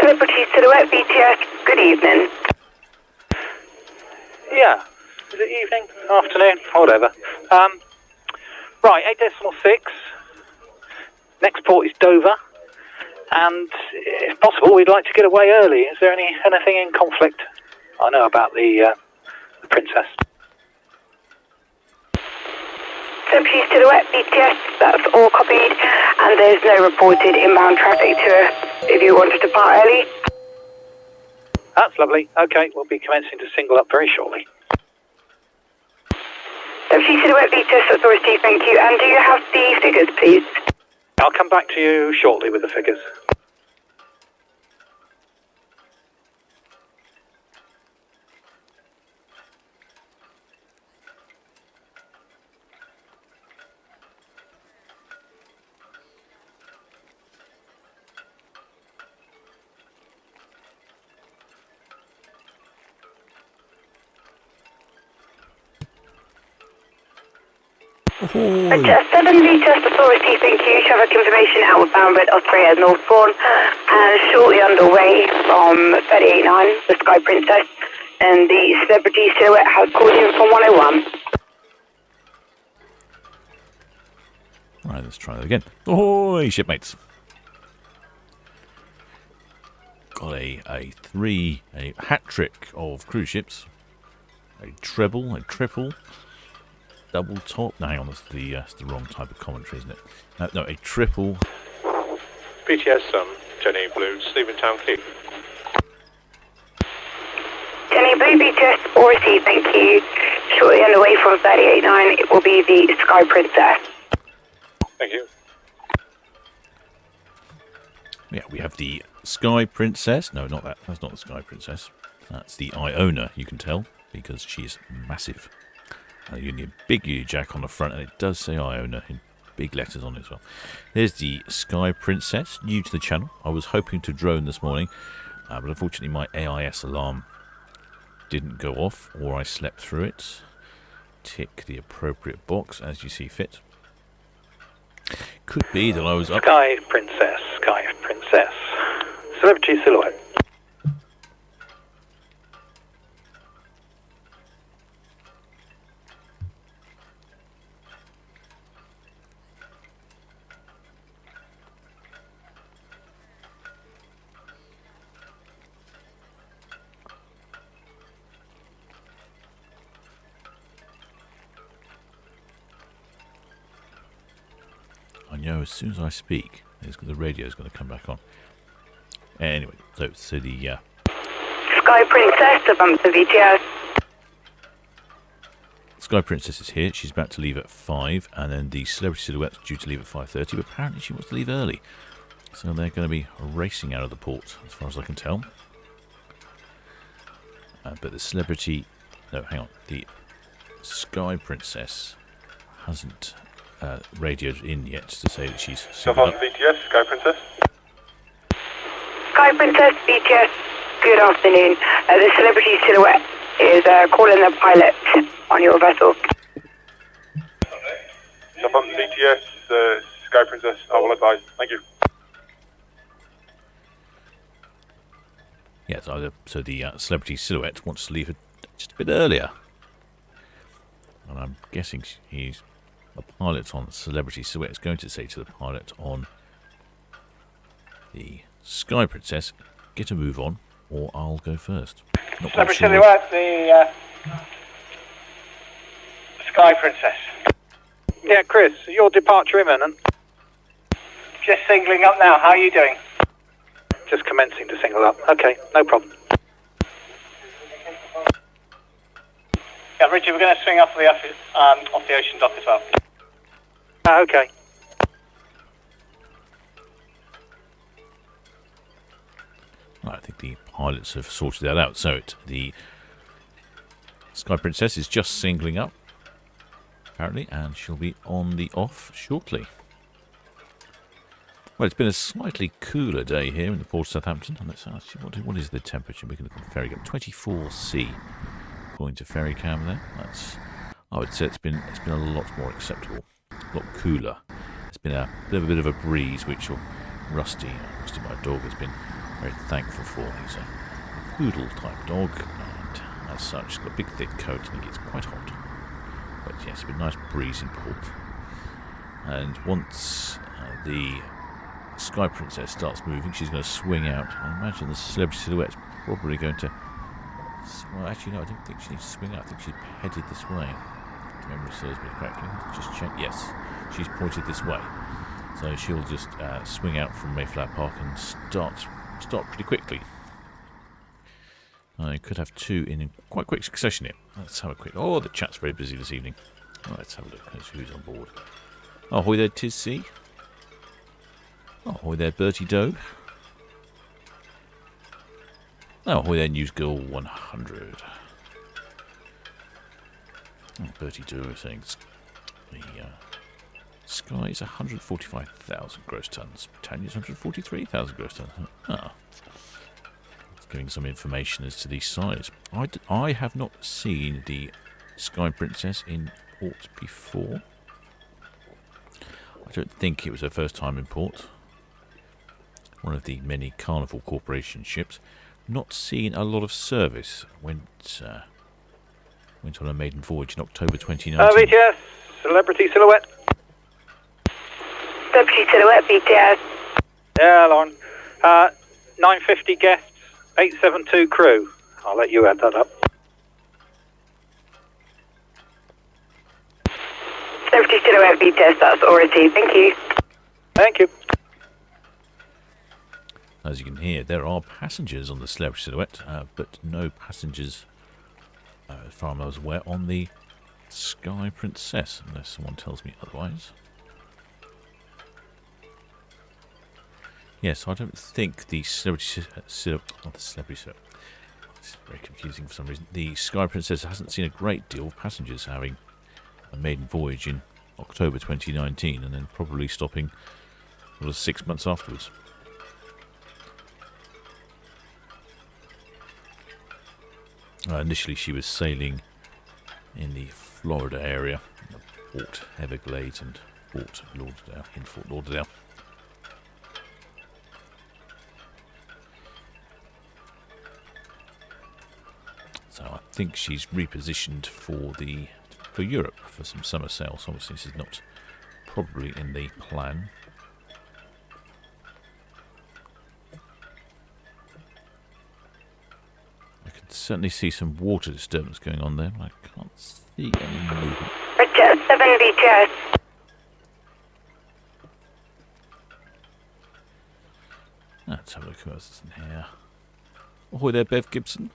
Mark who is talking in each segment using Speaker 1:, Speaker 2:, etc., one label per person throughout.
Speaker 1: Celebrity Silhouette BTS, good evening.
Speaker 2: Yeah. Is it evening? Afternoon? Whatever. Right, 8.6. Next port is Dover. And if possible, we'd like to get away early. Is there anything in conflict? I know about the Princess.
Speaker 1: Celebrity Silhouette BTS, that's all copied. And there's no reported inbound traffic to if you want to depart early.
Speaker 2: That's lovely. Okay, we'll be commencing to single up very shortly.
Speaker 1: Celebrity Silhouette BTS, that's all received, thank you. And do you have the figures, please?
Speaker 2: I'll come back to you shortly with the figures.
Speaker 1: Just 7 litres, authority, thank you. Traffic information outbound Red Osprey at Northbourne. And shortly underway from 38.9, the Sky Princess. And the Celebrity Silhouette has called in from 101.
Speaker 3: Right, let's try that again. Ahoy, shipmates. Got a hat trick of cruise ships. A treble, a triple. Double top. No, hang on, that's the wrong type of commentary, isn't it? No, a triple.
Speaker 4: BTS, Jenny Blue, Stephen Town Key.
Speaker 1: Jenny Blue BTS, all received, thank you. Shortly underway from 38.9, it will be the Sky Princess.
Speaker 4: Thank you.
Speaker 3: Yeah, we have the Sky Princess. No, not that. That's not the Sky Princess. That's the Iona, you can tell, because she's massive. You need a big U-jack on the front, and it does say Iona in big letters on it as well. There's the Sky Princess, new to the channel. I was hoping to drone this morning, but unfortunately my AIS alarm didn't go off, or I slept through it. Tick the appropriate box as you see fit. Could be that I was up.
Speaker 2: Sky Princess. Celebrity Silhouette.
Speaker 3: I know as soon as I speak, the radio is going to come back on. Anyway, so the
Speaker 1: Sky Princess, the Bumpton BTS.
Speaker 3: Sky Princess is here. She's about to leave at 5, and then the Celebrity Silhouette's due to leave at 5:30, but apparently she wants to leave early. So they're going to be racing out of the port, as far as I can tell. But the Celebrity... No, hang on. The Sky Princess hasn't radioed in yet to say that she's...
Speaker 4: Southampton BTS, Sky Princess.
Speaker 1: Sky Princess BTS, good afternoon. The Celebrity Silhouette is calling the pilot on your vessel.
Speaker 4: Southampton BTS, Sky Princess, I will advise. Thank you.
Speaker 3: Yes, so the Celebrity Silhouette wants to leave just a bit earlier. And I'm guessing he's... The pilot on Celebrity Silhouette is going to say to the pilot on the Sky Princess, get a move on, or I'll go first. Not
Speaker 5: Celebrity Silhouette, the Sky Princess.
Speaker 2: Yeah, Chris, your departure imminent.
Speaker 5: Just singling up now, how are you doing?
Speaker 2: Just commencing to single up. Okay, no problem.
Speaker 5: Yeah, Richard, we're going to swing off the ocean dock as well.
Speaker 2: Okay.
Speaker 3: I think the pilots have sorted that out. So the Sky Princess is just singling up, apparently, and she'll be on the off shortly. Well, it's been a slightly cooler day here in the port of Southampton. And let's ask you, what is the temperature? We can look at the ferry cam. 24°C, according to ferry cam there. I would say it's been a lot more acceptable, a lot cooler. It's been a bit of a breeze, which Rusty, my dog, has been Very thankful for. He's a poodle type dog, and as such, he's got a big thick coat and he gets quite hot. But yes, a nice breeze in port. And once the Sky Princess starts moving, she's going to swing out. I imagine the Celebrity Silhouette's probably going to... Well, actually, no, I don't think she needs to swing out. I think she's headed this way. If memory serves me correctly. Let's just check. Yes, she's pointed this way. So she'll just swing out from Mayflower Park and start pretty quickly. I could have two in quite quick succession here. Let's have a quick... Oh, the chat's very busy this evening. Oh, let's have a look. Let's see who's on board. Oh, ahoy there, Tiz C. Oh, ahoy there, Bertie Doe. Oh, ahoy there, News Girl 100. Oh, Bertie Doe is saying the Sky is 145,000 gross tons. Britannia's 143,000 gross tons. Ah. It's giving some information as to the size. I have not seen the Sky Princess in port before. I don't think it was her first time in port. One of the many Carnival Corporation ships. Not seen a lot of service. Went on a maiden voyage in October 2019.
Speaker 2: VTS, Celebrity Silhouette.
Speaker 1: Celebrity Silhouette, BTS.
Speaker 2: Yeah, Lauren. 950 guests, 872 crew. I'll let you add that up.
Speaker 1: Celebrity Silhouette, BTS, that's all received. Thank you.
Speaker 2: Thank you.
Speaker 3: As you can hear, there are passengers on the Celebrity Silhouette, but no passengers, as far as I was aware, on the Sky Princess, unless someone tells me otherwise. Yes, I don't think the Celebrity Silhouette... Oh, the Celebrity Silhouette. It's very confusing for some reason. The Sky Princess hasn't seen a great deal of passengers, having a maiden voyage in October 2019 and then probably stopping 6 months afterwards. Initially she was sailing in the Florida area, Port Everglades and Fort Lauderdale. So I think she's repositioned for Europe for some summer sales. Obviously this is not probably in the plan. I can certainly see some water disturbance going on there, but I can't see any movement.
Speaker 1: Roger, 7 BTS.
Speaker 3: Let's have a look who else is in here. Ahoy there, Bev Gibson.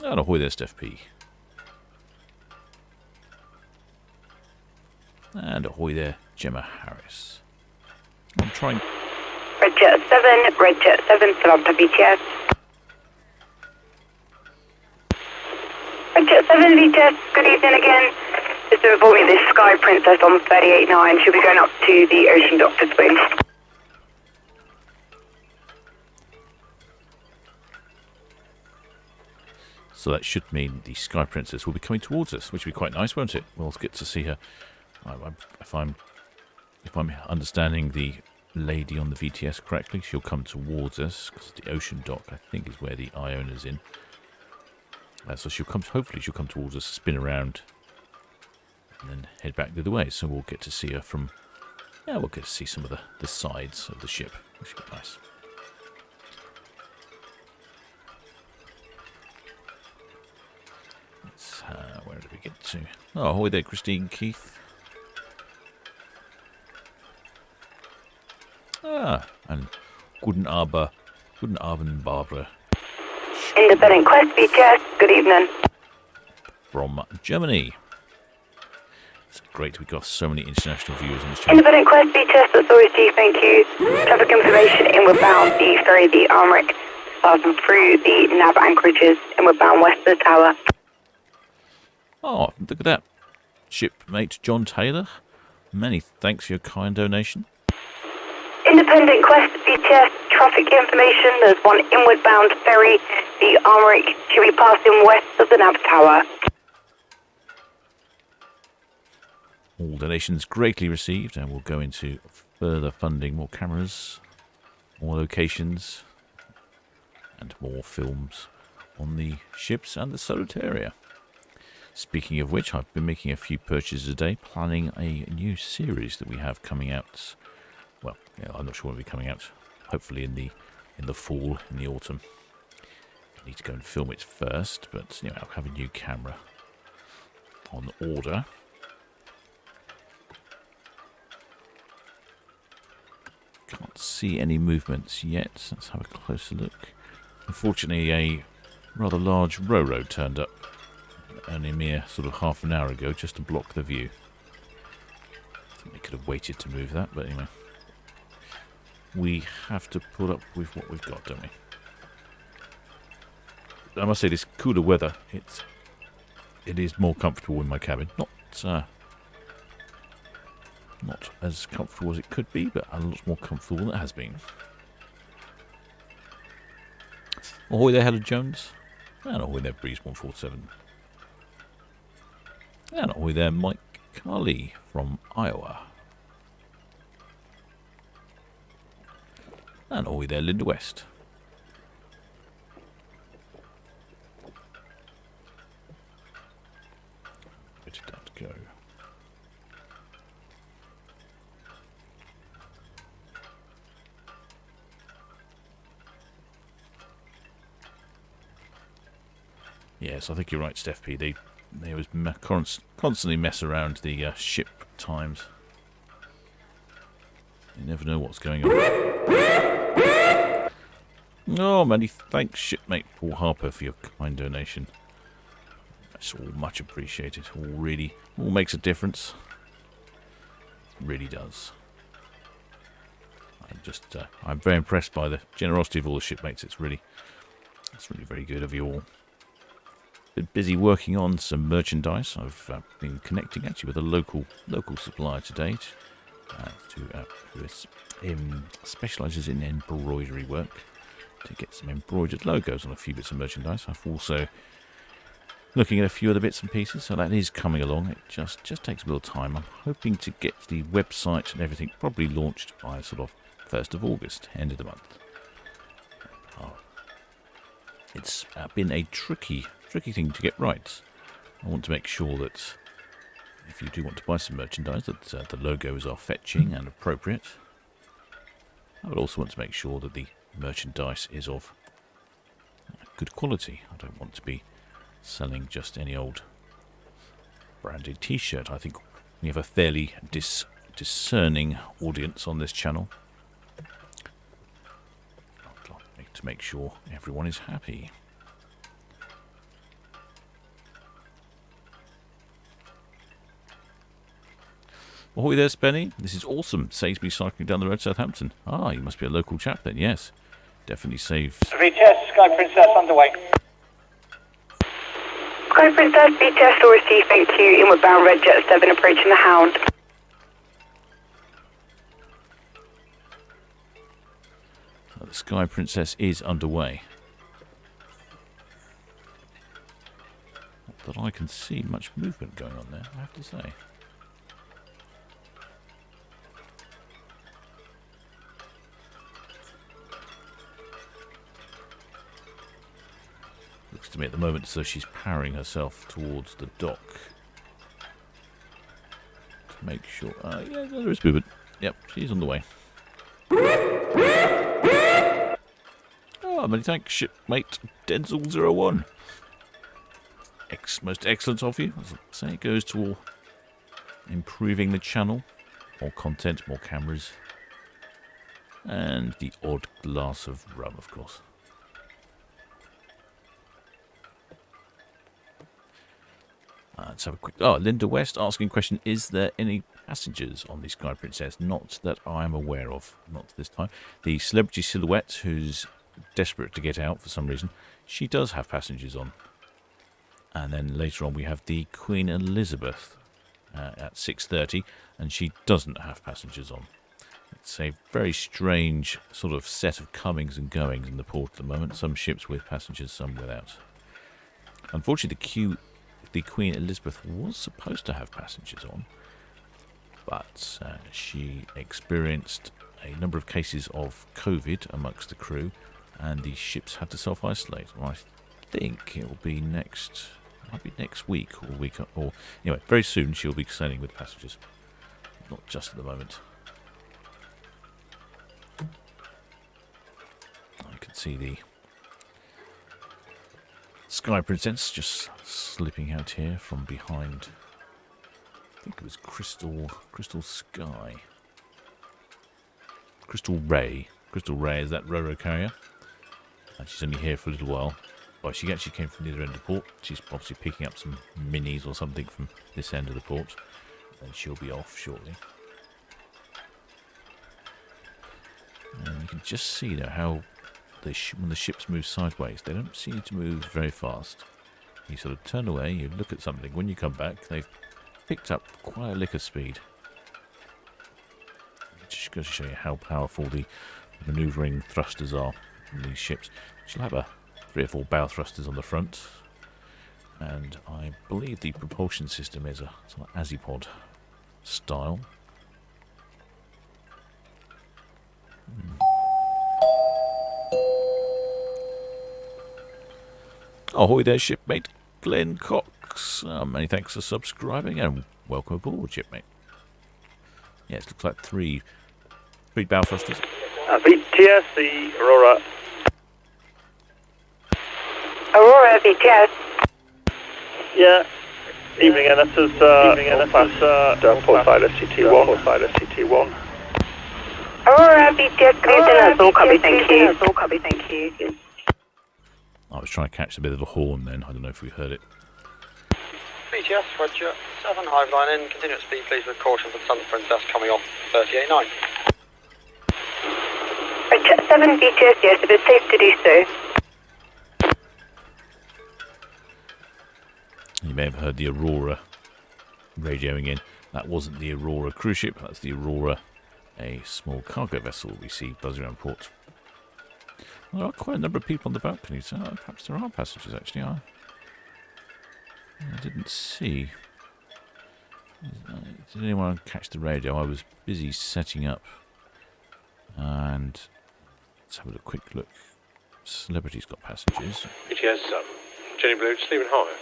Speaker 3: And ahoy there, Steph P. And ahoy there, Gemma Harris. I'm trying...
Speaker 1: Red Jet 7, Southampton BTS. Red Jet 7 BTS, good evening again. Just to inform you, this Sky Princess on 38.9 should be going up to the Ocean Doctor Swing.
Speaker 3: So that should mean the Sky Princess will be coming towards us, which will be quite nice, won't it? We'll get to see her. If I'm understanding the lady on the VTS correctly, she'll come towards us because the Ocean Dock, I think, is where the Iona's in. So hopefully she'll come towards us, spin around, and then head back the other way. So we'll get to see her from... Yeah, we'll get to see some of the sides of the ship, which will be nice. Where did we get to? Oh, ahoy there, Christine Keith. And Guten Abend, Barbara.
Speaker 1: Independent Quest BTS, good evening.
Speaker 3: From Germany. It's great, we've got so many international viewers on this channel.
Speaker 1: Independent Quest BTS, that's always due, thank you. Traffic information, inward bound, the ferry, the Armoric, passing through the nav anchorages, inward bound west of the tower.
Speaker 3: Oh, look at that. Shipmate John Taylor. Many thanks for your kind donation.
Speaker 1: Independent Quest BTS, traffic information, there's one inward bound ferry, the Armoric should be passing west of the nav tower.
Speaker 3: All donations greatly received, and we'll go into further funding, more cameras, more locations, and more films on the ships and the Solitaria. Speaking of which, I've been making a few purchases a day, planning a new series that we have coming out. Well, I'm not sure when it'll be coming out. Hopefully in the fall, in the autumn. I need to go and film it first, but I'll have a new camera on order. Can't see any movements yet. Let's have a closer look. Unfortunately, a rather large Ro-Ro turned up only a mere sort of half an hour ago just to block the view. I think they could have waited to move that, but anyway. We have to put up with what we've got, don't we? I must say, this cooler weather, it is more comfortable in my cabin. Not as comfortable as it could be, but a lot more comfortable than it has been. Ahoy there, Helen Jones. And ahoy there, Breeze 147. And ahoy there, Mike Carley from Iowa. And ahoy there, Linda West. Where did that go? Yes, I think you're right, Steph P. They was constantly mess around the ship times. You never know what's going on. Oh, many thanks, shipmate Paul Harper, for your kind donation. That's all much appreciated. All makes a difference. It really does. I'm very impressed by the generosity of all the shipmates. It's really very good of you all. Been busy working on some merchandise. I've been connecting actually with a local supplier today, who specialises in embroidery work, to get some embroidered logos on a few bits of merchandise. I've also looking at a few other bits and pieces, so that is coming along. It just takes a little time. I'm hoping to get the website and everything probably launched by sort of 1st of August, end of the month. It's been a tricky thing to get right. I want to make sure that if you do want to buy some merchandise, that the logos are fetching and appropriate. I would also want to make sure that the merchandise is of good quality. I don't want to be selling just any old branded t-shirt. I think we have a fairly discerning audience on this channel. I'd like to make sure everyone is happy. Ahoy there, Spenny. This is awesome. Saves me cycling down the road to Southampton. Ah, you must be a local chap then, yes. Definitely saves.
Speaker 5: VTS, Sky Princess underway.
Speaker 1: Sky Princess, VTS will receive thank you, inward bound Red Jet 7 approaching the Hound.
Speaker 3: So the Sky Princess is underway. Not that I can see much movement going on there, I have to say. Looks to me at the moment as though she's powering herself towards the dock. To make sure... yeah, there is movement. Yep, she's on the way. Oh, many thanks, shipmate Denzel01. Most excellent of you. As I say, it goes to all improving the channel. More content, more cameras. And the odd glass of rum, of course. Let's have a quick... Oh, Linda West asking question, is there any passengers on the Sky Princess? Not that I'm aware of. Not this time. The Celebrity Silhouette, who's desperate to get out for some reason, she does have passengers on. And then later on we have the Queen Elizabeth at 6:30, and she doesn't have passengers on. It's a very strange sort of set of comings and goings in the port at the moment. Some ships with passengers, some without. Unfortunately, the Queen Elizabeth was supposed to have passengers on, but she experienced a number of cases of COVID amongst the crew, and the ships had to self-isolate. Well, I think it will be next, might be next week or anyway, very soon she'll be sailing with passengers. Not just at the moment. I can see the Sky Princess just slipping out here from behind. I think it was Crystal Sky. Crystal Ray. Crystal Ray is that Roro carrier. And she's only here for a little while. Well, she actually came from the other end of the port. She's obviously picking up some minis or something from this end of the port. And she'll be off shortly. And you can just see there how when the ships move sideways, they don't seem to move very fast. You sort of turn away, you look at something. When you come back, they've picked up quite a lick of speed. It just goes to show you how powerful the manoeuvring thrusters are in these ships. She'll have 3 or 4 bow thrusters on the front, and I believe the propulsion system is a sort of Azipod style. Ahoy there, shipmate Glenn Cox. Many thanks for subscribing and welcome aboard, shipmate. Yes, looks like 3 bow thrusters.
Speaker 6: VTS, the Aurora.
Speaker 1: Aurora, VTS.
Speaker 6: Yeah. Evening NS's port side SCT1. Port side SCT1.
Speaker 1: Aurora, VTS, good evening. That's all copy, thank you. That's all copy, thank you.
Speaker 3: I was trying to catch a bit of the horn then. I don't know if we heard it.
Speaker 7: BTS, Roger. 7 Hive line in. Continue at speed, please, with caution for Sun Princess coming off 38.9.
Speaker 1: Roger, 7 BTS, yes, if it's safe to do so.
Speaker 3: You may have heard the Aurora radioing in. That wasn't the Aurora cruise ship. That's the Aurora, a small cargo vessel we see buzzing around port. There are quite a number of people on the balcony, so perhaps there are passengers actually. I didn't see. Did anyone catch the radio? I was busy setting up. And let's have a quick look. Celebrity's got passengers.
Speaker 4: BTS, Jenny Blue, Stephen Hive.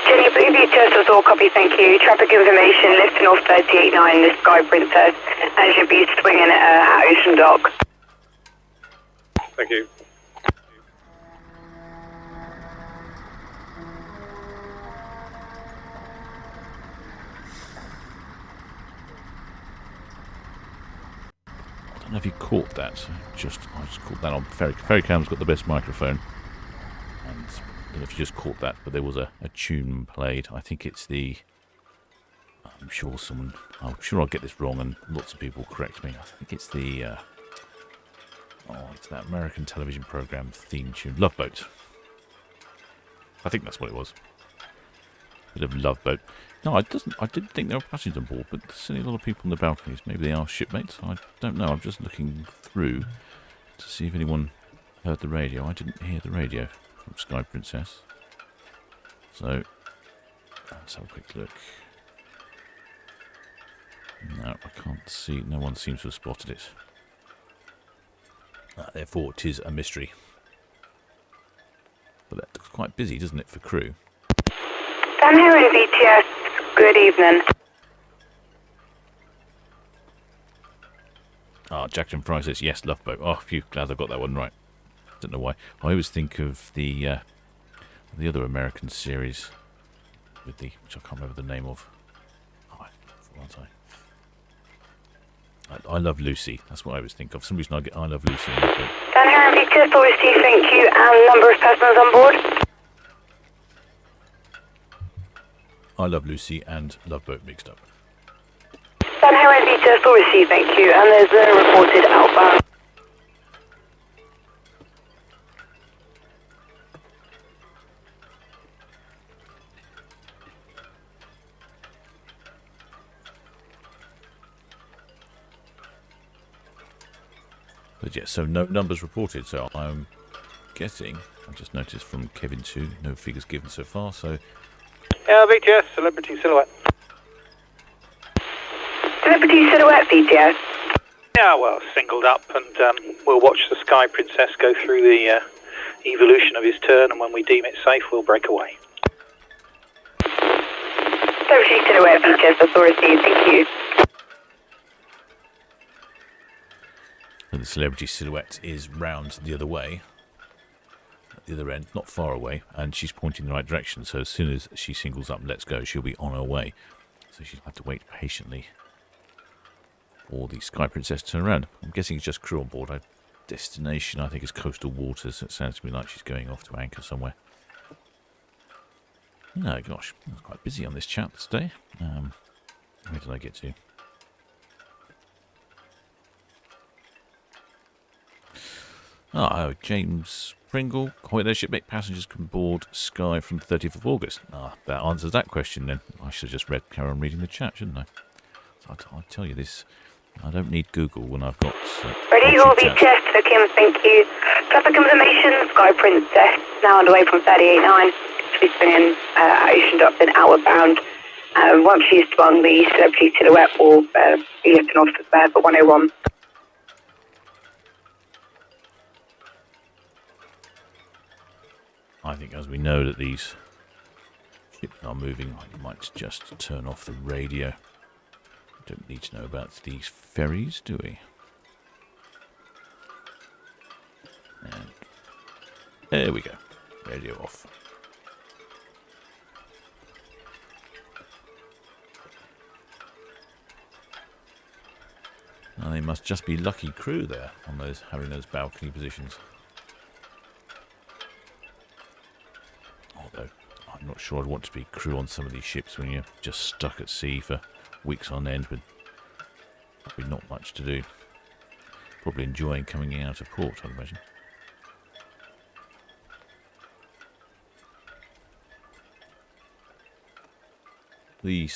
Speaker 1: Jenny Blue, VTS, that's all copy, thank you. Traffic information, lifting off 38.9, the Sky Princess, and should be swinging at Ocean Dock.
Speaker 4: Thank you.
Speaker 3: I don't know if you caught that. I just caught that on Ferrycam's got the best microphone. And I don't know if you just caught that, but there was a tune played. I think it's the... I'm sure I'll get this wrong and lots of people correct me. I think it's the... it's that American television program theme tune, Love Boat. I think that's what it was. Bit of Love Boat. No, I didn't think there were passengers on board, but there's certainly a lot of people on the balconies. Maybe they are shipmates. I don't know. I'm just looking through to see if anyone heard the radio. I didn't hear the radio from Sky Princess. So let's have a quick look. No, I can't see. No one seems to have spotted it. Therefore, it is a mystery. But that looks quite busy, doesn't it, for crew?
Speaker 1: Dan here in VTS. Good evening.
Speaker 3: Jackson Fry says, yes, Love Boat. Oh, phew, glad I got that one right. Don't know why. I always think of the other American series with which I can't remember the name of. I Love Lucy. That's what I always think of. For some reason I get I Love Lucy.
Speaker 1: Dan here in VTS, always see thank you, and number of passengers on board.
Speaker 3: I Love Lucy and Love Boat mixed up.
Speaker 1: Dan here in VTS, always see thank you, and there's a reported outbound.
Speaker 3: But yeah, so no numbers reported, so I'm guessing, I just noticed from Kevin too, no figures given so far, so...
Speaker 2: Yeah, VTS, Celebrity Silhouette.
Speaker 1: Celebrity Silhouette, VTS.
Speaker 2: Yeah, well, singled up, and we'll watch the Sky Princess go through the evolution of his turn, and when we deem it safe, we'll break away.
Speaker 1: Celebrity Silhouette, VTS Authority, thank you.
Speaker 3: And the Celebrity Silhouette is round the other way, at the other end, not far away, and she's pointing in the right direction, so as soon as she singles up and lets go, she'll be on her way. So she'll have to wait patiently for the Sky Princess to turn around. I'm guessing it's just crew on board. Our destination, I think, is coastal waters. It sounds to me like she's going off to anchor somewhere. No, gosh, I was quite busy on this chat today. Where did I get to? Oh, James Pringle. Ahoy there, shipmate. Passengers can board Sky from the 30th of August. That answers that question then. I should have just carry on reading the chat, shouldn't I? So I'll tell you this. I don't need Google when I've got...
Speaker 1: Ready, all VTS for Kim, thank you. Traffic information, Sky Princess, now underway from 38.9. She's bringing Ocean Dock and outward bound. Once she's sprung, the Celebrity Silhouette will be lifting off there for 101.
Speaker 3: I think as we know that these ships are moving, I might just turn off the radio. Don't need to know about these ferries, do we? And there we go. Radio off. Now they must just be lucky crew there on those having those balcony positions. Although I'm not sure I'd want to be crew on some of these ships when you're just stuck at sea for weeks on end with probably not much to do. Probably enjoying coming out of port, I'd imagine. The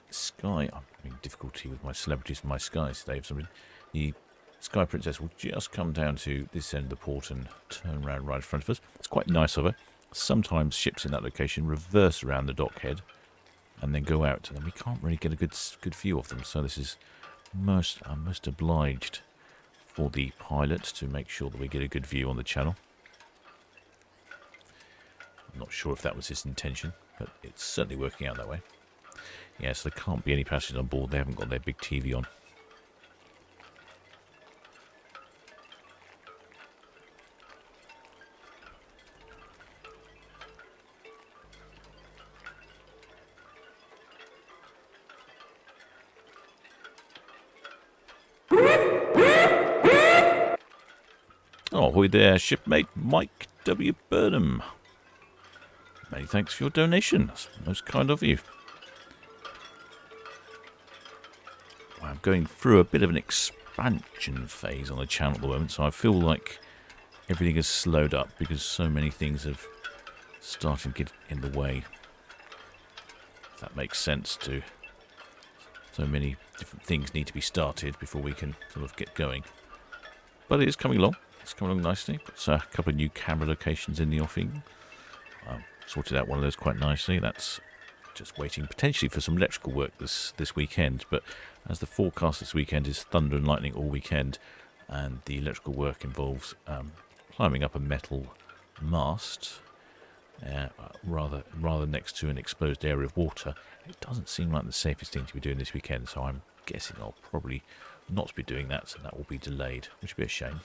Speaker 3: Sky, I'm having difficulty with my celebrities and my skies today for some reason. The Sky Princess will just come down to this end of the port and turn around right in front of us. It's quite nice of her. Sometimes ships in that location reverse around the dockhead and then go out, and then we can't really get a good view of them. So this is I'm most obliged for the pilot to make sure that we get a good view on the channel. I'm not sure if that was his intention, but it's certainly working out that way. Yes, there can't be any passengers on board. They haven't got their big TV on. Oh, ahoy there, shipmate Mike W. Burnham. Many thanks for your donation. That's most kind of you. I'm going through a bit of an expansion phase on the channel at the moment, so I feel like everything has slowed up because so many things have started to get in the way. If that makes sense to... So many different things need to be started before we can sort of get going. But it is coming along. It's coming along nicely. Got a couple of new camera locations in the offing. Sorted out one of those quite nicely. That's just waiting potentially for some electrical work this weekend. But as the forecast this weekend is thunder and lightning all weekend, and the electrical work involves climbing up a metal mast rather next to an exposed area of water, it doesn't seem like the safest thing to be doing this weekend. So I'm guessing I'll probably not be doing that, and that will be delayed, which would be a shame.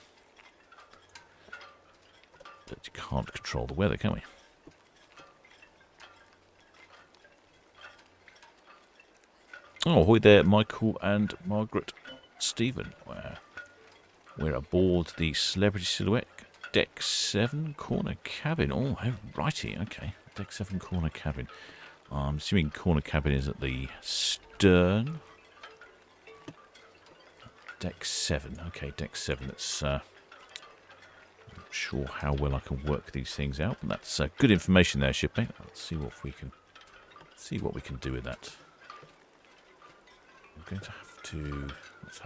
Speaker 3: But you can't control the weather, can we? Oh, ahoy there, Michael and Margaret Stephen. We're aboard the Celebrity Silhouette, Deck 7, corner cabin. Oh, righty, okay. Deck 7, corner cabin. I'm assuming corner cabin is at the stern. Deck 7, okay, Deck 7. That's not sure how well I can work these things out, but that's good information there, shipmate. Let's see what we can do with that. I'm going to have to just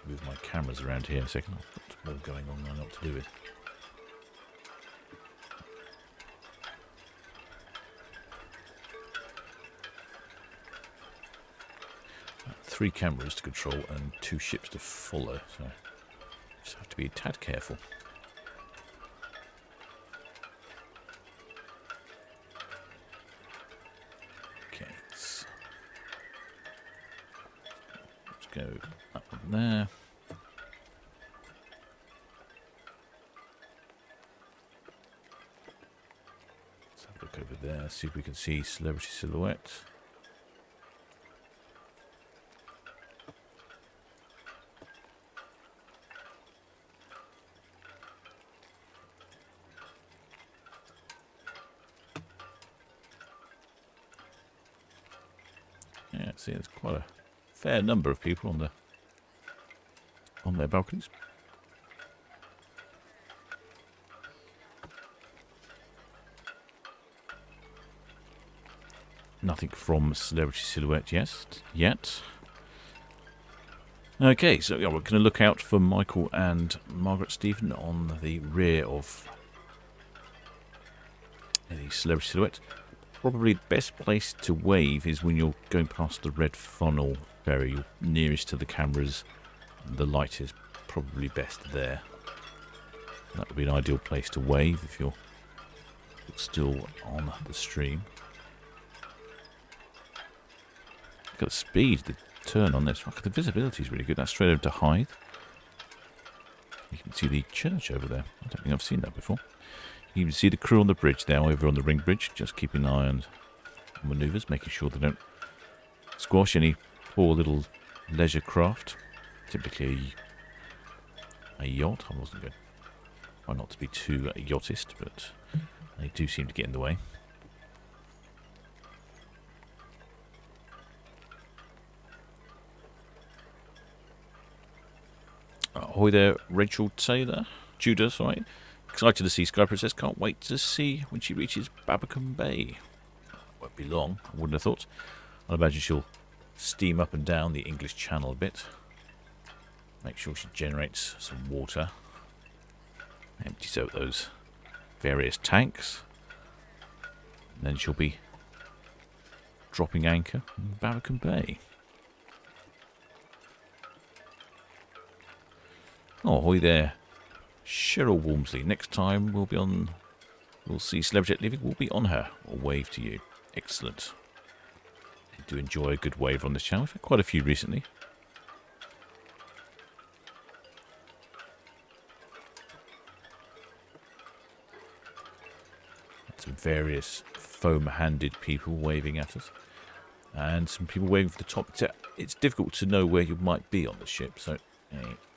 Speaker 3: move my cameras around here a second. I've got more going on than I know what to do with. 3 cameras to control and 2 ships to follow, so just have to be a tad careful. Okay, let's go up and there. Let's have a look over there, see if we can see Celebrity Silhouette. Yeah, see, there's quite a fair number of people on their balconies. Nothing from Celebrity Silhouette yet. Okay, so yeah, we're going to look out for Michael and Margaret Stephen on the rear of the Celebrity Silhouette. Probably the best place to wave is when you're going past the red funnel ferry. You're nearest to the cameras. The light is probably best there. That would be an ideal place to wave if you're still on the stream. Look at the speed, the turn on this. The visibility is really good. That's straight over to Hythe. You can see the church over there. I don't think I've seen that before. You can see the crew on the bridge there, over on the ring bridge, just keeping an eye on manoeuvres, making sure they don't squash any poor little leisure craft. Typically a yacht. I wasn't going, try not to be too yachtist, but they do seem to get in the way. Ahoy there, Rachel Taylor. Judah, sorry. Excited to see Sky Princess. Can't wait to see when she reaches Babbacombe Bay. Won't be long, I wouldn't have thought. I imagine she'll steam up and down the English Channel a bit. Make sure she generates some water. Empties out those various tanks. And then she'll be dropping anchor in Babbacombe Bay. Oh, ahoy there, Cheryl Walmsley. Next time we'll see Celebrity Jet leaving, we'll be on her. We'll wave to you. Excellent. I do enjoy a good wave on this channel. We've had quite a few recently. Some various foam-handed people waving at us. And some people waving for the top. It's difficult to know where you might be on the ship, so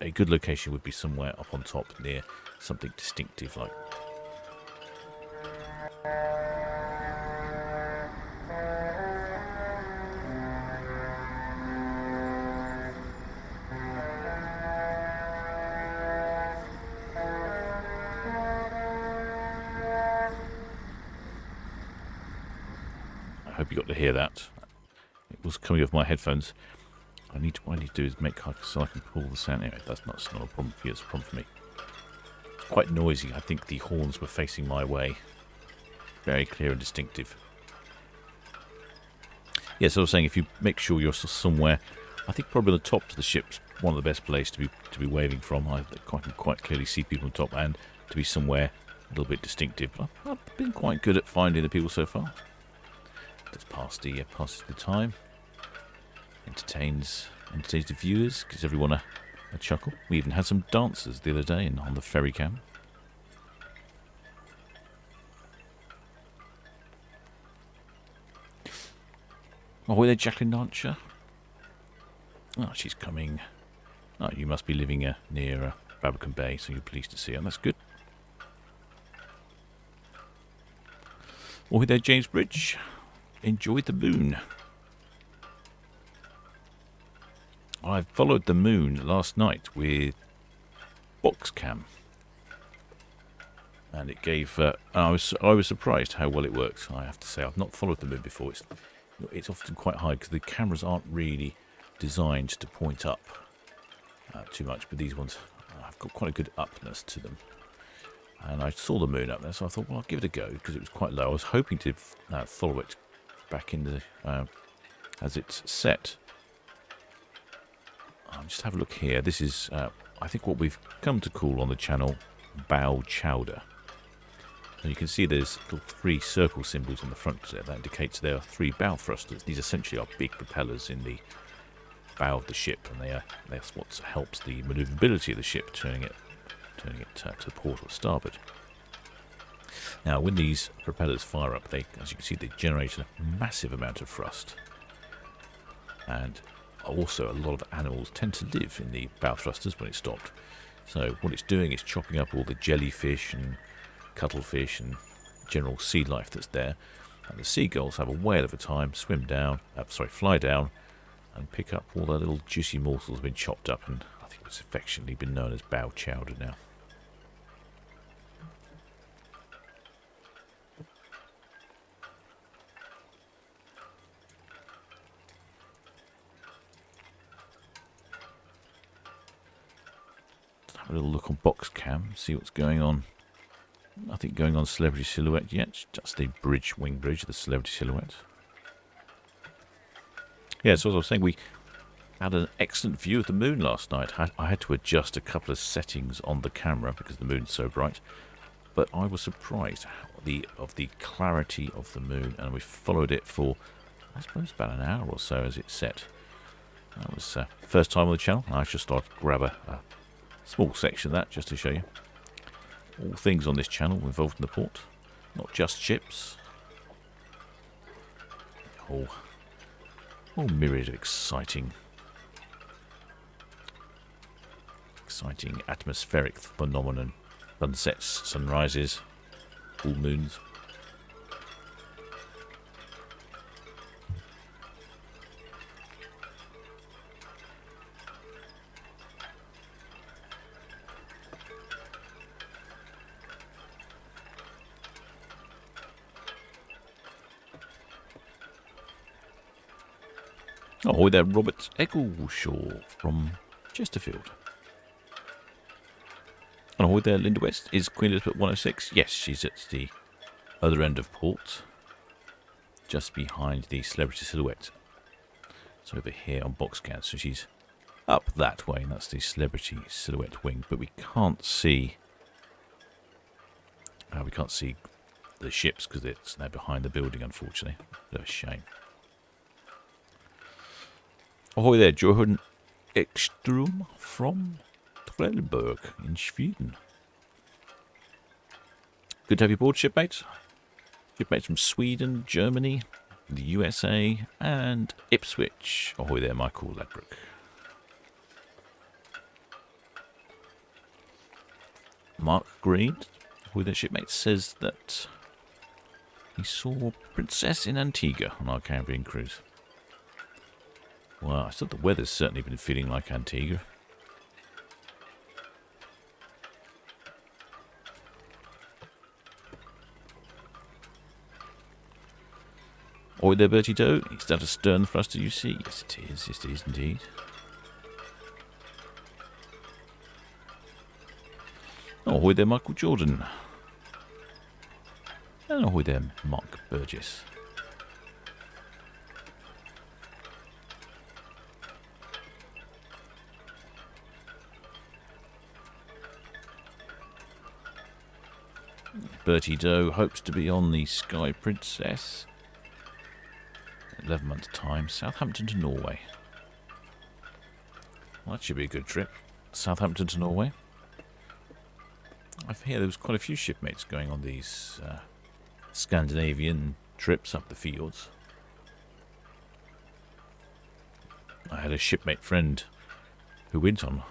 Speaker 3: a good location would be somewhere up on top near something distinctive like. I hope you got to hear that. It was coming off my headphones. What I need to do is make so I can pull the sound. Anyway, that's not a problem for you, it's a problem for me. It's quite noisy. I think the horns were facing my way. Very clear and distinctive. Yeah, so I was saying, if you make sure you're somewhere, I think probably the top of the ship's one of the best places to be waving from. I can quite clearly see people on top, and to be somewhere a little bit distinctive. I've been quite good at finding the people so far. Just passes the time. Entertains the viewers, gives everyone a chuckle. We even had some dancers the other day on the ferry cam. Oh, were there Jacqueline Lancher? Oh, she's coming. Oh, you must be living near Babbacombe Bay, so you're pleased to see her. That's good. Oh, there, James Bridge. Enjoyed the moon. I followed the moon last night with box cam, and it gave. I was surprised how well it works. I have to say, I've not followed the moon before. It's often quite high because the cameras aren't really designed to point up too much, but these ones have got quite a good upness to them. And I saw the moon up there, so I thought, well, I'll give it a go because it was quite low. I was hoping to follow it back in the as it's set. just have a look here. This is, I think, what we've come to call on the channel bow chowder. And you can see there's little 3 circle symbols on the front there. That indicates there are 3 bow thrusters. These essentially are big propellers in the bow of the ship, and that's what helps the manoeuvrability of the ship, turning it to port or starboard. Now, when these propellers fire up, as you can see, they generate a massive amount of thrust. And also, a lot of animals tend to live in the bow thrusters when it's stopped. So what it's doing is chopping up all the jellyfish and cuttlefish and general sea life that's there. And the seagulls have a whale of a time, fly down and pick up all the little juicy morsels that have been chopped up, and I think it's affectionately been known as bow chowder now. Have a little look on box cam, see what's going on. Nothing going on Celebrity Silhouette yet, just the wing bridge of the Celebrity Silhouette. Yeah, so as I was saying, we had an excellent view of the moon last night. I had to adjust a couple of settings on the camera because the moon's so bright, but I was surprised of the clarity of the moon, and we followed it for, I suppose, about an hour or so as it set. That was first time on the channel. I just thought I'd grab a small section of that just to show you. All things on this channel involved in the port, not just ships. Whole myriad of exciting atmospheric phenomenon. Sunsets, sunrises, full moons. Ahoy there, Robert Eggleshaw from Chesterfield. And ahoy there, Linda West. Is Queen Elizabeth 106? Yes, she's at the other end of port, just behind the Celebrity Silhouette. It's over here on box scan, so she's up that way, and that's the Celebrity Silhouette wing. But we can't see the ships because they're behind the building, unfortunately. Bit of a shame. Ahoy there, Johan Ekström from Trelleborg in Sweden. Good to have you aboard, shipmates. Shipmates from Sweden, Germany, the USA, and Ipswich. Ahoy there, Michael Ladbroke. Mark Green, ahoy there, shipmate, says that he saw Princess in Antigua on our Caribbean cruise. Well, I thought the weather's certainly been feeling like Antigua. Ahoy there, Bertie Doe. Is that a stern thruster you see? Yes, it is. Yes, it is indeed. Ahoy there, Michael Jordan. And ahoy there, Mark Burgess. Bertie Doe hopes to be on the Sky Princess. 11 months' time, Southampton to Norway. Well, that should be a good trip. Southampton to Norway. I hear there was quite a few shipmates going on these Scandinavian trips up the fjords. I had a shipmate friend who went on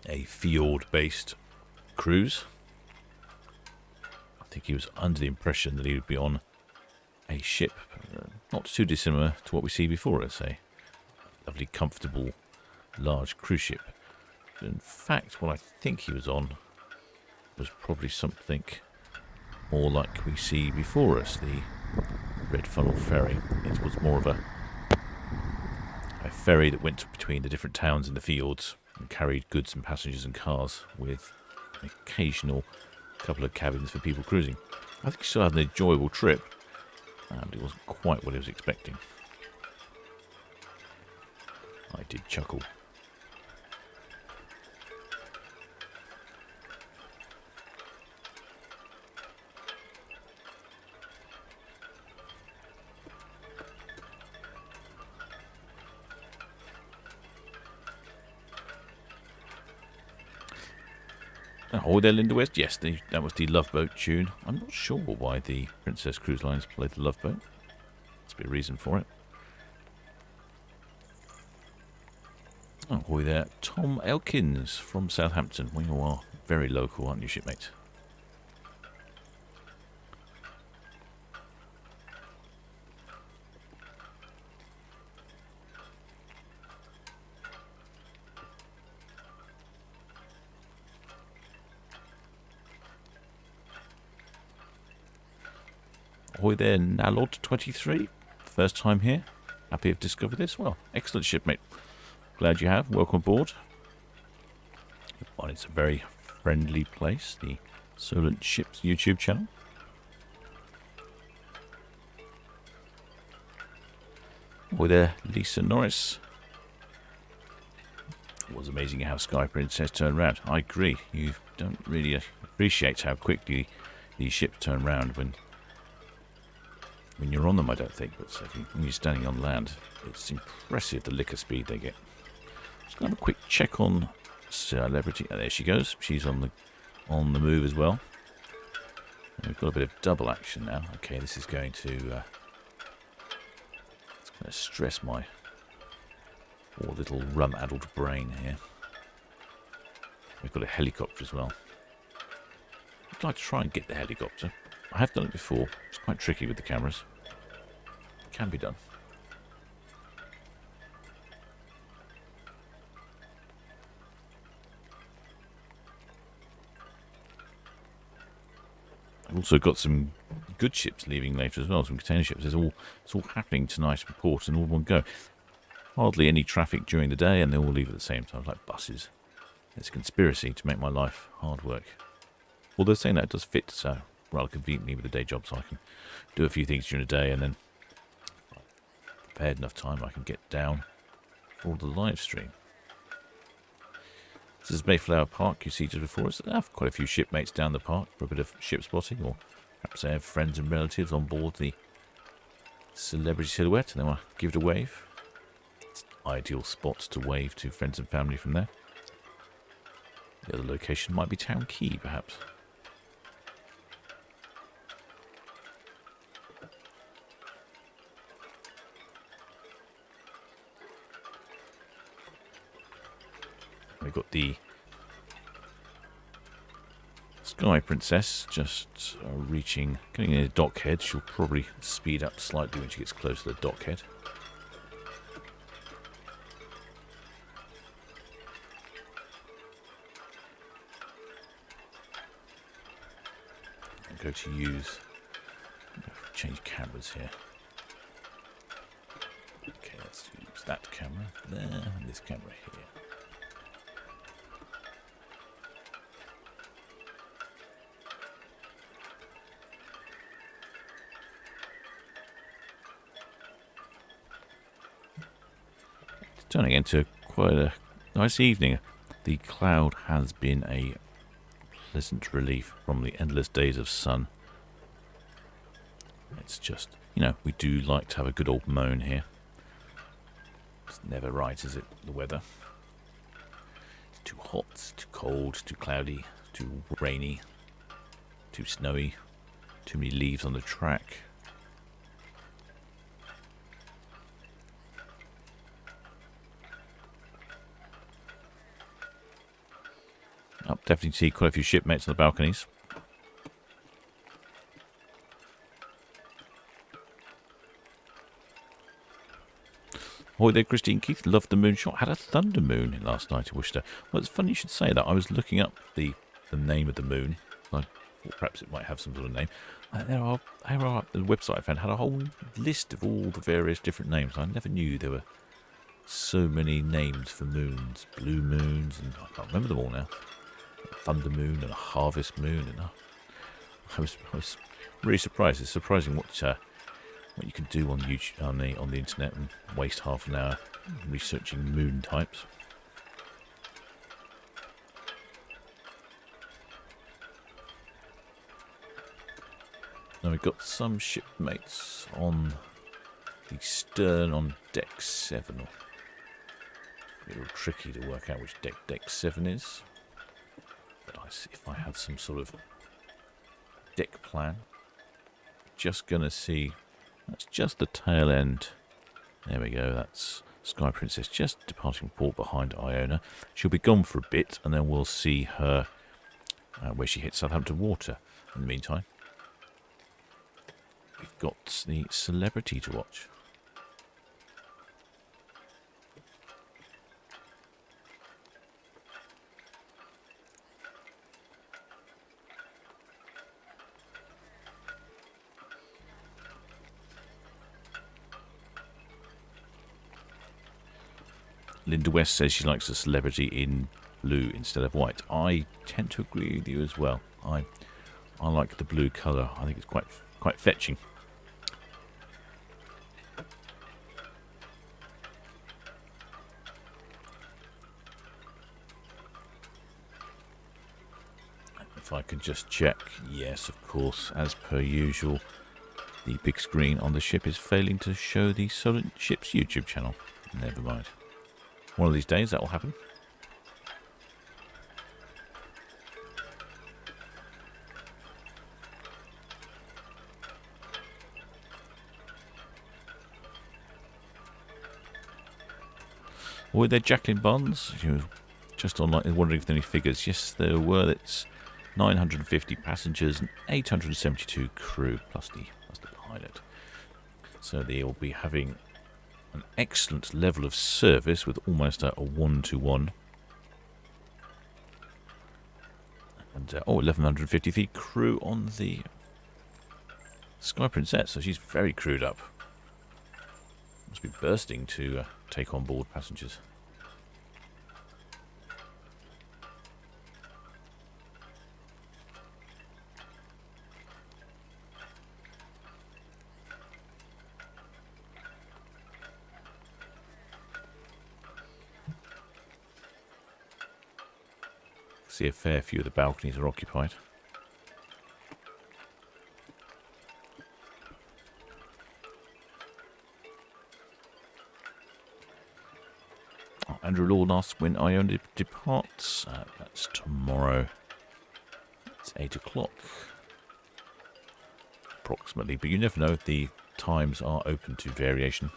Speaker 3: a fjord-based cruise. I think he was under the impression that he would be on a ship not too dissimilar to what we see before us, a lovely, comfortable, large cruise ship. But in fact, what I think he was on was probably something more like we see before us, the Red Funnel Ferry. It was more of a ferry that went between the different towns in the fjords and carried goods and passengers and cars with an occasional couple of cabins for people cruising. I think he still had an enjoyable trip, but it wasn't quite what he was expecting. I did chuckle. Oh, there, Linda West. Yes, that was the Love Boat tune. I'm not sure why the Princess Cruise Lines played the Love Boat. Must be a reason for it. Oh, boy there. Tom Elkins from Southampton. Well, you are very local, aren't you, shipmate? Ahoy there, Nalod23. First time here. Happy I've discovered this. Well, excellent shipmate. Glad you have. Welcome aboard. Well, it's a very friendly place, the Solent Ships YouTube channel. Ahoy there, Lisa Norris. It was amazing how Sky Princess turned around. I agree. You don't really appreciate how quickly these ships turn around when you're on them, I don't think, but when you're standing on land, it's impressive the liquor speed they get. Just going to have a quick check on Celebrity. Oh, there she goes. She's on the move as well. And we've got a bit of double action now. Okay, this is going to stress my poor little rum-addled brain here. We've got a helicopter as well. I'd like to try and get the helicopter. I have done it before. It's quite tricky with the cameras. It can be done. I've also got some good ships leaving later as well, some container ships. It's all happening tonight in port in all one go. Hardly any traffic during the day, and they all leave at the same time, like buses. It's a conspiracy to make my life hard work. Although saying that, it does fit so rather conveniently with the day job, so I can do a few things during the day, and then prepared enough time I can get down for the live stream. This is Mayflower Park, you see just before us. I have quite a few shipmates down the park for a bit of ship spotting, or perhaps they have friends and relatives on board the Celebrity Silhouette and they want to give it a wave. It's an ideal spot to wave to friends and family from there. The other location might be Town Quay, perhaps. We've got the Sky Princess just getting near the dockhead. She'll probably speed up slightly when she gets close to the dockhead. I'm going to change cameras here. Okay, let's use that camera there and this camera here. Turning into quite a nice evening. The cloud has been a pleasant relief from the endless days of sun. It's just, we do like to have a good old moan here. It's never right, is it, the weather? It's too hot, it's too cold, too cloudy, too rainy, too snowy, too many leaves on the track. Definitely see quite a few shipmates on the balconies. Ahoy there, Christine Keith. Loved the moonshot. Had a thunder moon last night in Worcester. Well, it's funny you should say that. I was looking up the name of the moon. I thought perhaps it might have some sort of name. The website I found had a whole list of all the various different names. I never knew there were so many names for moons. Blue moons, and I can't remember them all now. Thunder moon and a harvest moon, and I was really surprised. It's surprising what you can do on YouTube, on the internet, and waste half an hour researching moon types. Now we've got some shipmates on the stern on deck 7. A little tricky to work out which deck 7 is. But I see if I had some sort of deck plan. Just gonna see. That's just the tail end. There we go. That's Sky Princess just departing port behind Iona. She'll be gone for a bit, and then we'll see her where she hits Southampton water. In the meantime, we've got the Celebrity to watch. Linda West says she likes the Celebrity in blue instead of white. I tend to agree with you as well. I like the blue colour. I think it's quite fetching. If I could just check, yes, of course, as per usual, the big screen on the ship is failing to show the Solent Ship's YouTube channel. Never mind. One of these days that will happen. Were there Jacqueline Bonds? You were just online wondering if there are any figures. Yes, there were. It's 950 passengers and 872 crew plus the pilot. So they will be having an excellent level of service with almost a 1-to-1. And 1153 crew on the Sky Princess, so she's very crewed up. Must be bursting to take on board passengers. See a fair few of the balconies are occupied. Andrew Lord asks when Iona departs. That's tomorrow. It's 8 o'clock. Approximately, but you never know. The times are open to variation.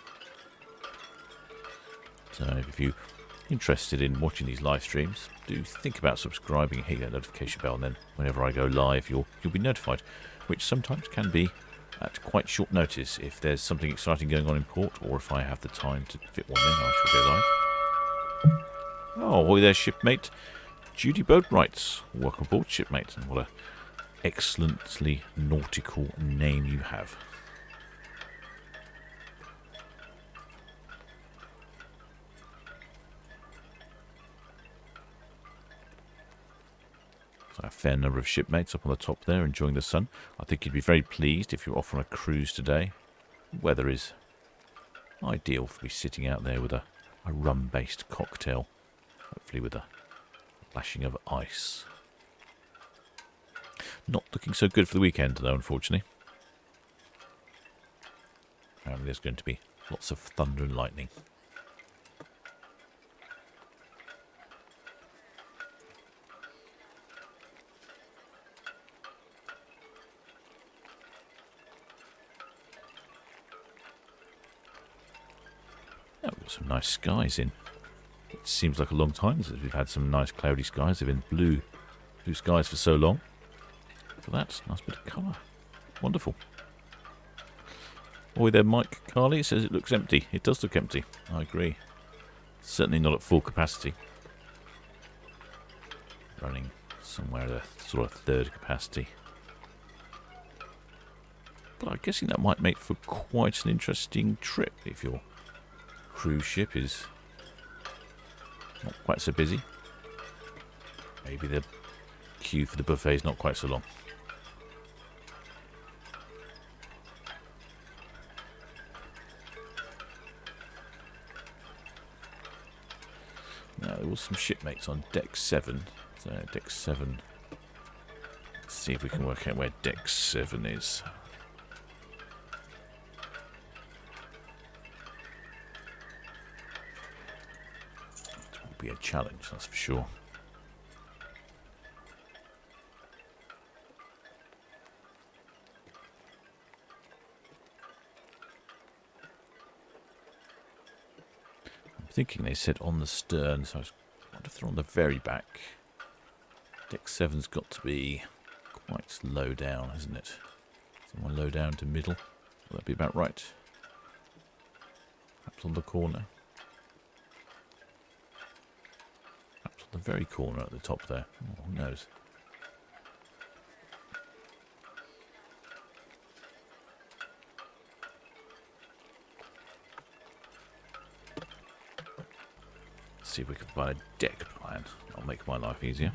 Speaker 3: So if you're interested in watching these live streams, do think about subscribing and hitting that notification bell, and then whenever I go live, you'll be notified, which sometimes can be at quite short notice. If there's something exciting going on in port, or if I have the time to fit one in, I shall go live. Oh, ahoy there, shipmate. Judy Boatwright. Welcome aboard, shipmate. And what a excellently nautical name you have. So a fair number of shipmates up on the top there enjoying the sun. I think you'd be very pleased if you're off on a cruise today. Weather is ideal for be sitting out there with a rum-based cocktail. Hopefully with a lashing of ice. Not looking so good for the weekend though, unfortunately. Apparently there's going to be lots of thunder and lightning. Oh, we've got some nice skies in. It seems like a long time since we've had some nice cloudy skies. They've been blue skies for so long. For that, nice bit of colour. Wonderful. Oh, there, Mike Carley says it looks empty. It does look empty. I agree. Certainly not at full capacity. Running somewhere at a sort of third capacity. But I'm guessing that might make for quite an interesting trip if your cruise ship is not quite so busy. Maybe the queue for the buffet is not quite so long. Now, there was some shipmates on deck 7. So, deck 7. Let's see if we can work out where deck 7 is. It will be a challenge, that's for sure. I'm thinking they said on the stern, so I wonder if they're on the very back. Deck 7's got to be quite low down, hasn't it? Somewhere low down to middle. Will that be about right? Perhaps on the corner. Perhaps on the very corner at the top there. Oh, who knows? See if we can find a deck plan. That'll make my life easier.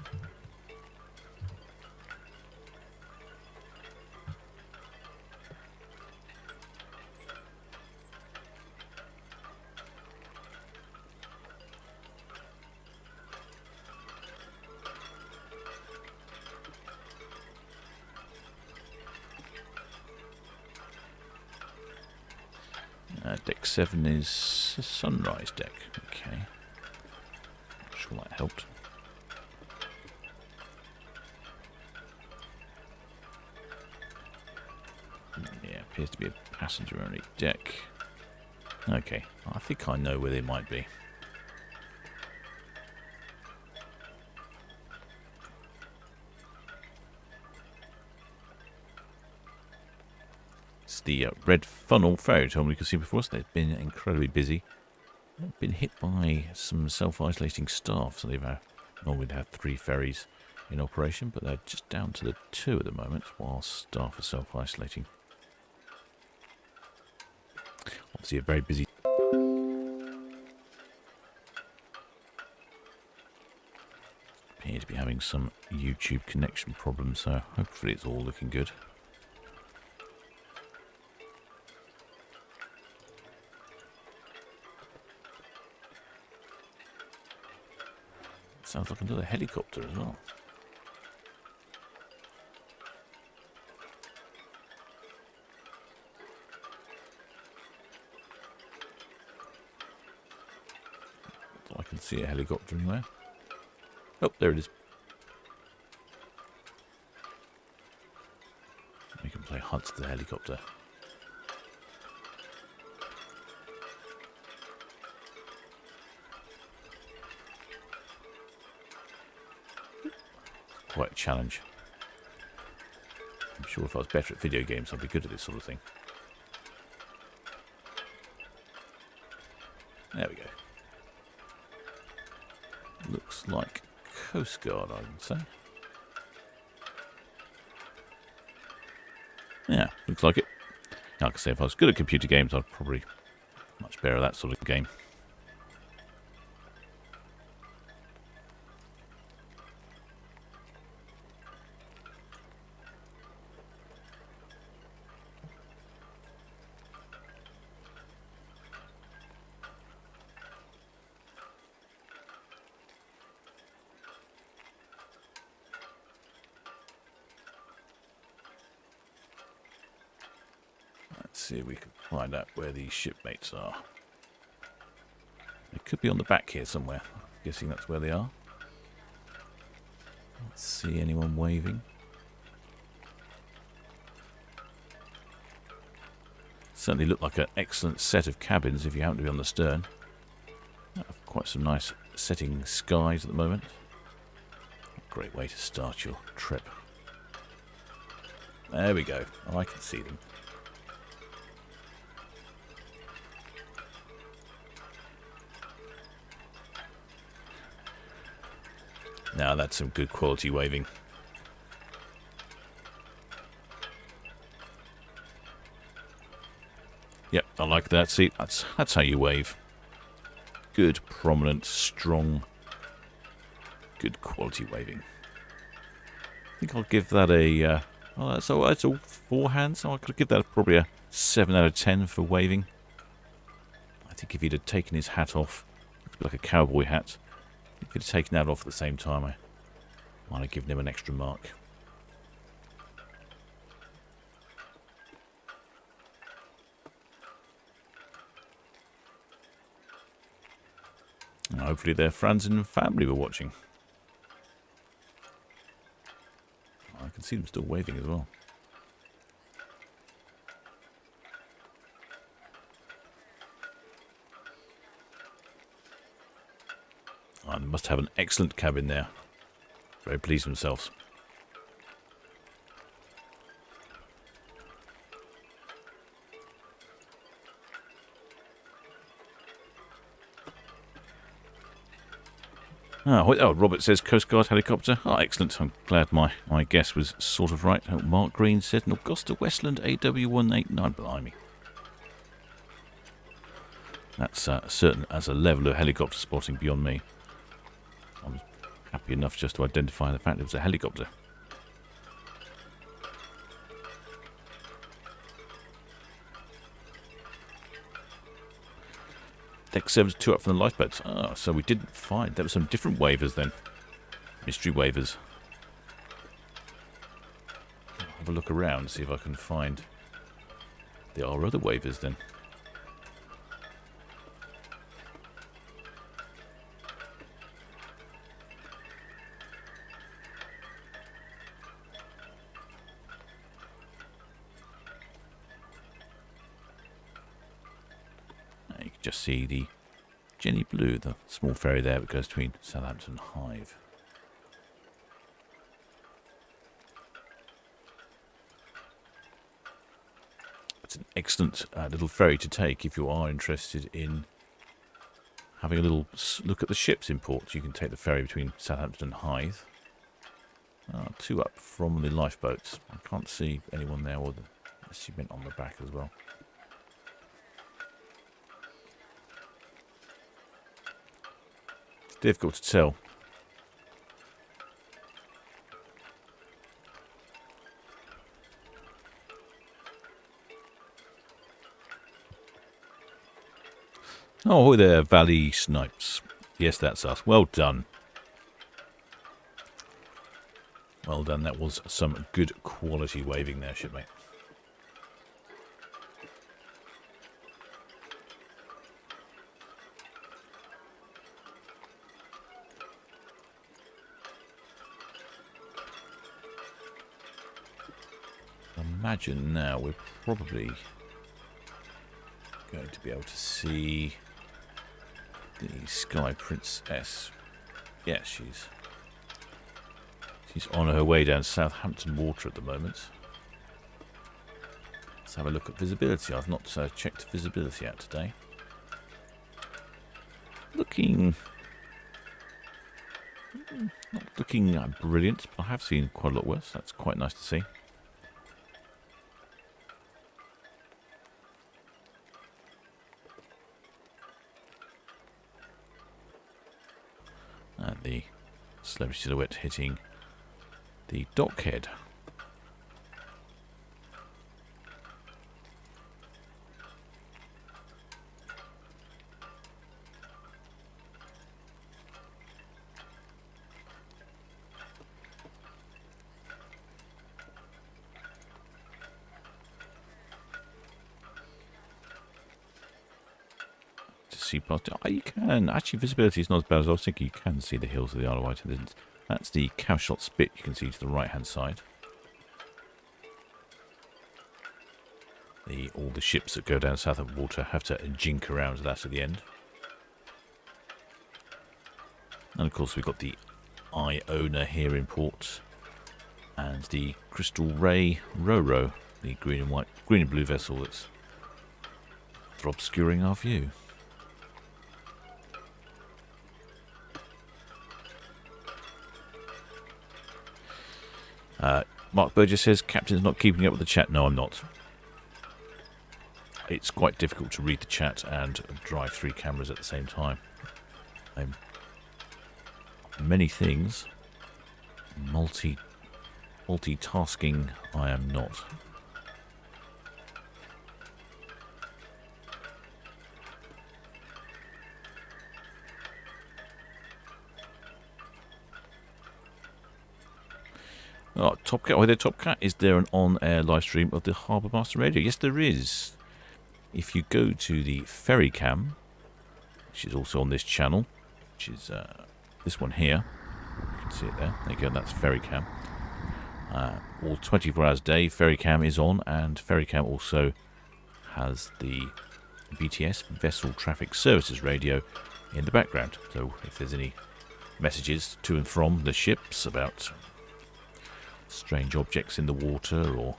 Speaker 3: Deck 7 is a sunrise deck. Okay. Sure that helped. Yeah, appears to be a passenger only deck. Okay, I think I know where they might be. It's the red funnel ferry terminal you can see before us. They've been incredibly busy. They've been hit by some self-isolating staff, so they've normally have 3 ferries in operation, but they're just down to the 2 at the moment while staff are self-isolating. Obviously a very busy. Appear to be having some YouTube connection problems, so hopefully it's all looking good. Sounds like another helicopter as well. I can see a helicopter anywhere. Oh, there it is. We can play Hunt the helicopter. Quite a challenge. I'm sure if I was better at video games, I'd be good at this sort of thing. There we go. Looks like Coast Guard, I would say. Yeah, looks like it. Like I say, if I was good at computer games, I'd probably much better at that sort of game. See if we can find out where these shipmates are. They could be on the back here somewhere. I'm guessing that's where they are. Let's see anyone waving. Certainly look like an excellent set of cabins if you happen to be on the stern. Quite some nice setting skies at the moment. A great way to start your trip. There we go. Oh, I can see them. Now that's some good quality waving. Yep, I like that. See, that's how you wave. Good, prominent, strong, good quality waving. I think I'll give that a. Oh, that's all forehand, so I could give that probably a 7 out of 10 for waving. I think if he'd have taken his hat off, it's like a cowboy hat, he'd have taken that off at the same time, I might have given him an extra mark. And hopefully their friends and family were watching. I can see them still waving as well. Oh, they must have an excellent cabin there. Very pleased with themselves. Oh, Robert says Coast Guard helicopter. Oh, excellent. I'm glad my guess was sort of right. Oh, Mark Green said an Augusta Westland AW189. Blimey. That's certain as a level of helicopter spotting beyond me. I was happy enough just to identify the fact it was a helicopter. Deck 7's 2 up from the lifeboats. Ah, so we didn't find. There were some different waivers then. Mystery waivers. I'll have a look around, see if I can find. There are other waivers then. You can just see the Jenny Blue, the small ferry there that goes between Southampton and Hive. It's an excellent little ferry to take if you are interested in having a little look at the ships in port. You can take the ferry between Southampton and Hythe. 2 up from the lifeboats. I can't see anyone there, or the cement on the back as well. It's difficult to tell. Oh, hi there, Valley Snipes. Yes, that's us. Well done. Well done. That was some good quality waving there, shipmate. Imagine now we're probably going to be able to see the Sky Princess. Yes, she's on her way down Southampton water at the moment. Let's have a look at visibility. I've not checked visibility out today. Not looking brilliant, but I have seen quite a lot worse. That's quite nice to see. And the celebrity silhouette hitting the dockhead. See past it. Oh, you can. Actually, visibility is not as bad as I was thinking. You can see the hills of the Isle of Wight. That's the Cowshot Spit you can see to the right-hand side. All the ships that go down south of water have to jink around that at the end. And of course we've got the Iona here in port. And the Crystal Ray Roro, the green and blue vessel that's obscuring our view. Mark Burgess says, Captain's not keeping up with the chat. No, I'm not. It's quite difficult to read the chat and drive 3 cameras at the same time. Many things. Multitasking, I am not. Oh, Top Cat, hi there, Top Cat. Is there an on-air live stream of the Harbour Master Radio? Yes, there is. If you go to the Ferry Cam, which is also on this channel, which is this one here, you can see it there. There you go, that's Ferry Cam. All 24 hours a day, Ferry Cam is on, and Ferry Cam also has the VTS, Vessel Traffic Services Radio, in the background. So if there's any messages to and from the ships about strange objects in the water, or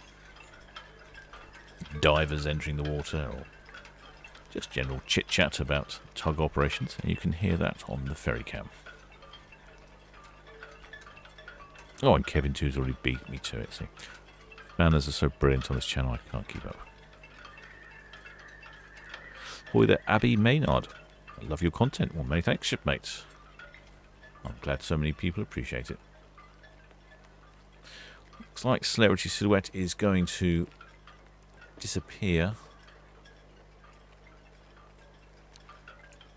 Speaker 3: divers entering the water, or just general chit-chat about tug operations, and you can hear that on the Ferry Cam. Oh, and Kevin 2's already beat me to it, see. Manners are so brilliant on this channel, I can't keep up. Hi there, Abby Maynard. I love your content. Well, many thanks, shipmates. I'm glad so many people appreciate it. Looks like Celebrity Silhouette is going to disappear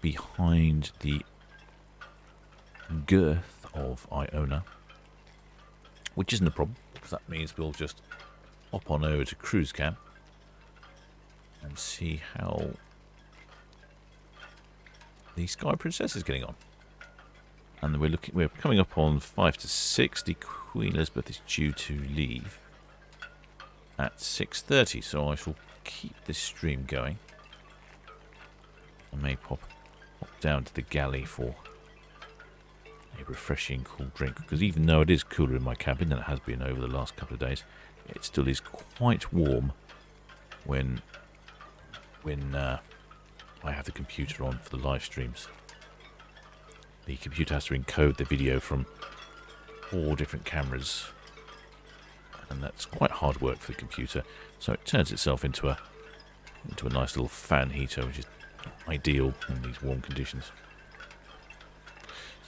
Speaker 3: behind the girth of Iona, which isn't a problem, because that means we'll just hop on over to Cruise Cam and see how the Sky Princess is getting on. And we're coming up on 5 to 6. The Queen Elizabeth is due to leave at 6:30, so I shall keep this stream going. I may pop down to the galley for a refreshing cool drink, because even though it is cooler in my cabin than it has been over the last couple of days, it still is quite warm when I have the computer on for the live streams. The computer has to encode the video from 4 different cameras, and that's quite hard work for the computer, so it turns itself into a nice little fan heater, which is ideal in these warm conditions.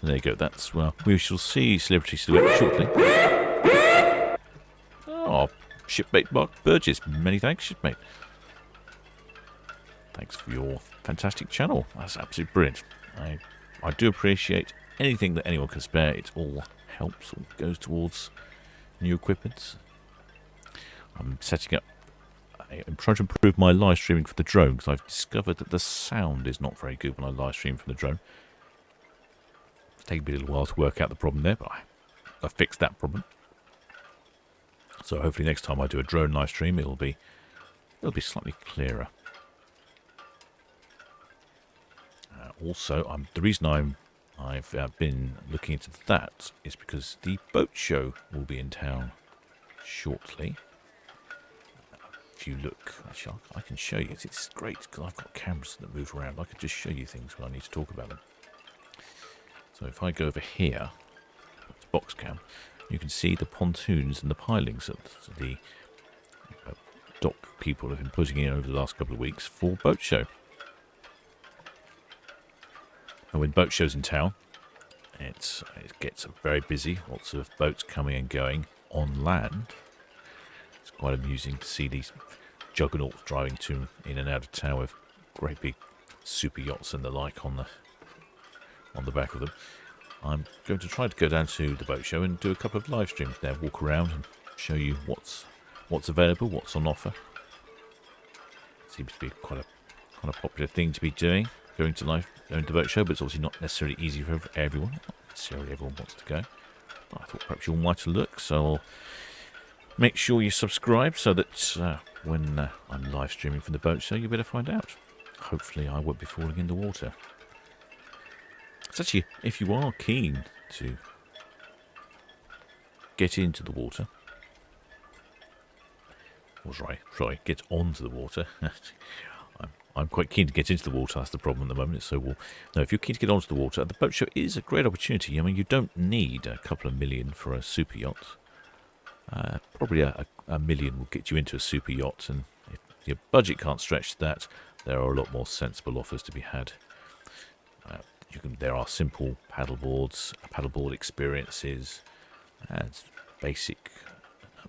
Speaker 3: So there you go, that's, well, we shall see Celebrity Silhouette shortly. Oh, shipmate Mark Burgess, many thanks, shipmate. Thanks for your fantastic channel. That's absolutely brilliant. I do appreciate anything that anyone can spare. It all helps, all goes towards new equipment. I'm setting up, I'm trying to improve my live streaming for the drone, because I've discovered that the sound is not very good when I live stream from the drone. It's taken me a little while to work out the problem there, but I fixed that problem. So hopefully next time I do a drone live stream, it'll be slightly clearer. Also, the reason I've been looking into that is because the boat show will be in town shortly. If you look, actually, I can show you. It's great because I've got cameras that move around. I can just show you things when I need to talk about them. So if I go over here, to box cam, you can see the pontoons and the pilings that the dock people have been putting in over the last couple of weeks for boat show. And when boat show's in town, it gets very busy. Lots of boats coming and going on land. It's quite amusing to see these juggernauts driving in and out of town with great big super yachts and the like on the back of them. I'm going to try to go down to the boat show and do a couple of live streams there, walk around and show you what's available, what's on offer. Seems to be quite a popular thing to be doing. Going to the boat show, but it's obviously not necessarily easy for everyone. Not necessarily everyone wants to go. But I thought perhaps you all might look, so I'll make sure you subscribe so that when I'm live streaming from the boat show, you'll be able to find out. Hopefully I won't be falling in the water. It's actually, if you are keen to get into the water, or sorry, get onto the water. I'm quite keen to get into the water. That's the problem at the moment. It's so warm. No, if you're keen to get onto the water, the boat show is a great opportunity. I mean, you don't need a couple of million for a super yacht. Probably a million will get you into a super yacht, and if your budget can't stretch to that, there are a lot more sensible offers to be had. There are simple paddleboard experiences, and basic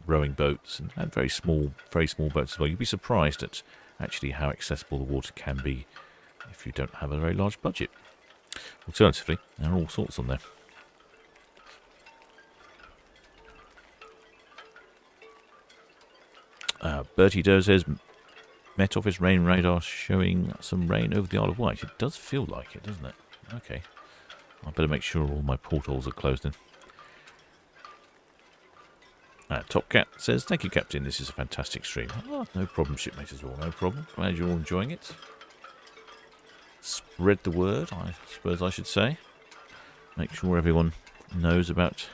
Speaker 3: rowing boats, and very small boats as well. You'd be surprised at actually how accessible the water can be if you don't have a very large budget. Alternatively, there are all sorts on there. Bertie Doe says, Met Office rain radar showing some rain over the Isle of Wight. It does feel like it, doesn't it? Okay. I better make sure all my portholes are closed in. Top Cat says, thank you, Captain. This is a fantastic stream. Oh, no problem, shipmates as well. No problem. Glad you're all enjoying it. Spread the word, I suppose I should say. Make sure everyone knows about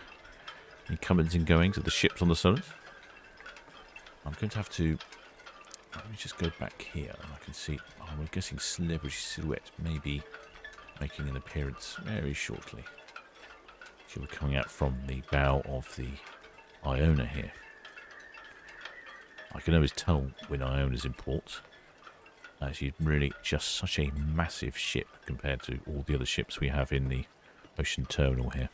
Speaker 3: the comings and goings of the ships on the Solent. I'm going to have to... Let me just go back here and I can see... Oh, we're guessing Celebrity Silhouette may be making an appearance very shortly. She'll be coming out from the bow of the Iona here. I can always tell when Iona's in port. She's really just such a massive ship compared to all the other ships we have in the ocean terminal here.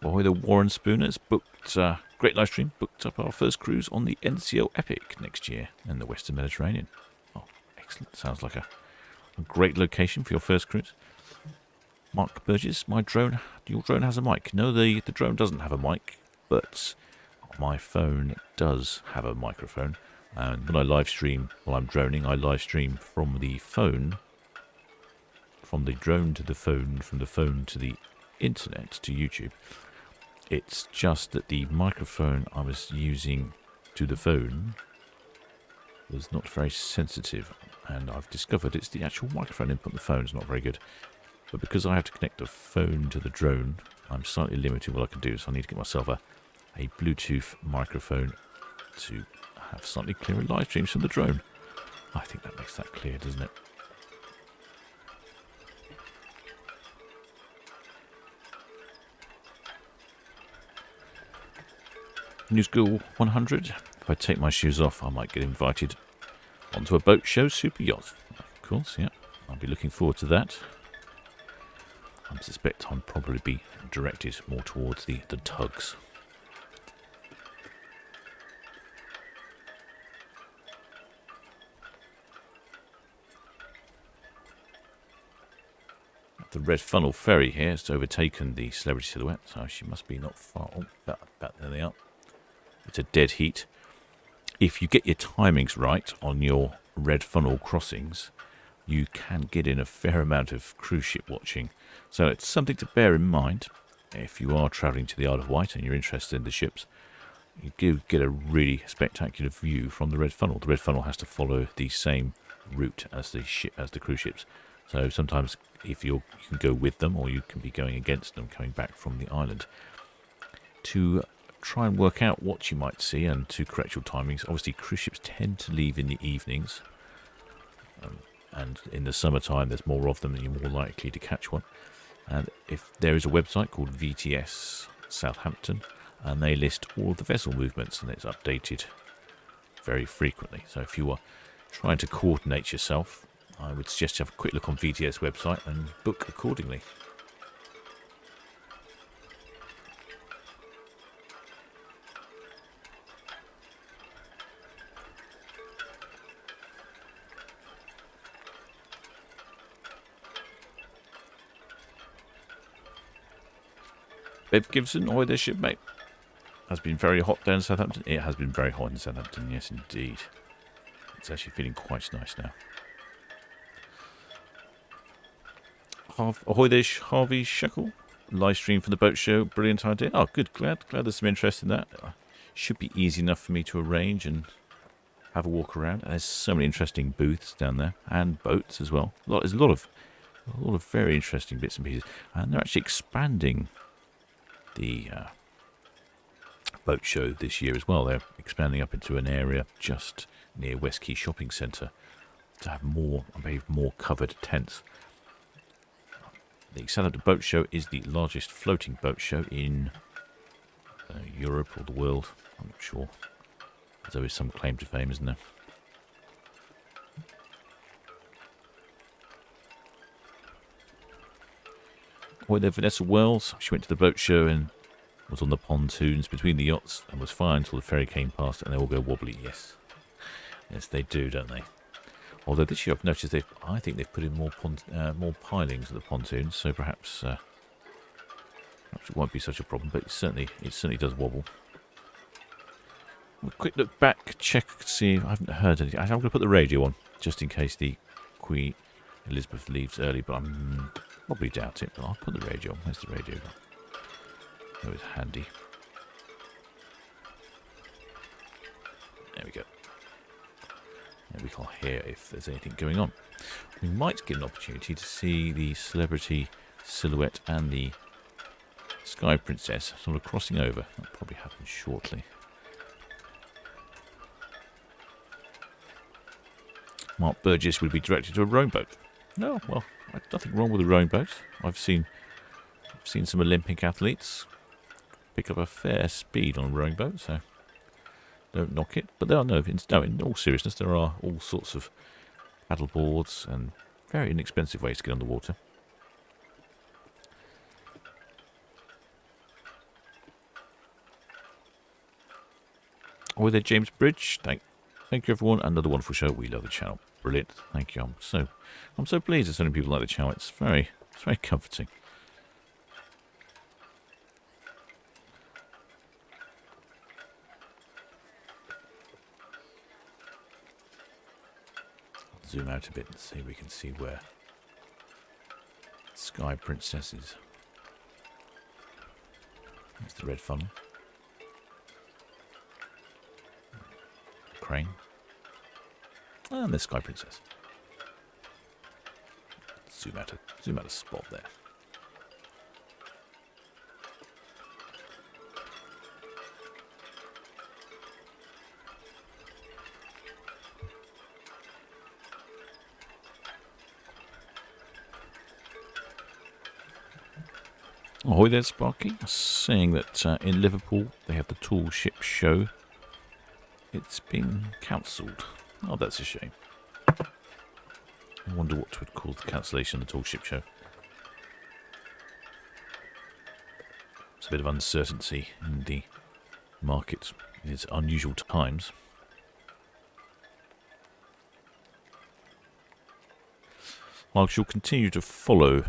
Speaker 3: Ahoy, the Warren Spooners booked, great live stream, booked up our first cruise on the NCL Epic next year in the Western Mediterranean. Oh, excellent. Sounds like a great location for your first cruise. Mark Burgess, your drone has a mic. No, the drone doesn't have a mic, but my phone does have a microphone. And when I live stream while I'm droning, I live stream from the phone, from the drone to the phone, from the phone to the internet to YouTube. It's just that the microphone I was using to the phone was not very sensitive, and I've discovered it's the actual microphone input on the phone is not very good. But because I have to connect the phone to the drone, I'm slightly limited in what I can do, so I need to get myself a Bluetooth microphone to have slightly clearer live streams from the drone. I think that makes that clear, doesn't it? New School 100. If I take my shoes off, I might get invited onto a boat show super yacht. Of course, yeah. I'll be looking forward to that. I suspect I'll probably be directed more towards the tugs. The Red Funnel ferry here has overtaken the Celebrity Silhouette, so she must be not far. Oh, about there they are. It's a dead heat. If you get your timings right on your Red Funnel crossings, you can get in a fair amount of cruise ship watching. So it's something to bear in mind if you are travelling to the Isle of Wight and you're interested in the ships. You do get a really spectacular view from the Red Funnel. The Red Funnel has to follow the same route as the cruise ships. So sometimes if you can go with them, or you can be going against them coming back from the island. To try and work out what you might see and to correct your timings. Obviously, cruise ships tend to leave in the evenings, and in the summertime there's more of them and you're more likely to catch one. And if there is a website called VTS Southampton, and they list all of the vessel movements, and it's updated very frequently. So if you are trying to coordinate yourself, I would suggest you have a quick look on VTS website and book accordingly. Bev Gibson, ahoy there, shipmate. Has been very hot down in Southampton. It has been very hot in Southampton, yes indeed. It's actually feeling quite nice now. Ahoy there, Harvey Sheckle. Live stream from the boat show. Brilliant idea. Oh, good. Glad there's some interest in that. Should be easy enough for me to arrange and have a walk around. And there's so many interesting booths down there, and boats as well. There's a lot of very interesting bits and pieces. And they're actually expanding the boat show this year as well. They're expanding up into an area just near West Quay Shopping Centre to have more covered tents. The Southampton Boat Show is the largest floating boat show in Europe or the world. I'm not sure. There's always some claim to fame, isn't there? Ahoy there, Vanessa Wells. She went to the boat show and was on the pontoons between the yachts and was fine until the ferry came past, and they all go wobbly. Yes. Yes, they do, don't they? Although this year I've noticed I think they've put in more pilings at the pontoons, so perhaps perhaps it won't be such a problem, but it certainly does wobble. A quick look back, check, see if I haven't heard anything. I'm going to put the radio on, just in case the Queen Elizabeth leaves early, but I'm probably doubt it, but I'll put the radio on. Where's the radio? Oh, it's handy. There we go. And we can hear if there's anything going on. We might get an opportunity to see the celebrity silhouette and the Sky Princess sort of crossing over. That'll probably happen shortly. Mark Burgess would be directed to a rowing boat. No, well, nothing wrong with a rowing boat. I've seen some Olympic athletes pick up a fair speed on a rowing boat, so don't knock it. But there are in all seriousness, there are all sorts of paddle boards and very inexpensive ways to get on the water. Oh, there, James Bridge. Thank you, everyone. Another wonderful show. We love the channel. Brilliant. Thank you. I'm so pleased that so many people like the channel. It's very comforting. I'll zoom out a bit and see if we can see where Sky Princess is. There's the red funnel. Crane. And there's Sky Princess. Zoom out a spot there. Ahoy there, Sparky. Saying that in Liverpool they have the Tall Ship Show. It's been cancelled. Oh, that's a shame. I wonder what would cause the cancellation of the Tall Ship Show. It's a bit of uncertainty in the market. It's unusual times. I shall continue to follow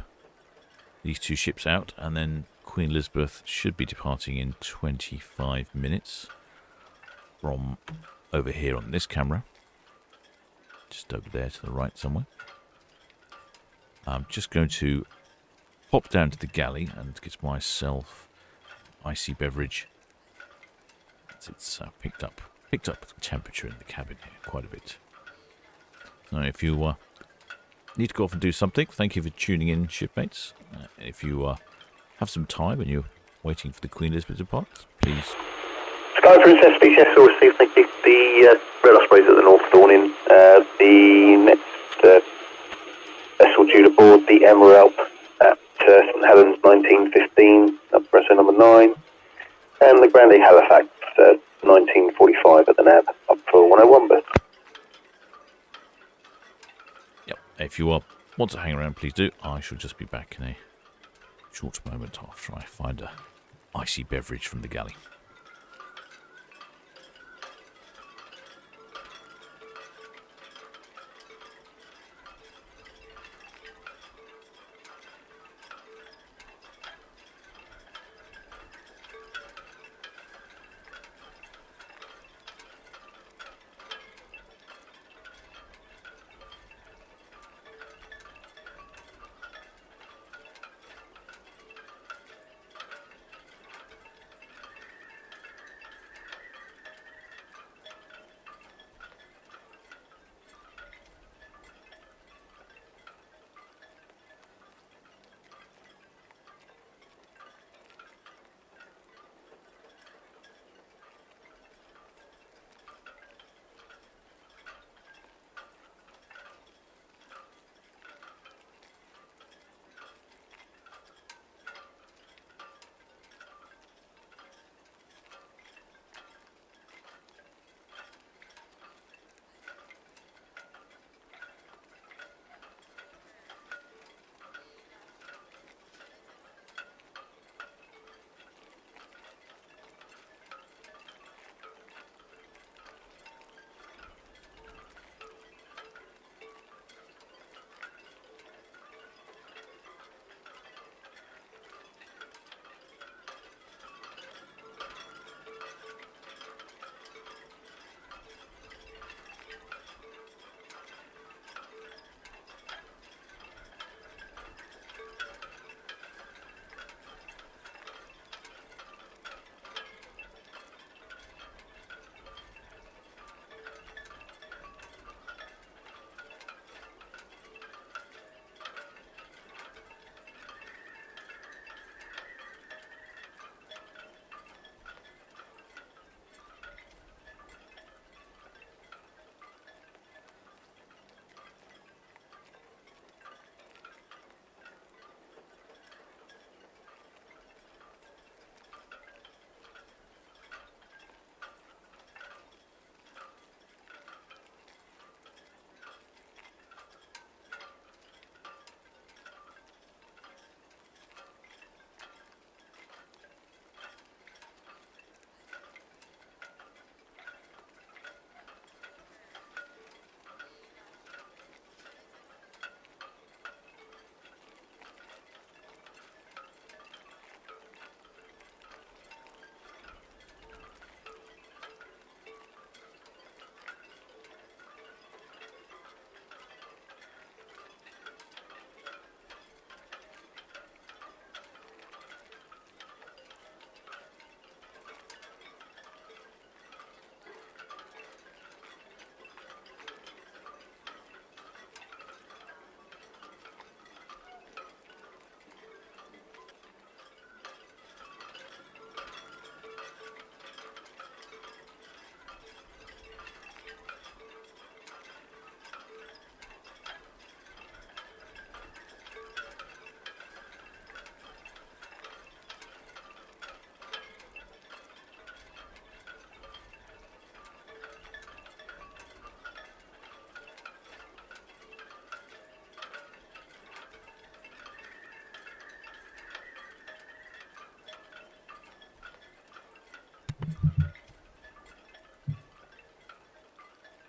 Speaker 3: these two ships out, and then Queen Elizabeth should be departing in 25 minutes from over here on this camera. Just over there to the right somewhere. I'm just going to pop down to the galley and get myself icy beverage. It's picked up the temperature in the cabin here quite a bit. Now, if you need to go off and do something, thank you for tuning in, shipmates. If you have some time and you're waiting for the Queen Elizabeth to depart, please.
Speaker 6: Sky Princess BCS will receive, thank you. The Red Osprey's at the North Dawning. The next vessel due to board, the Emerald at St Helens 1915, vessel number 9. And the Grande Halifax 1945 at the NAB, up for 101 berth.
Speaker 3: Yep, if you want to hang around, please do. I shall just be back in a short moment after I find a icy beverage from the galley.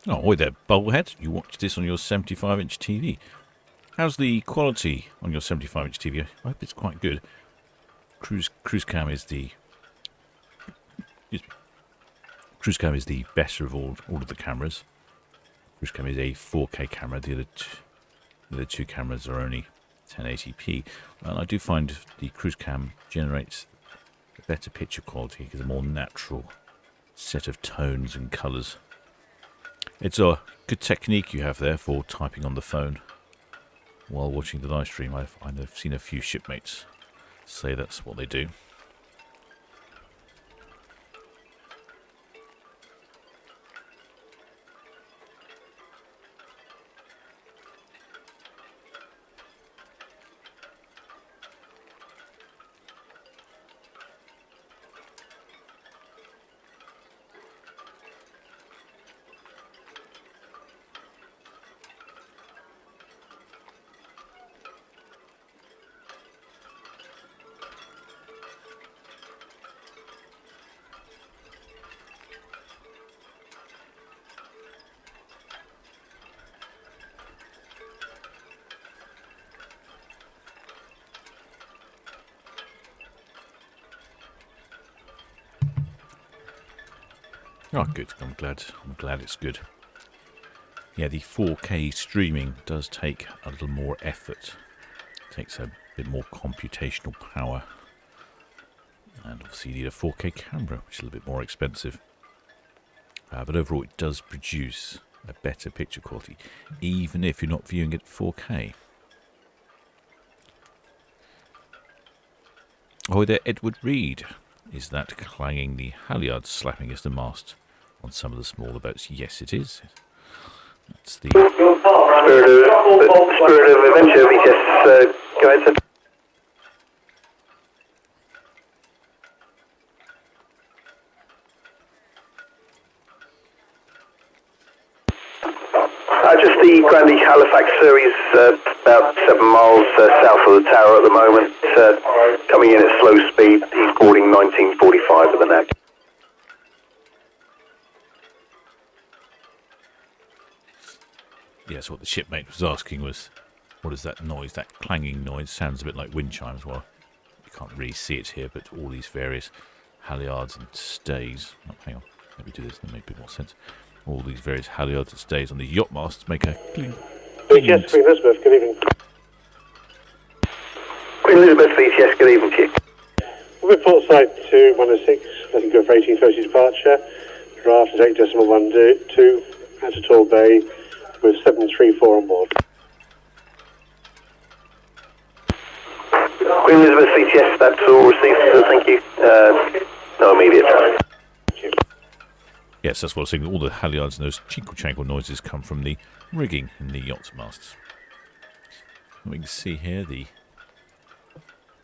Speaker 3: Oh, hi there, bubblehead. You watch this on your 75-inch TV. How's the quality on your 75-inch TV? I hope it's quite good. Cruise cam is the Cruise cam is the better of all of the cameras. Cruise cam is a 4K camera. The other two cameras are only 1080p. And I do find the cruise cam generates a better picture quality because a more natural set of tones and colours. It's a good technique you have there for typing on the phone while watching the live stream. I've seen a few shipmates say that's what they do. Oh, good. I'm glad it's good. Yeah, the 4K streaming does take a little more effort. It takes a bit more computational power. And obviously you need a 4K camera, which is a little bit more expensive. But overall it does produce a better picture quality, even if you're not viewing it 4K. Oh, there, Edward Reed. Is that clanging the halyards slapping against the mast on some of the smaller boats? Yes, it is. That's the
Speaker 6: Spirit of Adventure, VTS, go ahead, sir. Just the Grandie Halifax series, about 7 miles south of the tower at the moment, coming in at slow speed. He's boarding 1945 with the NAG.
Speaker 3: Yes, what the shipmate was asking was, what is that noise, that clanging noise? Sounds a bit like wind chimes. Well, you can't really see it here, but all these various halyards and stays. Oh, hang on, let me do this, that make a bit more sense. All these various halyards and stays on the yacht masts make a cling.
Speaker 8: VTS Queen Elizabeth, good evening.
Speaker 6: Queen Elizabeth, VTS, good evening to you.
Speaker 8: We'll report site to 106, letting go for 1830 departure. Draft is 8.12 at a tall bay with 734 on board.
Speaker 6: Queen Elizabeth, VTS, that's all received, so thank you. No immediate time.
Speaker 3: Yes, that's what I was saying. All the halyards and those chinkle-chankle noises come from the rigging in the yacht's masts. We can see here the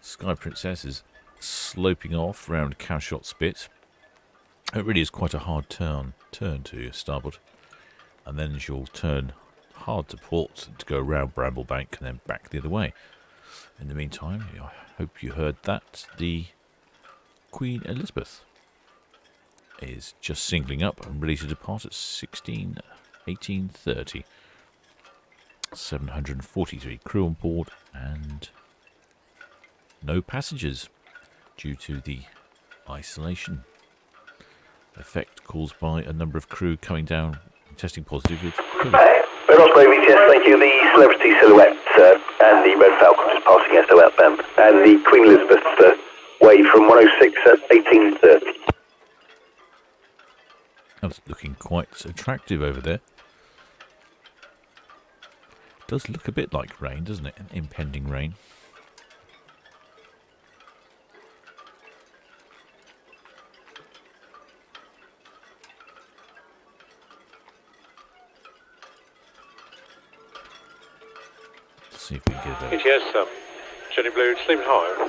Speaker 3: Sky Princess is sloping off around Cowshot Spit. It really is quite a hard turn to starboard. And then she'll turn hard to port to go around Bramblebank and then back the other way. In the meantime, I hope you heard that the Queen Elizabeth is just singling up and ready to depart at 18:30. 743 crew on board and no passengers due to the isolation effect caused by a number of crew coming down and testing positive with COVID.
Speaker 6: Red Osprey, VTS, thank you. The Celebrity Silhouette and the Red Falcon just passing SO outbound, and the Queen Elizabeth wave from 106 at 18:30.
Speaker 3: That's looking quite attractive over there. Does look a bit like rain, doesn't it? An impending rain. Let's see if we can get that.
Speaker 4: VTS, Jenny Blue, sleeping high.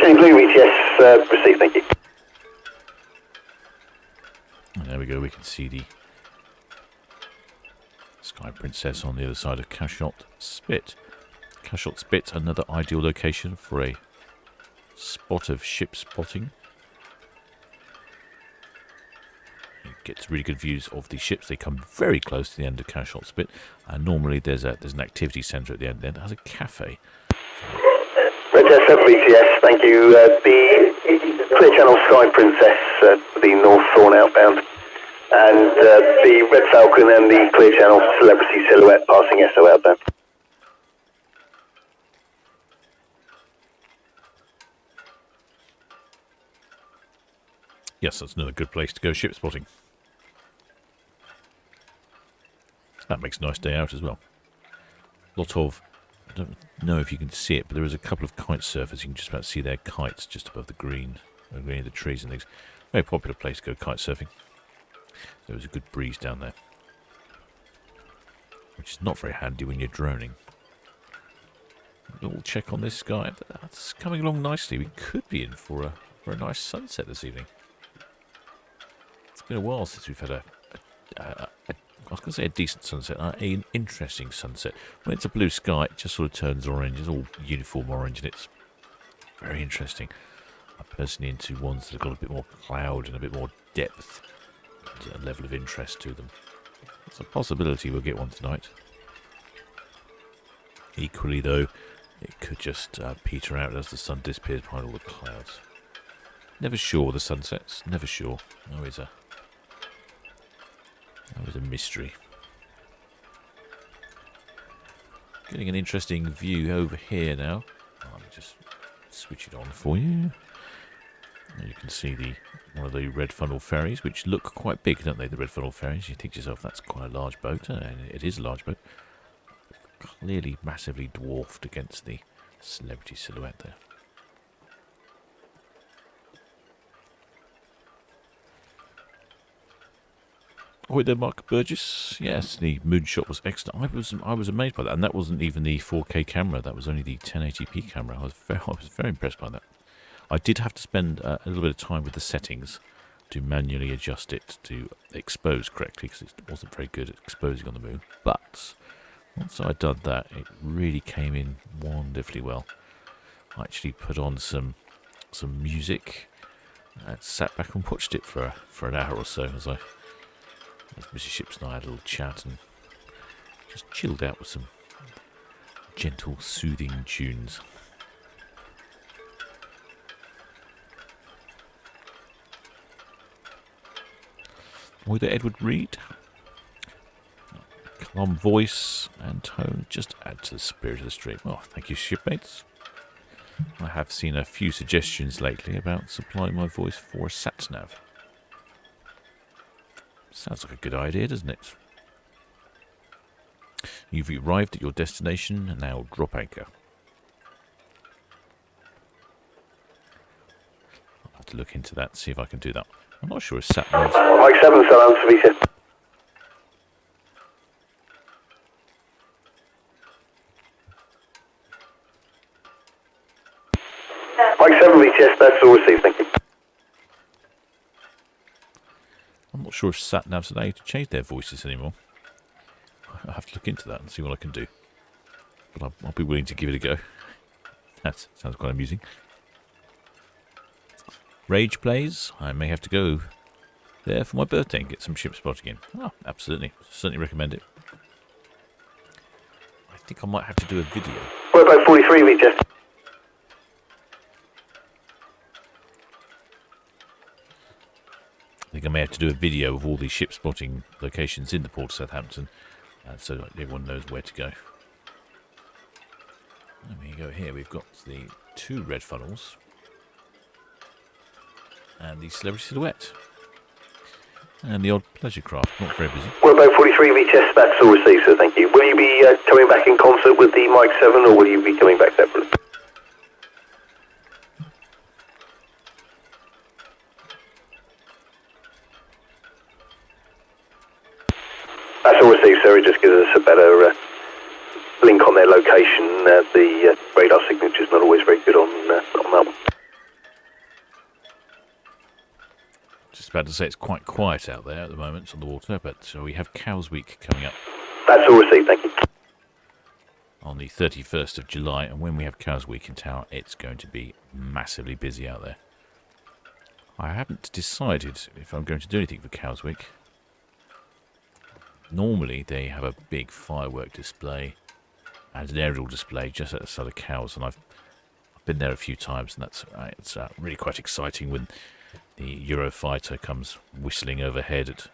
Speaker 6: Jenny Blue, VTS, received, thank you.
Speaker 3: And there we go, we can see the Sky Princess on the other side of Cowshot Spit. Cowshot Spit, another ideal location for a spot of ship spotting. You gets really good views of the ships. They come very close to the end of Cashot Spit, and normally there's an activity centre at the end there that has a cafe.
Speaker 6: Red 7 VTS, thank you. The Clear Channel Sky Princess, the North Thorn outbound, and the Red Falcon and the Clear Channel Celebrity Silhouette passing SO outbound.
Speaker 3: Yes, that's another good place to go ship spotting. That makes a nice day out as well. Lot of, I don't know if you can see it, but there is a couple of kite surfers. You can just about see their kites just above the green of the trees and things. Very popular place to go kite surfing. There was a good breeze down there, which is not very handy when you're droning. We'll check on this sky. That's coming along nicely. We could be in for a nice sunset this evening. It's been a while since we've had I was going to say a decent sunset, an interesting sunset. When it's a blue sky, it just sort of turns orange. It's all uniform orange, and it's very interesting. I'm personally into ones that have got a bit more cloud and a bit more depth, and a level of interest to them. It's a possibility we'll get one tonight. Equally, though, it could just peter out as the sun disappears behind all the clouds. Never sure with the sunsets. Never sure. Always a mystery. Getting an interesting view over here now. Let me just switch it on for you. You can see one of the red funnel ferries, which look quite big, don't they? The red funnel ferries. You think to yourself, that's quite a large boat, and it is a large boat. Clearly massively dwarfed against the Celebrity Silhouette there. Oh, there, Mark Burgess. Yes, the moonshot was excellent. I was amazed by that, and that wasn't even the 4K camera. That was only the 1080p camera. I was very impressed by that. I did have to spend a little bit of time with the settings to manually adjust it to expose correctly, because it wasn't very good at exposing on the moon. But once I'd done that, it really came in wonderfully well. I actually put on some music and sat back and watched it for an hour or so as Mrs. Ships and I had a little chat and just chilled out with some gentle, soothing tunes. With Edward Reed, calm voice and tone just add to the spirit of the stream. Oh, thank you, shipmates. I have seen a few suggestions lately about supplying my voice for a sat-nav. Sounds like a good idea, doesn't it? You've arrived at your destination and now drop anchor. I'll have to look into that, see if I can do that. I'm not sure if sat-navs...
Speaker 6: Mike 7, Southampton, VTS. Mike 7 VTS, that's all received, thank you.
Speaker 3: I'm not sure if sat-navs are able to change their voices anymore. I'll have to look into that and see what I can do. But I'll be willing to give it a go. That sounds quite amusing. Rage plays. I may have to go there for my birthday and get some ship spotting in. Oh, absolutely. Certainly recommend it. I think I might have to do a video.
Speaker 6: We're about 43 VTS.
Speaker 3: I think I may have to do a video of all these ship spotting locations in the port of Southampton, so that everyone knows where to go. Let me go here. We've got the 2 red funnels and the Celebrity Silhouette and the odd pleasure craft. Not very busy.
Speaker 6: We're about 43 VTS, that's all received, so thank you. Will you be coming back in concert with the Mike 7, or will you be coming back separately? That's all received, sir. It just gives us a better link on their location. The radar signature is not always very good on that one.
Speaker 3: Just about to say it's quite quiet out there at the moment on the water, but we have Cows Week coming up.
Speaker 6: That's all received, thank you.
Speaker 3: On the 31st of July, and when we have Cows Week in Tower, it's going to be massively busy out there. I haven't decided if I'm going to do anything for Cowswick. Normally they have a big firework display and an aerial display just outside of Cows, and I've been there a few times, and it's really quite exciting when the Eurofighter comes whistling overhead at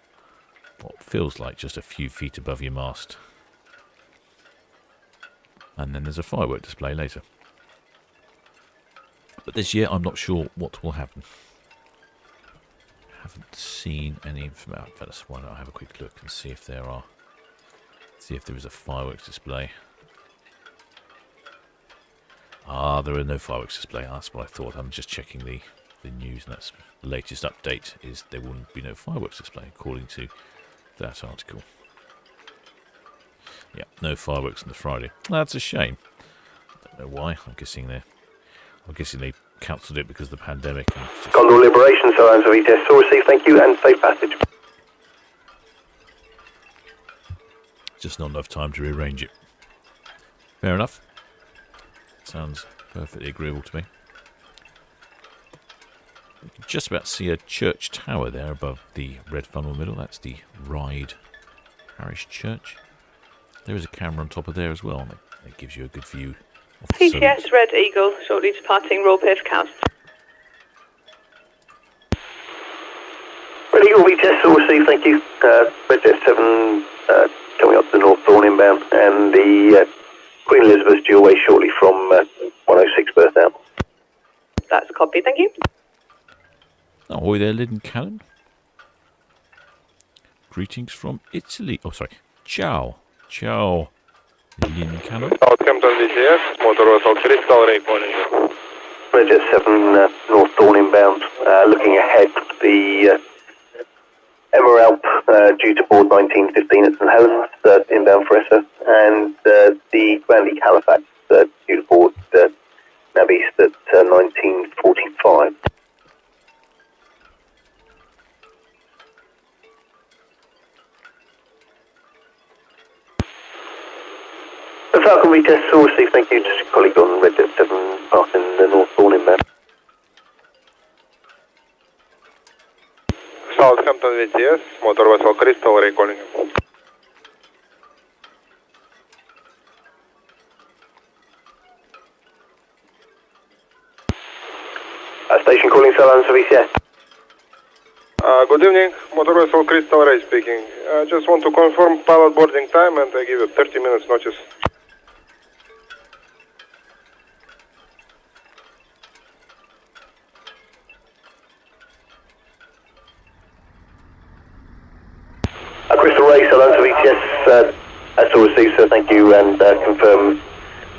Speaker 3: what feels like just a few feet above your mast. And then there's a firework display later. But this year I'm not sure what will happen. Haven't seen any information. Why don't I have a quick look and see if there is a fireworks display. There are no fireworks display. That's what I thought. I'm just checking the news, and that's the latest update is there will be no fireworks display according to that article. Yeah, no fireworks on the Friday. That's a shame. I don't know why. I'm guessing they cancelled it because of the pandemic.
Speaker 6: Condor Liberation, so answer VTS. So receive, thank you, and safe passage.
Speaker 3: Just not enough time to rearrange it. Fair enough. Sounds perfectly agreeable to me. You can just about see a church tower there above the red funnel middle. That's the Ryde Parish Church. There is a camera on top of there as well. It gives you a good view of the
Speaker 9: PTS Red Eagle, shortly departing Royal Piff Cows.
Speaker 6: Red Eagle VTS, all received, thank you. Red Jet 7 coming up the North Thorn inbound, and the Queen Elizabeth's due away shortly from 106 berth out.
Speaker 9: That's a copy, thank you.
Speaker 3: Ahoy there, Lyndon Cannon. Greetings from Italy. Oh, sorry. Ciao. Ciao. Lyndon Cannon.
Speaker 4: Southampton VTS, motor vessel Crystal Ray calling you.
Speaker 6: Red Jet 7 North Thorn inbound, looking ahead, the Emeralp due to board 1915 at St Helens, inbound for ESSA, and the Grandy Halifax due to board Nav East at 1945. The Falcon retest, all received, thank you. Just a colleague on Red Jet 7 passing the North Thorn inbound.
Speaker 4: Southampton VTS, motor vessel Crystal Ray calling you.
Speaker 6: Station calling Salon VCS.
Speaker 4: Good evening, motor vessel Crystal Ray speaking. I just want to confirm pilot boarding time, and I give you 30 minutes notice.
Speaker 6: Crystal Ray, Salon VTS, that's all received, sir, thank you, and confirm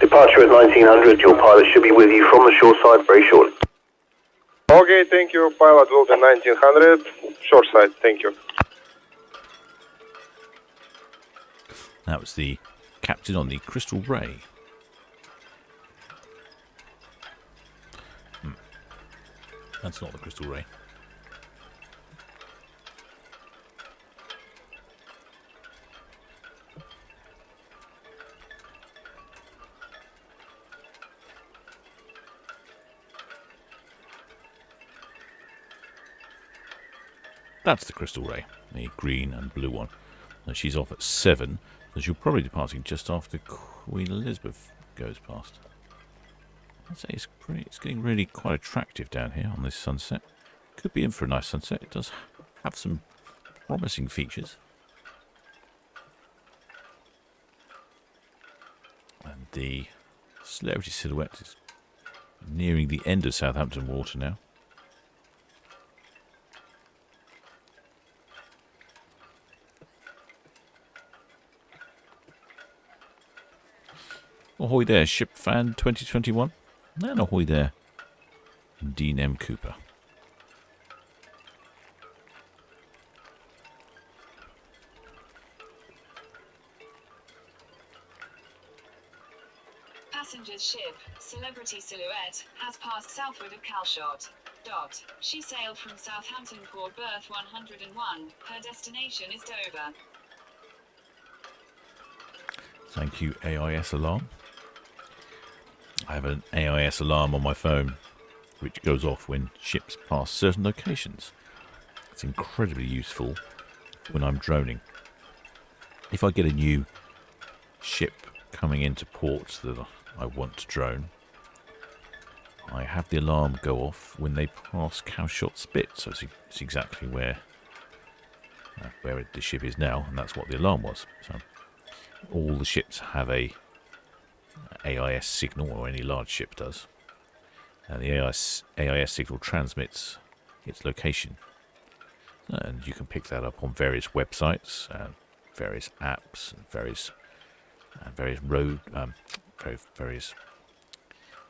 Speaker 6: departure at 1900. Your pilot should be with you from the shore side very shortly.
Speaker 4: Okay, thank you. Pilot will be 1900. Short side, thank you.
Speaker 3: That was the captain on the Crystal Ray. That's not the Crystal Ray. That's the Crystal Ray, the green and blue one. Now she's off at 7, so she'll probably be departing just after Queen Elizabeth goes past. I'd say it's getting really quite attractive down here on this sunset. Could be in for a nice sunset. It does have some promising features. And the Celebrity Silhouette is nearing the end of Southampton water now. Ahoy there, Ship Fan 2021. And ahoy there, Dean M. Cooper.
Speaker 10: Passenger's ship, Celebrity Silhouette, has passed southward of Calshot. She sailed from Southampton Port berth 101. Her destination is Dover.
Speaker 3: Thank you, AIS alarm. I have an AIS alarm on my phone. which goes off when ships pass certain locations. It's incredibly useful when I'm droning. If I get a new ship coming into port that I want to drone, I have the alarm go off when they pass Cowshot Spit, so it's exactly where the ship is now, and that's what the alarm was. So all the ships have a AIS signal, or any large ship does, and the AIS signal transmits its location, and you can pick that up on various websites, various apps, and various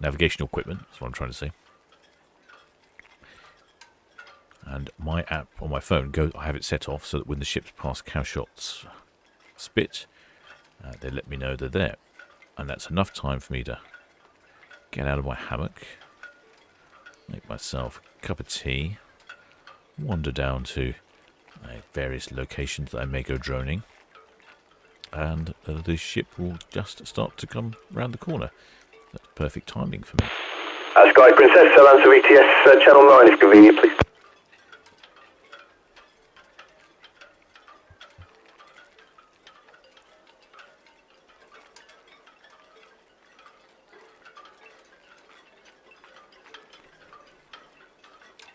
Speaker 3: navigational equipment. That's what I'm trying to say. And my app on my phone I have it set off so that when the ships pass Cowshot's Spit, they let me know they're there, and that's enough time for me to get out of my hammock, make myself a cup of tea, wander down to various locations that I may go droning, and the ship will just start to come round the corner. That's perfect timing for me.
Speaker 6: Sky Princess, answer ETS channel 9 if convenient, please.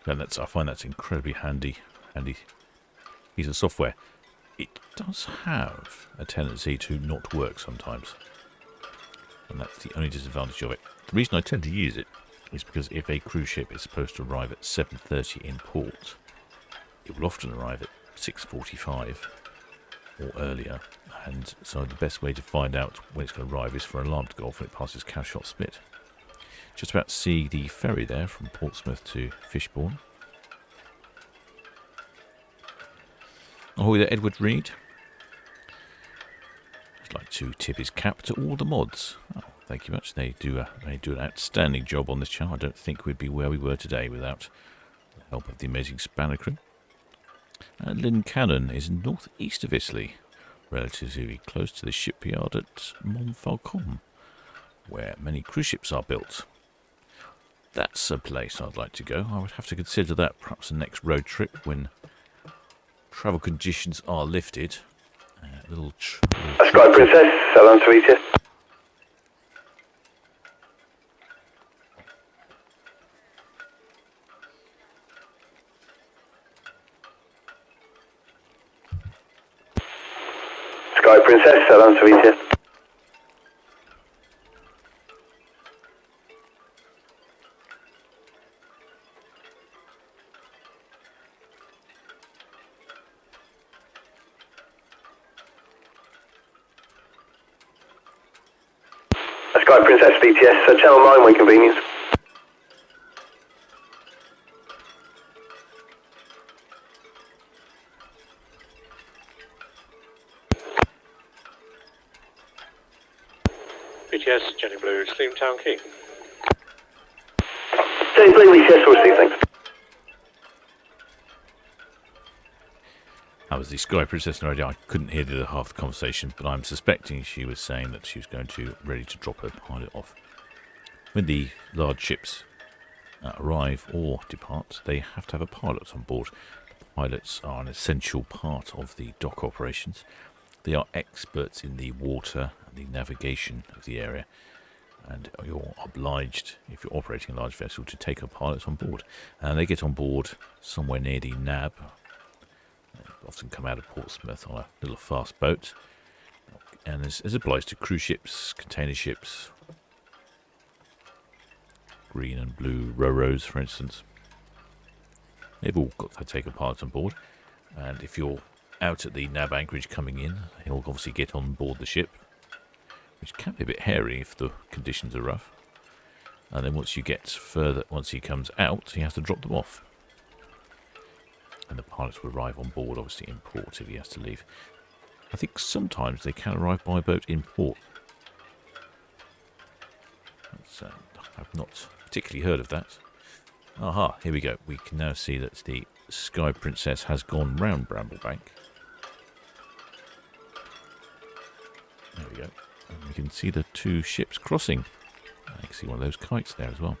Speaker 3: And I find that's incredibly handy piece of software. It does have a tendency to not work sometimes, and that's the only disadvantage of it. The reason I tend to use it is because if a cruise ship is supposed to arrive at 7:30 in port, it will often arrive at 6:45 or earlier, and so the best way to find out when it's going to arrive is for an alarm to go off when it passes Cowshot Spit. Just about to see the ferry there from Portsmouth to Fishbourne. Ahoy there, Edward Reed. I'd like to tip his cap to all the mods. Oh, thank you much. They do an outstanding job on this channel. I don't think we'd be where we were today without the help of the amazing Spanner crew. And Lynn Cannon is northeast of Islay, relatively close to the shipyard at Montfaucon, where many cruise ships are built. That's a place I'd like to go. I would have to consider that perhaps the next road trip when travel conditions are lifted.
Speaker 6: Sky Princess, Salam Sweetie. Sky Princess, Salam Sweetie. Sky Princess BTS, channel 9 when convenient.
Speaker 8: BTS, Jenny Blue, Steamtown Key.
Speaker 6: Jenny Blue, BTS, will receive, thanks.
Speaker 3: That was the Sky Princess already. I couldn't hear the other half of the conversation, but I'm suspecting she was saying that she was ready to drop her pilot off. When the large ships arrive or depart, they have to have a pilot on board. The pilots are an essential part of the dock operations. They are experts in the water and the navigation of the area, and you're obliged, if you're operating a large vessel, to take a pilot on board. And they get on board somewhere near the NAB. They often come out of Portsmouth on a little fast boat, and as applies to cruise ships, container ships, green and blue Ro-Ros, for instance. They've all got to take a pilot on board, and if you're out at the NAB anchorage coming in, he'll obviously get on board the ship, which can be a bit hairy if the conditions are rough. And then once he comes out, he has to drop them off. And the pilots will arrive on board, obviously in port if he has to leave. I think sometimes they can arrive by boat in port. I've not particularly heard of that. Aha, here we go. We can now see that the Sky Princess has gone round Bramblebank. There we go. And we can see the two ships crossing. I can see one of those kites there as well.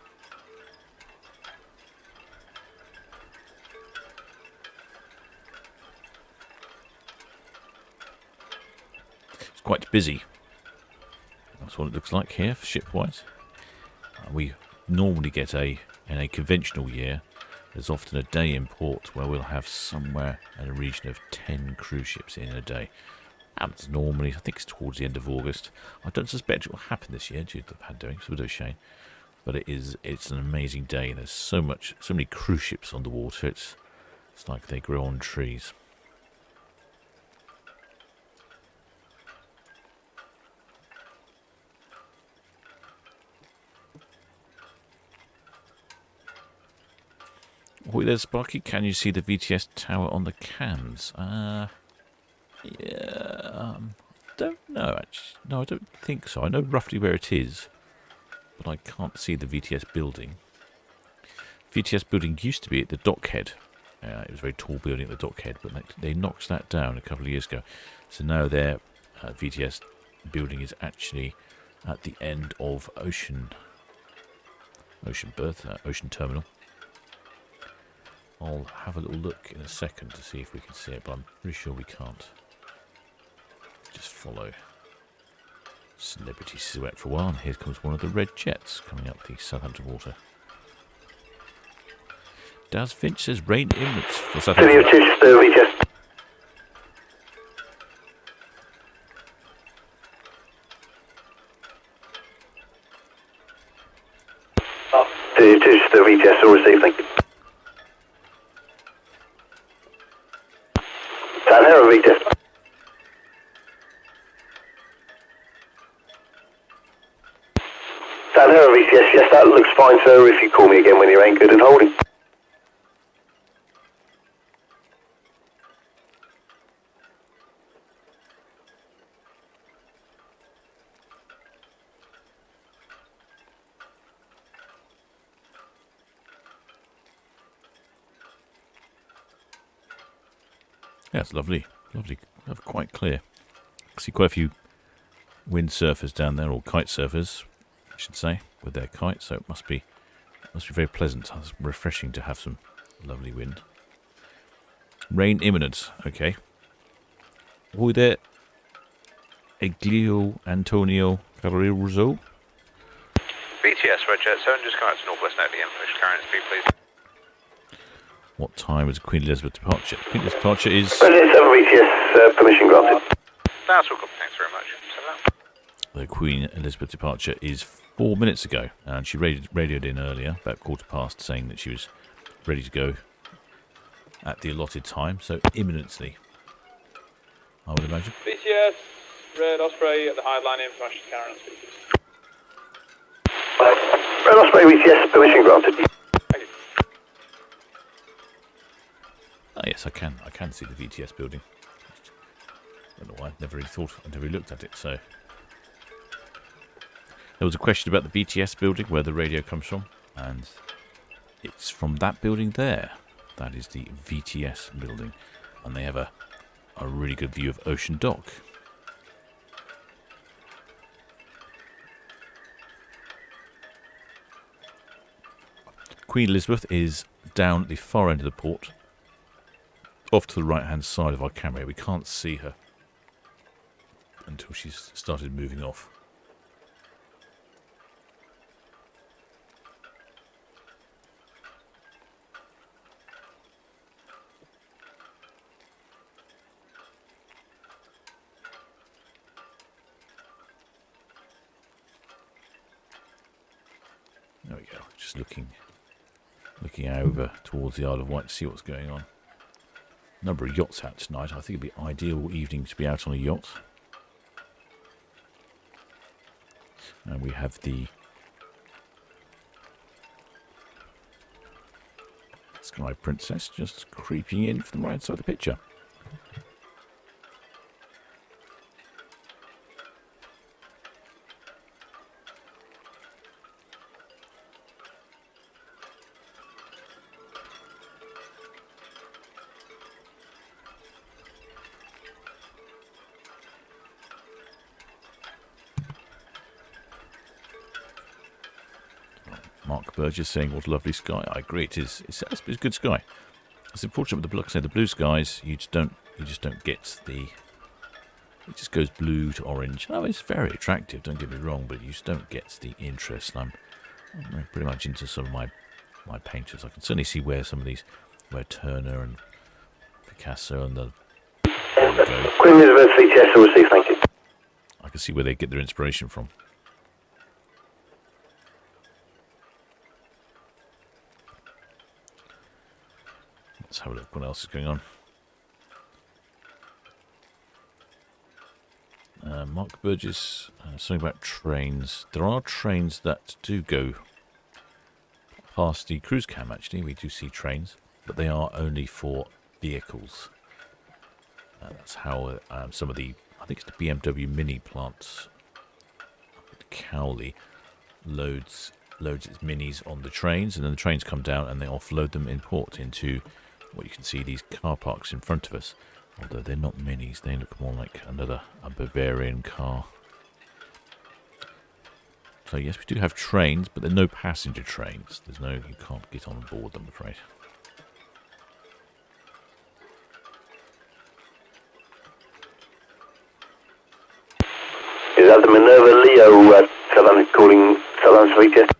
Speaker 3: quite busy. That's what it looks like here, ship-wise. We normally get in a conventional year, there's often a day in port where we'll have somewhere in a region of 10 cruise ships in a day. Happens normally, I think it's towards the end of August. I don't suspect it will happen this year due to the pandemic, it's a bit of a shame. But it's an amazing day. There's so many cruise ships on the water, it's like they grow on trees. Oh, there's Sparky. Can you see the VTS tower on the cams? Yeah, don't know. Actually, no, I don't think so. I know roughly where it is, but I can't see the VTS building. VTS building used to be at the dockhead. It was a very tall building at the dockhead, but they knocked that down a couple of years ago. So now their VTS building is actually at the end of Ocean Terminal. I'll have a little look in a second to see if we can see it, but I'm pretty sure we can't. Just follow Celebrity Silhouette for a while, and here comes one of the red jets coming up the Southampton water. Daz Finch says rain imminent for Southampton.
Speaker 6: The VTS will receive, thank you. Tanhero VTS. Tanhero VTS, yes, that looks fine, sir, if you call me again when you're anchored and holding.
Speaker 3: Yeah, it's lovely. Lovely. Quite clear. I see quite a few windsurfers down there, or kite surfers, I should say, with their kites, so it must be very pleasant. It's refreshing to have some lovely wind. Rain imminent, okay. Were there Eglio Antonio Carrizo?
Speaker 11: VTS, Red Jet 7, just come out to Northwest Navy, information current speed, please.
Speaker 3: What time is Queen Elizabeth departure? Queen Elizabeth departure is...
Speaker 6: VTS, permission granted.
Speaker 11: That's all good, thanks very much.
Speaker 3: The Queen Elizabeth departure is 4 minutes ago, and she radioed in earlier, about 1:15, saying that she was ready to go at the allotted time, so imminently, I would imagine.
Speaker 12: VTS, Red Osprey at the high line, information current speed, please.
Speaker 6: Red Osprey VTS, permission granted.
Speaker 3: Yes, I can see the VTS building. I don't know why, I never really looked at it, so... There was a question about the VTS building, where the radio comes from, and it's from that building there. That is the VTS building, and they have a really good view of Ocean Dock. Queen Elizabeth is down at the far end of the port, off to the right hand side of our camera. We can't see her until she's started moving off. There we go, just looking over towards the Isle of Wight to see what's going on. Number of yachts out tonight. I think it'd be ideal evening to be out on a yacht. And we have the Sky Princess just creeping in from the right side of the picture. Mark Burgess saying, what a lovely sky. I agree, it's a good sky. It's unfortunate with the blue skies, you just don't get the It just goes blue to orange. Oh, it's very attractive, don't get me wrong, but you just don't get the interest. I'm pretty much into some of my painters. I can certainly see where some of these, where Turner and Picasso and the
Speaker 6: Queen Elizabeth VTS will receive, thank you.
Speaker 3: I can see where they get their inspiration from. Let's have a look what else is going on. Mark Burgess, something about trains. There are trains that do go past the cruise cam, actually. We do see trains, but they are only for vehicles. That's how some of the, I think it's the BMW Mini plants, Cowley, loads its minis on the trains, and then the trains come down and they offload them in port into what you can see, these car parks in front of us. Although they're not minis, they look more like a Bavarian car. So yes, we do have trains, but they're no passenger trains. You can't get on board them, I'm afraid.
Speaker 6: Is that the Minerva Leo calling Southampton VTS?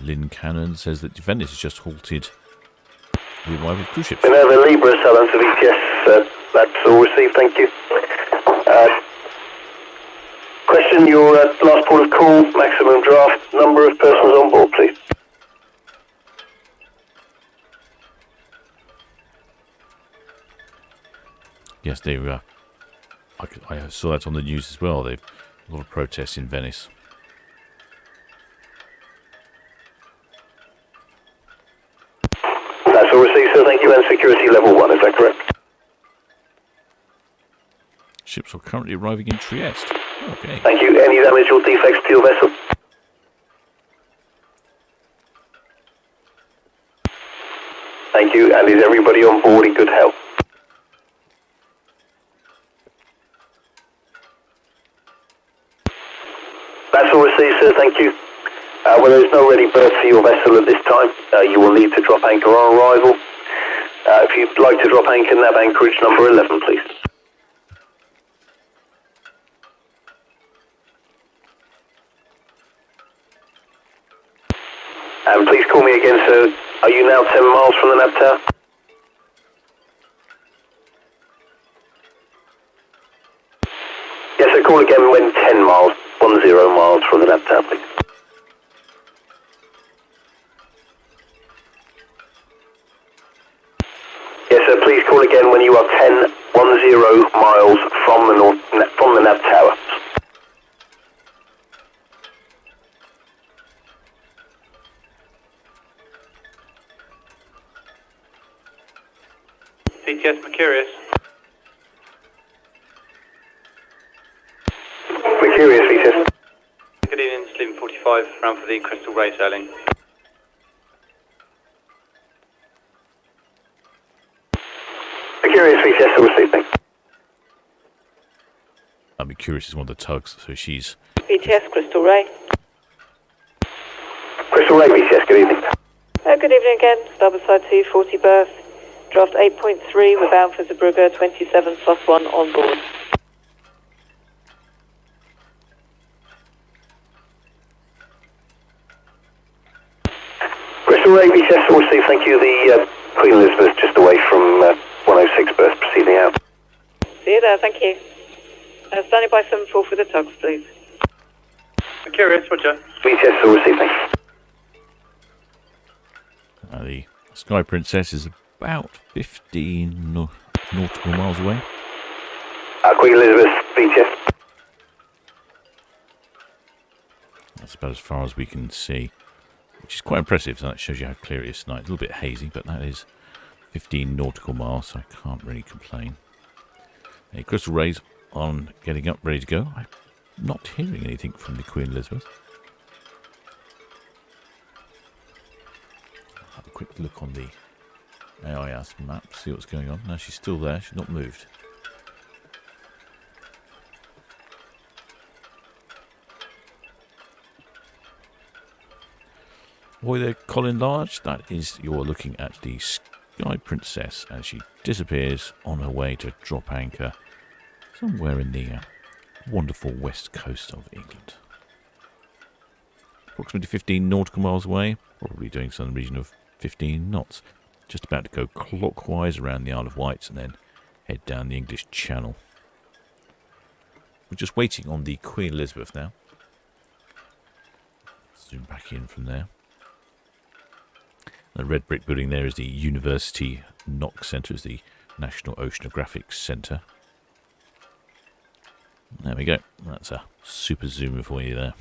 Speaker 3: Lynn Cannon says that Venice has just halted the arrival of cruise ships.
Speaker 6: Minerva Libra, Southampton VTS, that's all received, thank you. Question, your last port of call, maximum draft, number of persons on board, please.
Speaker 3: Yes, they I saw that on the news as well. They've a lot of protests in Venice.
Speaker 6: That's all received, sir, thank you, and security level 1, is that correct?
Speaker 3: Ships are currently arriving in Trieste. Okay.
Speaker 6: Thank you. Any damage or defects to your vessel? Thank you, and is everybody on board in good health? That's all received, sir, thank you. Well, there is no ready berth for your vessel at this time. You will need to drop anchor on arrival. If you'd like to drop anchor, nav anchorage number 11, please. And please call me again, sir. Are you now 10 miles from the nav tower? Yes, sir, call again when 10 miles, 10 miles from the nav tower, please. Yes, sir, please call again when you are 10 miles from the nav tower.
Speaker 5: CTS Mercurius.
Speaker 6: Mercurius, VTS.
Speaker 5: Good evening, Sleeping 45, round for the Crystal Ray sailing.
Speaker 6: Mercurius, VTS, all received, thanks.
Speaker 3: Mercurius is one of the tugs, so she's...
Speaker 9: VTS Crystal Ray.
Speaker 6: Crystal Ray, VTS, good evening.
Speaker 9: Good evening again, starboard side 240 berth. Draft 8.3, we're bound for Zeebrugge, 27 plus 1 on board.
Speaker 6: Crystal Ray, VTS, all received, thank you. The Queen Elizabeth just away from 106 berth, proceeding out.
Speaker 9: See you there, thank you. Standing by 74 for the tugs, please.
Speaker 5: Mercurius, roger.
Speaker 6: VTS, all received, thank you.
Speaker 3: The Sky Princess is about 15 nautical miles away.
Speaker 6: Queen Elizabeth, VTS.
Speaker 3: That's about as far as we can see, which is quite impressive. So that shows you how clear it is tonight. A little bit hazy, but that is 15 nautical miles, so I can't really complain. A Crystal Ray's on getting up, ready to go. I'm not hearing anything from the Queen Elizabeth. I'll have a quick look on the AIS map, see what's going on. No, she's still there. She's not moved. Ahoy there, Colin Large. That is, you're looking at the Sky Princess as she disappears on her way to drop anchor somewhere in the wonderful west coast of England. Approximately 15 nautical miles away, probably doing some region of 15 knots. Just about to go clockwise around the Isle of Wight and then head down the English Channel. We're just waiting on the Queen Elizabeth now. Zoom back in from there. The red brick building there is the University Knox Centre, is the National Oceanographic Centre. There we go. That's a super zoomer for you there.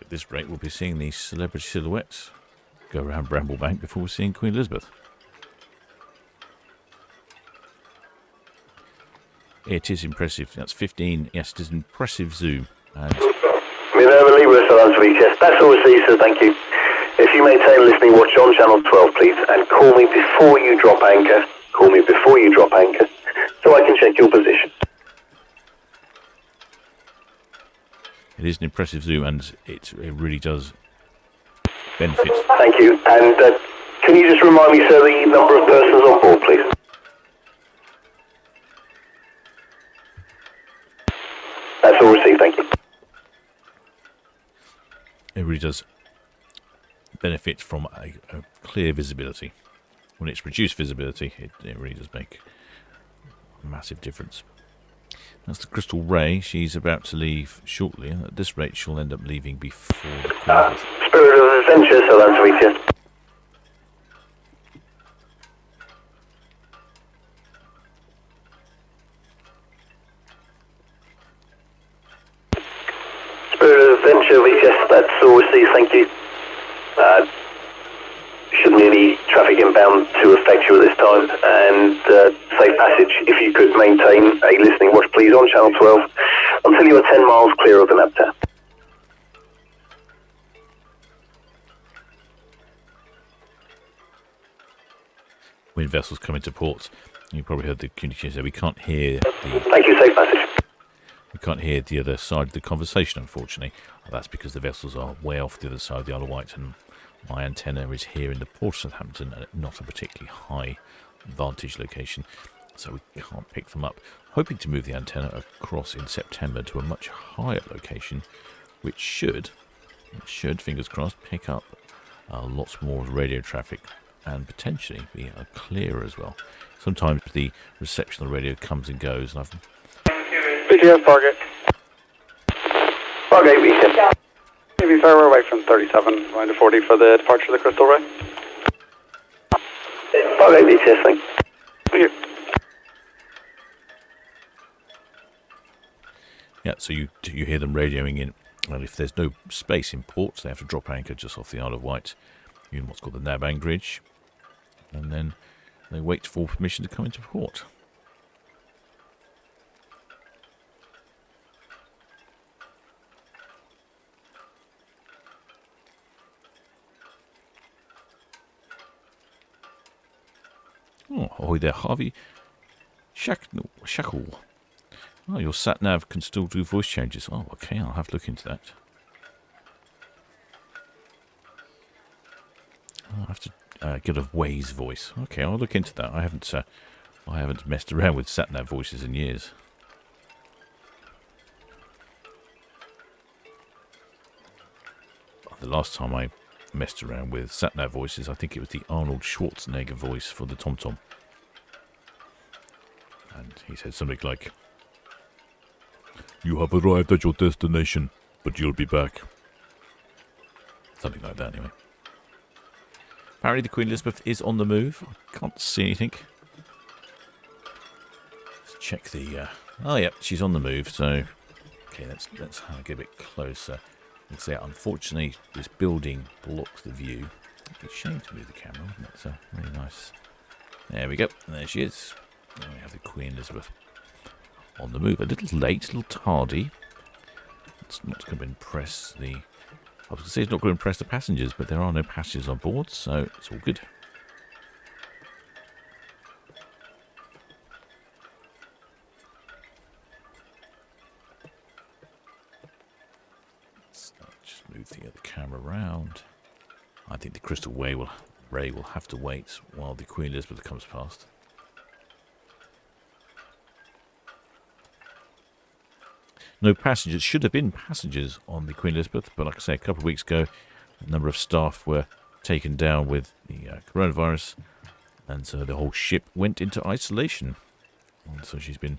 Speaker 3: At this rate, we'll be seeing the celebrity silhouettes go around Bramblebank before we're seeing Queen Elizabeth. It is impressive. That's 15. Yes, it is an impressive zoom. And
Speaker 6: Minerva Libra, Southampton VHS. That's all received, sir. Thank you. If you maintain listening watch on channel 12, please, and call me before you drop anchor. Call me before you drop anchor, so I can check your position.
Speaker 3: it is an impressive zoom, and it really does benefit.
Speaker 6: Thank you. And can you just remind me, sir, the number of persons on board, please? That's all received, thank you.
Speaker 3: It really does benefit from a clear visibility. When it's reduced visibility, it really does make a massive difference. That's the Crystal Ray. She's about to leave shortly. At this rate, she'll end up leaving before the cruise.
Speaker 6: Spirit of Adventure, so that's VHS. Spirit of Adventure, VHS, that's all received, thank you. Shouldn't need any traffic inbound to affect you at this time, and safe passage. If you could maintain a listening watch, please, on channel 12 until you are 10 miles clear of the NABTAP.
Speaker 3: When vessels come into port, you probably heard the communication there. We can't hear the...
Speaker 6: Thank you, safe passage.
Speaker 3: We can't hear the other side of the conversation, unfortunately. That's because the vessels are way off the other side of the Isle of Wight, and my antenna is here in the port of Southampton at not a particularly high vantage location, so we can't pick them up. Hoping to move the antenna across in September to a much higher location, which should, fingers crossed, pick up lots more radio traffic and potentially be clearer as well. Sometimes the reception of the radio comes and goes, and I've...
Speaker 7: BTS target.
Speaker 6: Target, BTS.
Speaker 7: Maybe further away from 37, around to 40 for the departure of the Crystal Ray.
Speaker 6: Target, BTS, thank you.
Speaker 3: Yeah, so you hear them radioing in. Well, if there's no space in port, they have to drop anchor just off the Isle of Wight in what's called the nab anchorage, and then they wait for permission to come into port. Oh, ahoy there, Harvey. Shackle. Oh, your sat-nav can still do voice changes. Oh, okay, I'll have to look into that. I'll have to get a Waze voice. Okay, I'll look into that. I haven't messed around with sat-nav voices in years. The last time I messed around with sat-nav voices, I think it was the Arnold Schwarzenegger voice for the TomTom. And he said something like, "You have arrived at your destination, but you'll be back." Something like that, anyway. Apparently the Queen Elizabeth is on the move. I can't see anything. Let's check the... Oh, yeah, she's on the move, so... Okay, let's get a bit closer. Unfortunately, this building blocks the view. It's a shame to move the camera, wasn't it? So, really nice. There we go. There she is. And we have the Queen Elizabeth on the move. A little late, a little tardy. It's not going to impress the... I was going to say it's not going to impress the passengers, but there are no passengers on board, so it's all good. So just move the other camera around. I think the Crystal Ray will have to wait while the Queen Elizabeth comes past. No passengers. Should have been passengers on the Queen Elizabeth, but like I say, a couple of weeks ago, a number of staff were taken down with the coronavirus, and so the whole ship went into isolation. And so she's been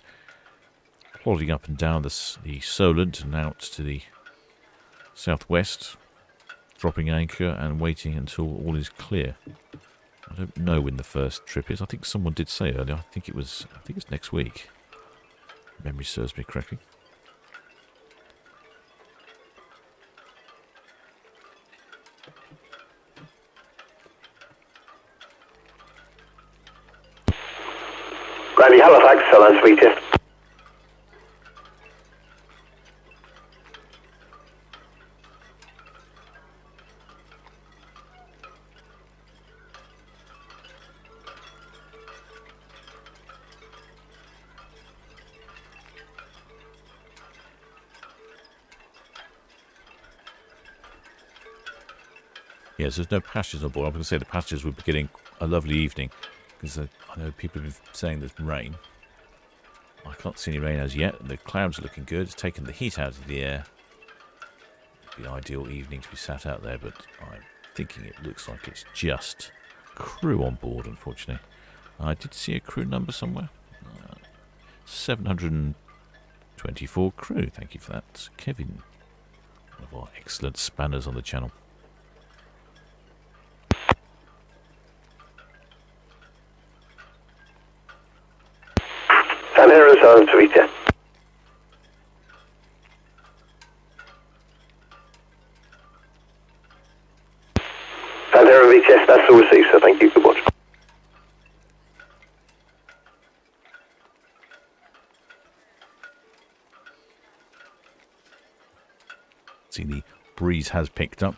Speaker 3: plodding up and down the Solent and out to the southwest, dropping anchor and waiting until all is clear. I don't know when the first trip is. I think someone did say earlier. I think it's next week. Memory serves me correctly.
Speaker 6: Grandy Halifax, Southern VTS.
Speaker 3: Yes, there's no passengers on board. I'm going to say the passengers will be getting a lovely evening, because I know people have been saying there's rain. I can't see any rain as yet. The clouds are looking good. It's taken the heat out of the air. It'd be an ideal evening to be sat out there, but I'm thinking it looks like it's just crew on board, unfortunately. I did see a crew number somewhere. 724 crew. Thank you for that, Kevin. One of our excellent spanners on the channel.
Speaker 6: San Hero, Southern VTS. San Hero VTS, that's all received, so thank you. Good watch.
Speaker 3: See, the breeze has picked up.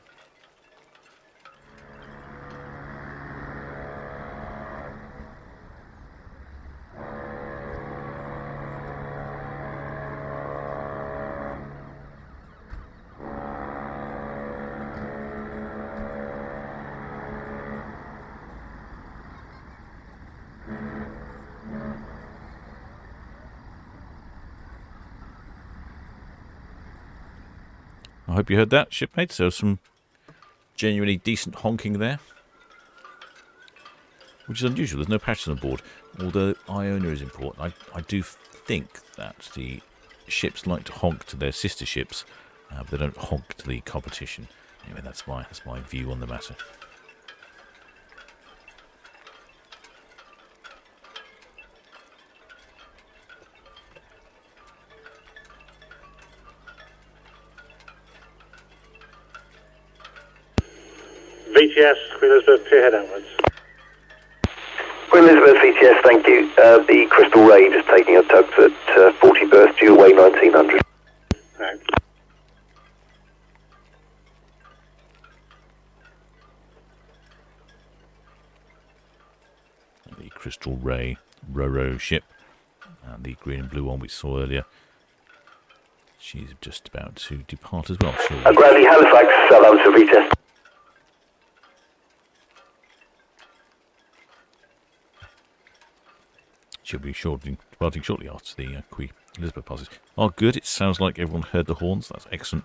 Speaker 3: I hope you heard that, shipmates. There was some genuinely decent honking there, which is unusual. There's no passengers on board, although Iona is important. I do think that the ships like to honk to their sister ships, but they don't honk to the competition. Anyway, that's my view on the matter.
Speaker 8: VTS, Queen Elizabeth, clear head outwards.
Speaker 6: Queen Elizabeth VTS, thank you. The Crystal Ray just taking a tugs at 40 berth, due away 1900.
Speaker 8: Right.
Speaker 3: The Crystal Ray Ro-Ro ship, and the green and blue one we saw earlier. She's just about to depart as well.
Speaker 6: Grandy Halifax, Southampton VTS.
Speaker 3: She'll be departing shortly after the Queen Elizabeth passes. Oh, good. It sounds like everyone heard the horns. That's excellent.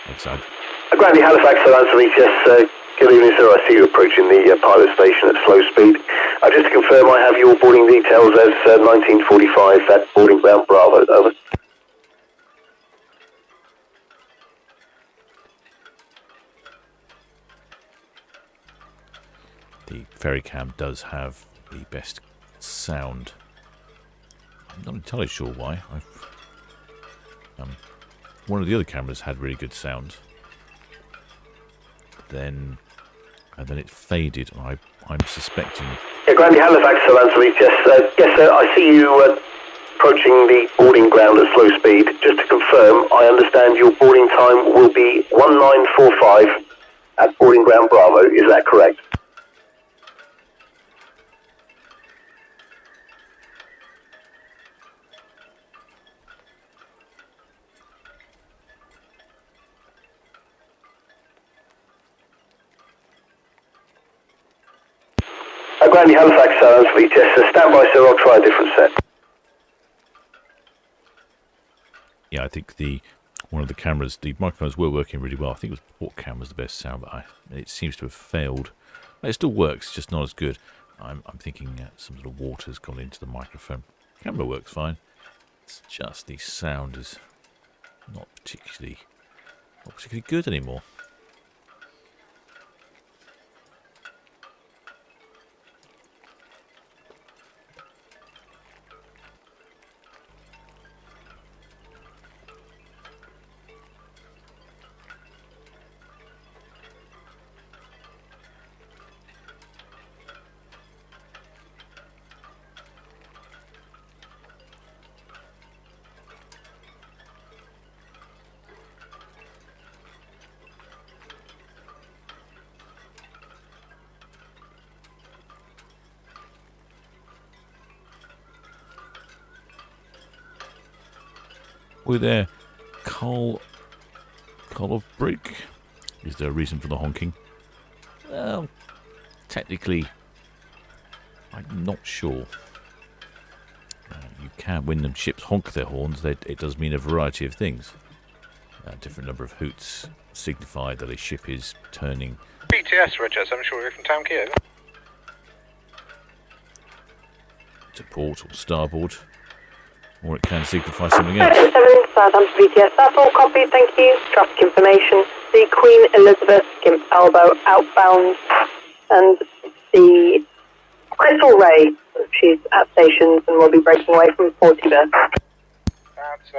Speaker 3: Excellent.
Speaker 6: Grandy Halifax, Southampton VTS. Good evening, sir. I see you approaching the pilot station at slow speed. Just to confirm, I have your boarding details as 1945 at boarding bound Bravo. Over.
Speaker 3: The ferry cam does have the best sound. I'm not entirely sure why. One of the other cameras had really good sound. Then and then it faded. And I'm suspecting.
Speaker 6: Yeah, Grandy Halifax, Southampton, yes. Yes, sir, I see you approaching the boarding ground at slow speed. Just to confirm, I understand your boarding time will be 1945 at boarding ground Bravo. Is that correct? Grandy Halifax, Southampton, yes. Stand by, sir. I'll try a different set.
Speaker 3: Yeah, I think one of the cameras, the microphones were working really well. I think it was port camera's the best sound, but it seems to have failed. It still works, just not as good. I'm thinking some sort of water's gone into the microphone. Camera works fine. It's just the sound is not particularly good anymore. We're there. Carl of Brig. Is there a reason for the honking? Well, technically, I'm not sure. You can, when the ships honk their horns, it does mean a variety of things. A different number of hoots signify that a ship is turning.
Speaker 11: BTS, Roger, 7 shortly from Town Key, over.
Speaker 3: To port or starboard. Or it can signify something else.
Speaker 9: 7 Southampton BTS, that's all copied, thank you. Traffic information, the Queen Elizabeth Skimp Elbow outbound, and the Crystal Ray, she's at stations and will be breaking away from 40 berth.
Speaker 11: That's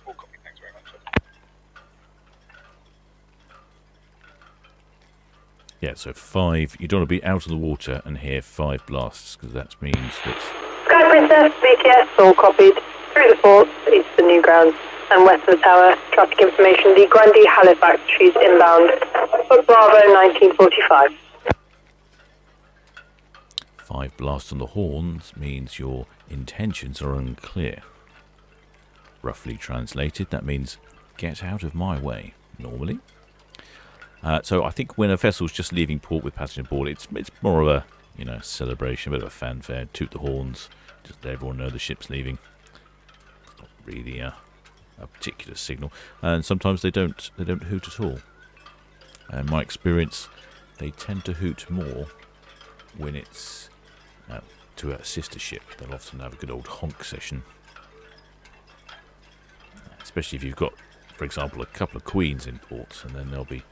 Speaker 11: all copied, thanks very much, sir.
Speaker 3: Yeah, so 5. You don't want to be out of the water and hear 5 blasts, because that means that.
Speaker 9: Sky Princess BTS, all copied. Through the ports, east of the new grounds, and west of the tower. Traffic information, the Grandy Halifax, she's inbound for Bravo 1945.
Speaker 3: 5 blasts on the horns means your intentions are unclear. Roughly translated, that means get out of my way, normally. So I think when a vessel's just leaving port with passenger aboard, it's more of a celebration, a bit of a fanfare, toot the horns, just let everyone know the ship's leaving. It's not really a particular signal, and sometimes they don't hoot at all. In my experience, they tend to hoot more when it's to a sister ship. They'll often have a good old honk session, especially if you've got, for example, a couple of queens in ports, and then they'll be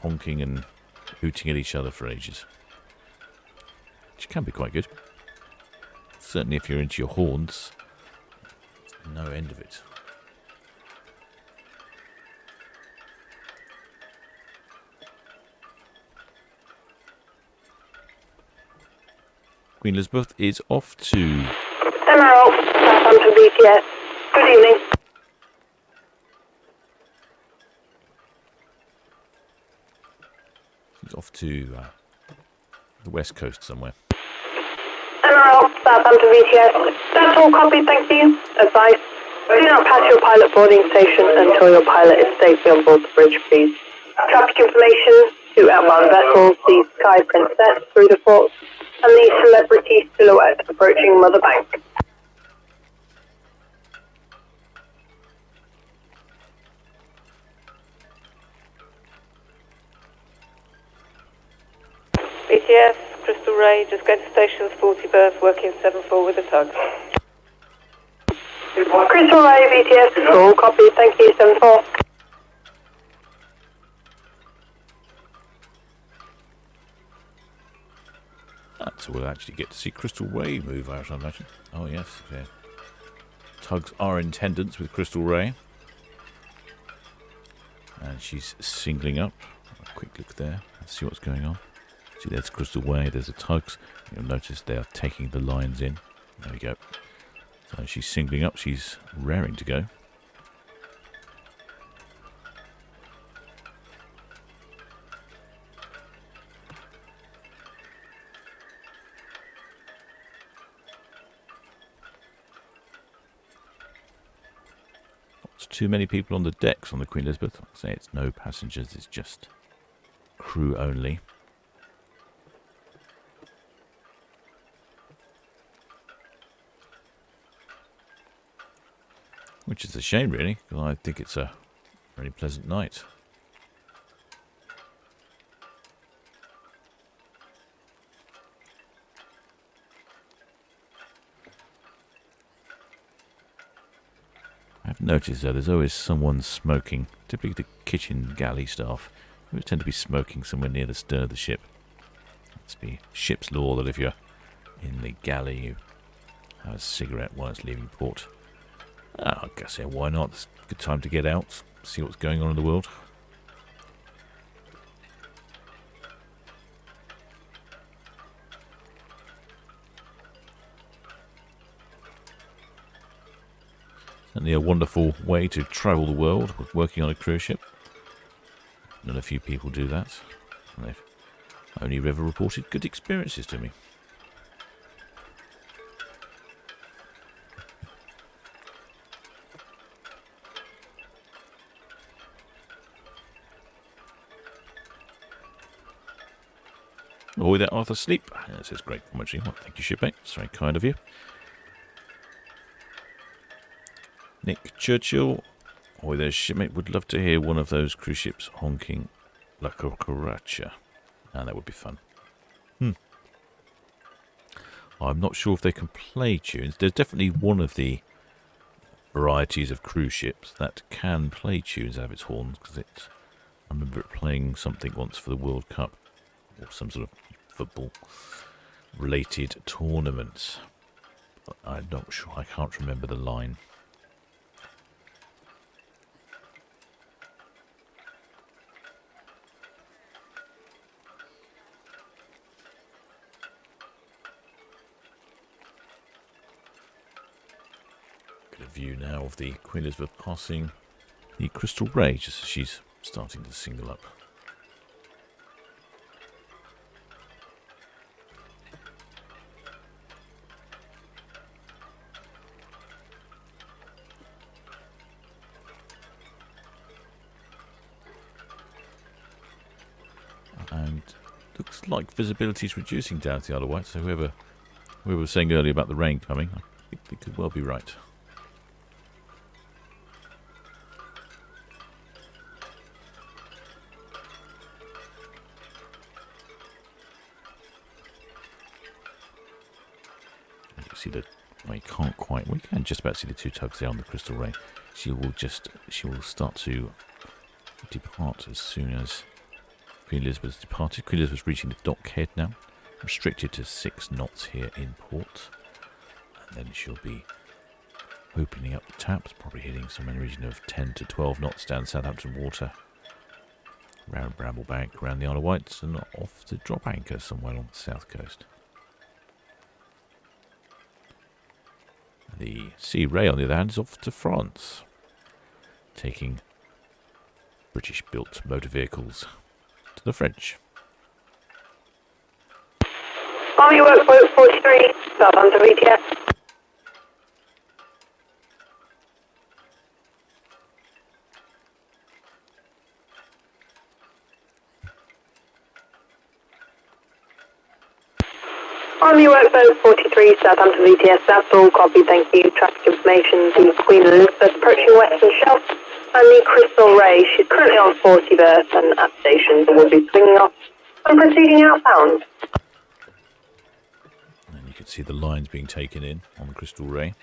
Speaker 3: honking and hooting at each other for ages, which can be quite good. Certainly if you're into your horns, no end of it. Queen Elizabeth is off to
Speaker 9: Emerald, Southampton BTS. Good evening.
Speaker 3: She's off to the west coast somewhere.
Speaker 9: Emerald, Southampton BTS. That's all copied, thank you. Advice, do not pass your pilot boarding station until your pilot is safely on board the bridge, please. Traffic information, 2 outbound vessels, the Sky Princess through the ports, and the Celebrity Silhouette approaching Mother Bank. BTS, Crystal Ray, just go to stations 40 berth, working 7-4 with the tug. Crystal Ray, BTS, all copied, thank you, 7-4.
Speaker 3: So we'll actually get to see Crystal Ray move out, I imagine. Oh yes, yeah. Tugs are in attendance with Crystal Ray. And she's singling up. A quick look there. Let's see what's going on. See, there's Crystal Way, there's the tugs. You'll notice they are taking the lines in. There we go. So she's singling up, she's raring to go. Too many people on the decks on the Queen Elizabeth. I'll say it's no passengers, it's just crew only. Which is a shame, really, because I think it's a very pleasant night. I've noticed though there's always someone smoking, typically the kitchen galley staff, who tend to be smoking somewhere near the stern of the ship. It's the ship's law that if you're in the galley you have a cigarette while it's leaving port. I guess yeah, why not? It's a good time to get out, see what's going on in the world. Certainly a wonderful way to travel the world with working on a cruise ship. Not a few people do that. And they've only ever reported good experiences to me. Oh, there, Arthur Sleep. That says great commentary. Well, thank you, shipmate. It's very kind of you. Nick Churchill. Oh, there's shipmate. Would love to hear one of those cruise ships honking La Cucaracha. And that would be fun. I'm not sure if they can play tunes. There's definitely one of the varieties of cruise ships that can play tunes out of its horns, because I remember it playing something once for the World Cup or some sort of football related tournament. But I'm not sure. I can't remember the line. View now of the Queen Elizabeth passing the Crystal Ray just as she's starting to single up. And looks like visibility is reducing down at the Isle of Wight, so whoever was saying earlier about the rain coming, I think they could well be right. See the, well, you can't quite, we can just about see the two tugs there on the Crystal Ray. She will start to depart as soon as Queen Elizabeth's departed. Queen Elizabeth's reaching the dock head now, restricted to 6 knots here in port, and then she'll be opening up the taps, probably hitting somewhere in the region of 10 to 12 knots down Southampton water, round Bramblebank, around the Isle of Wight, and off to drop anchor somewhere on the south coast. The Sea Ray, on the other hand, is off to France, taking British-built motor vehicles to the French.
Speaker 9: Army Workboat 43, Southampton VTS. Army Workboat 43, Southampton VTS, that's all copy, thank you. Traffic information, the Queen Elizabeth approaching Western Shelf, and the Crystal Ray, she's currently on 40 berth and at station, so we'll be swinging off and proceeding outbound.
Speaker 3: And you can see the lines being taken in on the Crystal Ray.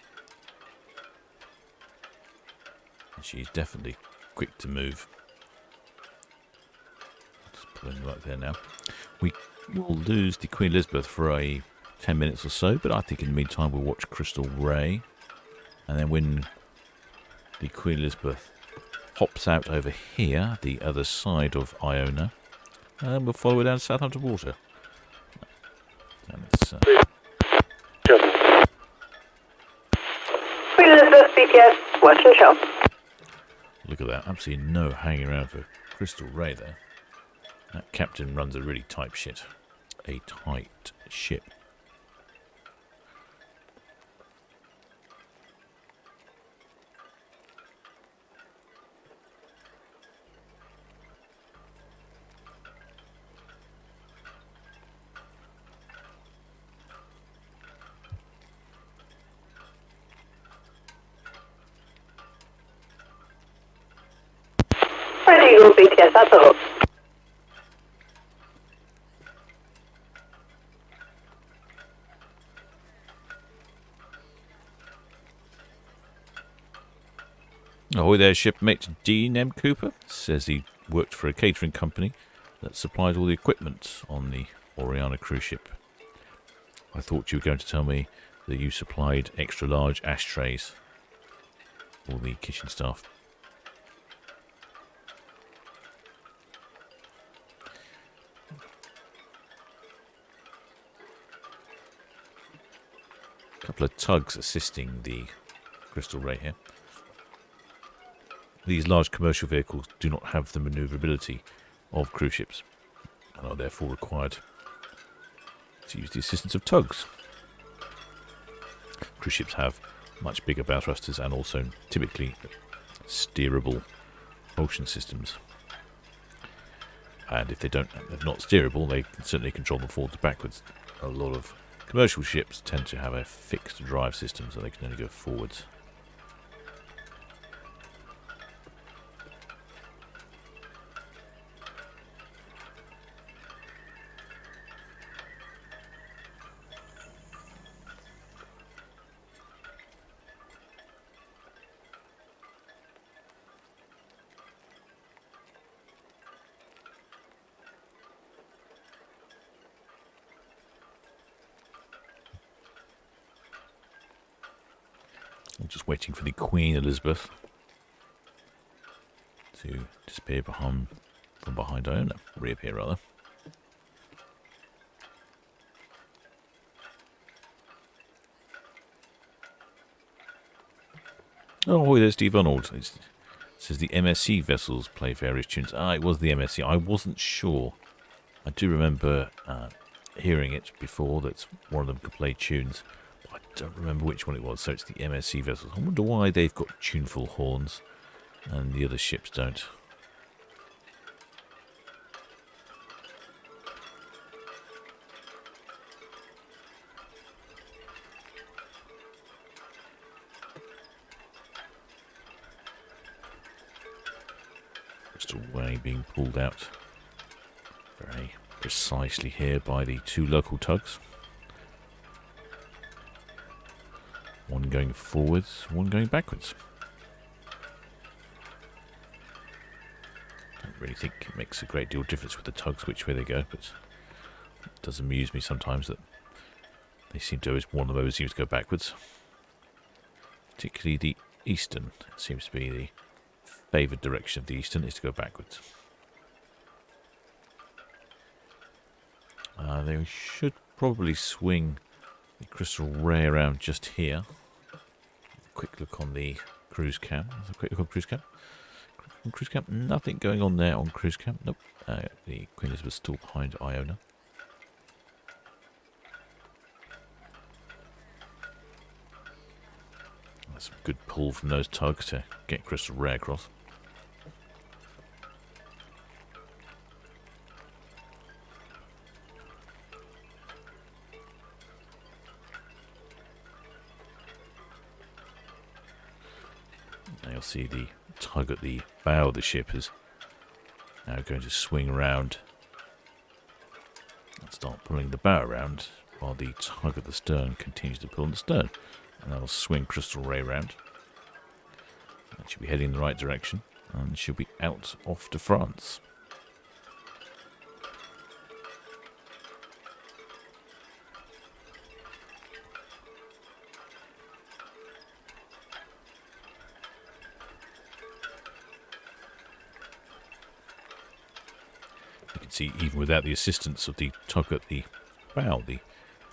Speaker 3: And she's definitely quick to move. Just pulling right there now. We will lose the Queen Elizabeth for a 10 minutes or so, but I think in the meantime we'll watch Crystal Ray, and then when the Queen Elizabeth hops out over here, the other side of Iona, And we'll follow it down to Southampton Water. And it's,
Speaker 9: Queen Elizabeth, BTS, Western Shell.
Speaker 3: look at that. Absolutely no hanging around for Crystal Ray there. That captain runs a really tight ship. A tight ship.
Speaker 9: Red Eagle, BTS, at the hook.
Speaker 3: Ahoy there, shipmate Dean M. Cooper. Says he worked for a catering company that supplied all the equipment on the Oriana cruise ship. I thought you were going to tell me that you supplied extra large ashtrays for the kitchen staff. A couple of tugs assisting the Crystal Ray here. These large commercial vehicles do not have the manoeuvrability of cruise ships and are therefore required to use the assistance of tugs. Cruise ships have much bigger bow thrusters and also typically steerable propulsion systems. And if they're not steerable, they can certainly control them forwards and backwards. A lot of commercial ships tend to have a fixed drive system, so they can only go forwards. I'm just waiting for the Queen Elizabeth to disappear from behind Iona. Reappear, rather. Oh, there's Steve Arnold. It says the MSC vessels play various tunes. It was the MSC. I wasn't sure. I do remember hearing it before, that one of them could play tunes. I don't remember which one it was, so it's the MSC vessels. I wonder why they've got tuneful horns and the other ships don't. Just away being pulled out very precisely here by the two local tugs. One going forwards, one going backwards. I don't really think it makes a great deal of difference with the tugs which way they go, but it does amuse me sometimes that they seem to always, one of them always seems to go backwards. Particularly the eastern, it seems to be the favoured direction of the eastern is to go backwards. They should probably swing the Crystal Ray around just here. Quick look on the cruise cam. A quick look on cruise cam. On cruise cam, nothing going on there on cruise cam. Nope. The Queen Elizabeth still behind Iona. That's a good pull from those tugs to get Crystal Ray across. Now you'll see the tug at the bow of the ship is now going to swing around and start pulling the bow around, while the tug at the stern continues to pull on the stern. And that'll swing Crystal Ray round. That should be heading in the right direction, and she'll be out off to France. see, even without the assistance of the tug at the bow, the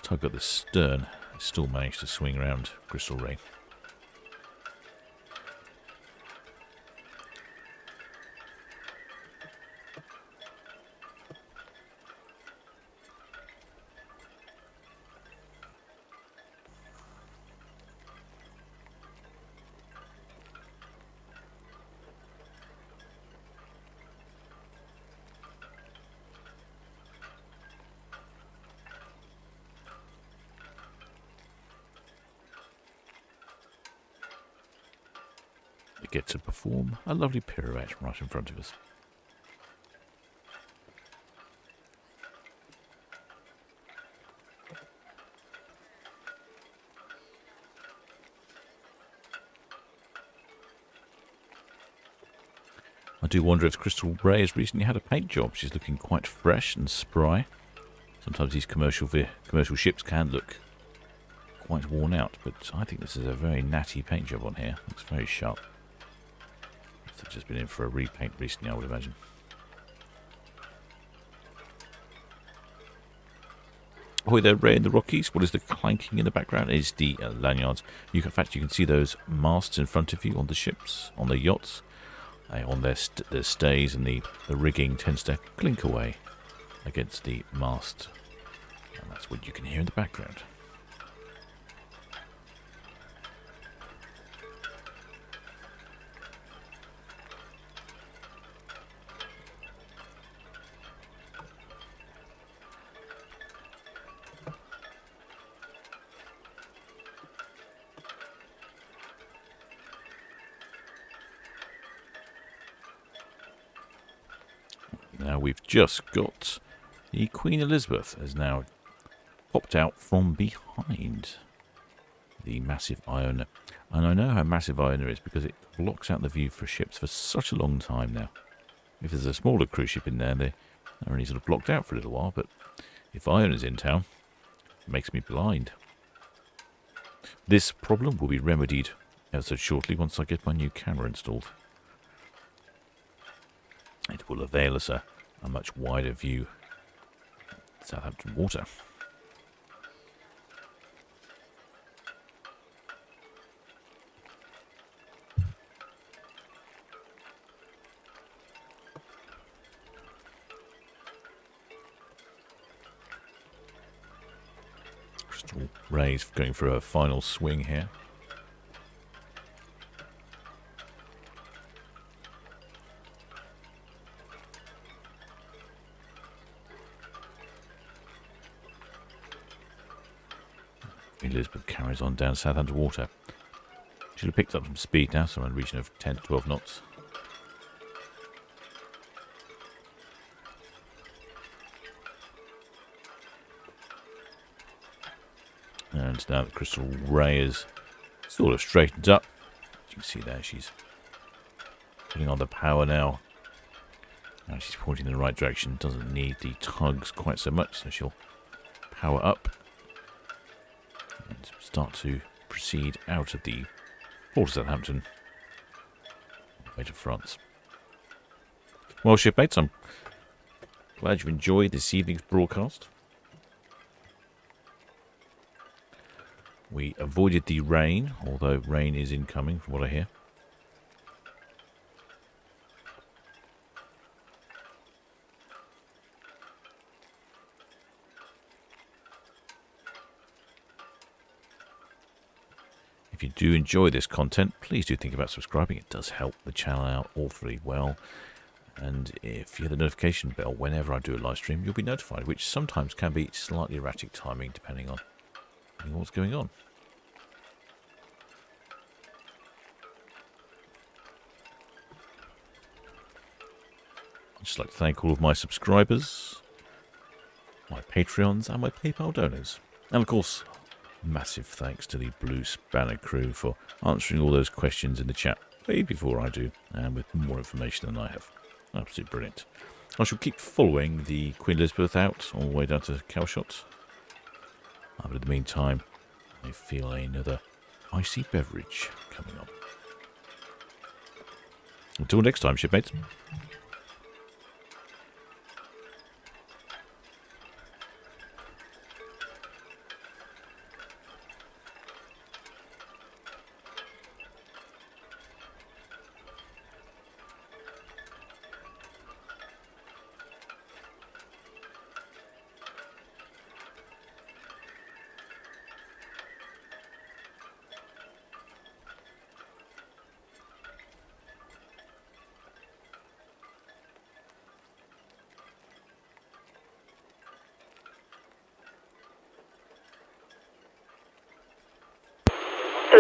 Speaker 3: tug at the stern, it still managed to swing around Crystal Ray. Get to perform a lovely pirouette right in front of us. I do wonder if Crystal Ray has recently had a paint job. She's looking quite fresh and spry. Sometimes these commercial ships can look quite worn out, but I think this is a very natty paint job on here. Looks very sharp. They've just been in for a repaint recently, I would imagine. Ahoy there, Ray in the Rockies. What is the clanking in the background? Is the lanyards. In fact, you can see those masts in front of you on the ships, on the yachts. On their stays, and the rigging tends to clink away against the mast. And that's what you can hear in the background. Now we've just got the Queen Elizabeth has now popped out from behind the massive Iona. And I know how massive Iona is because it blocks out the view for ships for such a long time now. If there's a smaller cruise ship in there, they're only sort of blocked out for a little while. But if Iona's in town, it makes me blind. This problem will be remedied ever so shortly once I get my new camera installed. It will avail us a much wider view of Southampton water. Crystal Ray's going for a final swing here. Elizabeth carries on down Southampton water. She'll have picked up some speed now, somewhere in the region of 10 to 12 knots. And now that Crystal Ray is sort of straightened up, as you can see there, she's putting on the power now. Now she's pointing in the right direction, doesn't need the tugs quite so much, so she'll power up and start to proceed out of the port of Southampton, way to France. Well, shipmates, I'm glad you enjoyed this evening's broadcast. We avoided the rain, although rain is incoming from what I hear. If you do enjoy this content, please do think about subscribing. It does help the channel out awfully well. And if you hit the notification bell whenever I do a live stream, you'll be notified, which sometimes can be slightly erratic timing depending on what's going on. I'd just like to thank all of my subscribers, my Patreons and my PayPal donors. And of course, massive thanks to the Blue Spanner crew for answering all those questions in the chat way before I do, and with more information than I have. Absolutely brilliant. I shall keep following the Queen Elizabeth out all the way down to Calshot. But in the meantime, I feel another icy beverage coming on. Until next time, shipmates.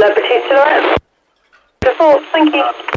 Speaker 9: Celebrity Silhouette. Default, thank you.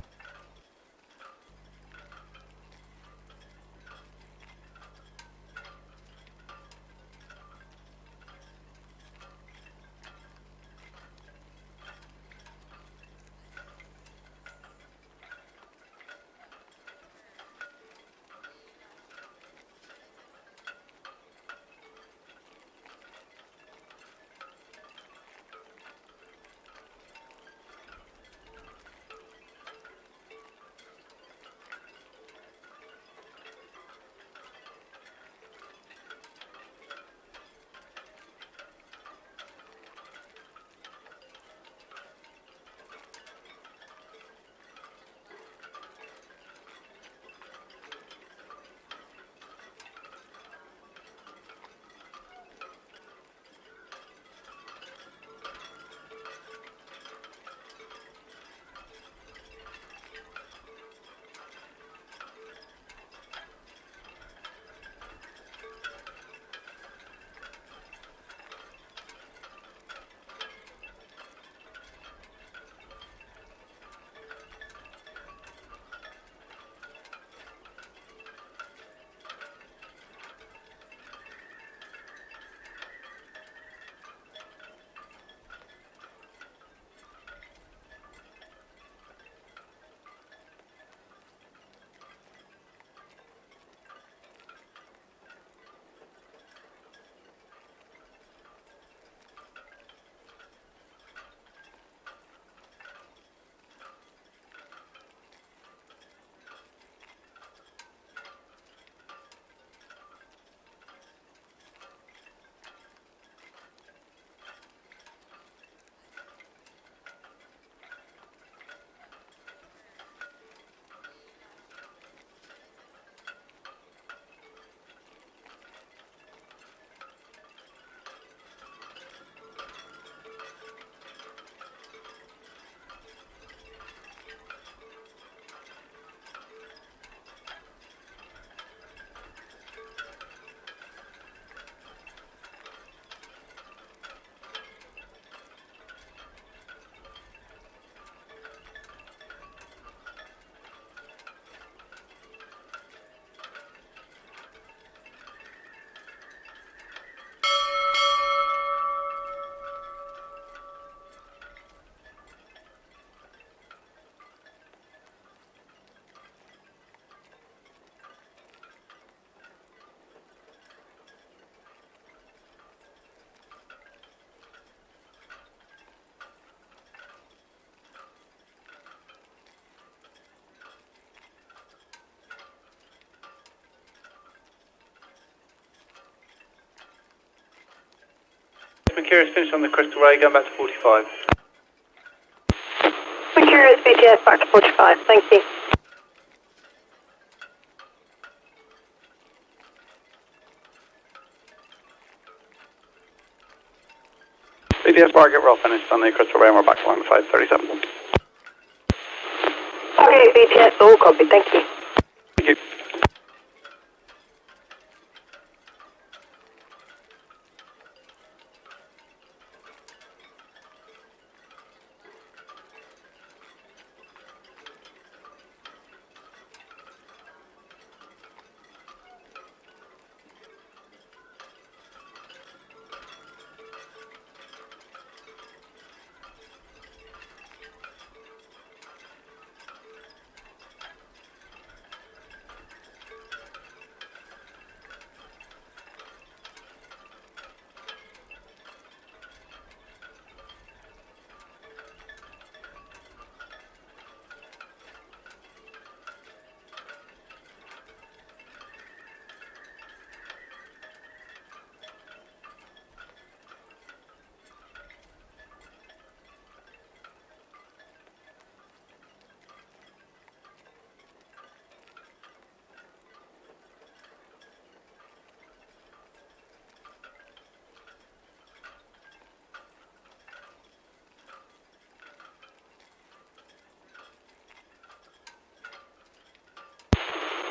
Speaker 2: Mercurius finished on the Crystal Ray, going back to 45.
Speaker 9: Mercurius BTS back to 45, thank you.
Speaker 2: BTS Barget Roll finished on the Crystal Ray and we're back to line 537.
Speaker 9: Okay, BTS, all copy, thank you.
Speaker 2: Thank you.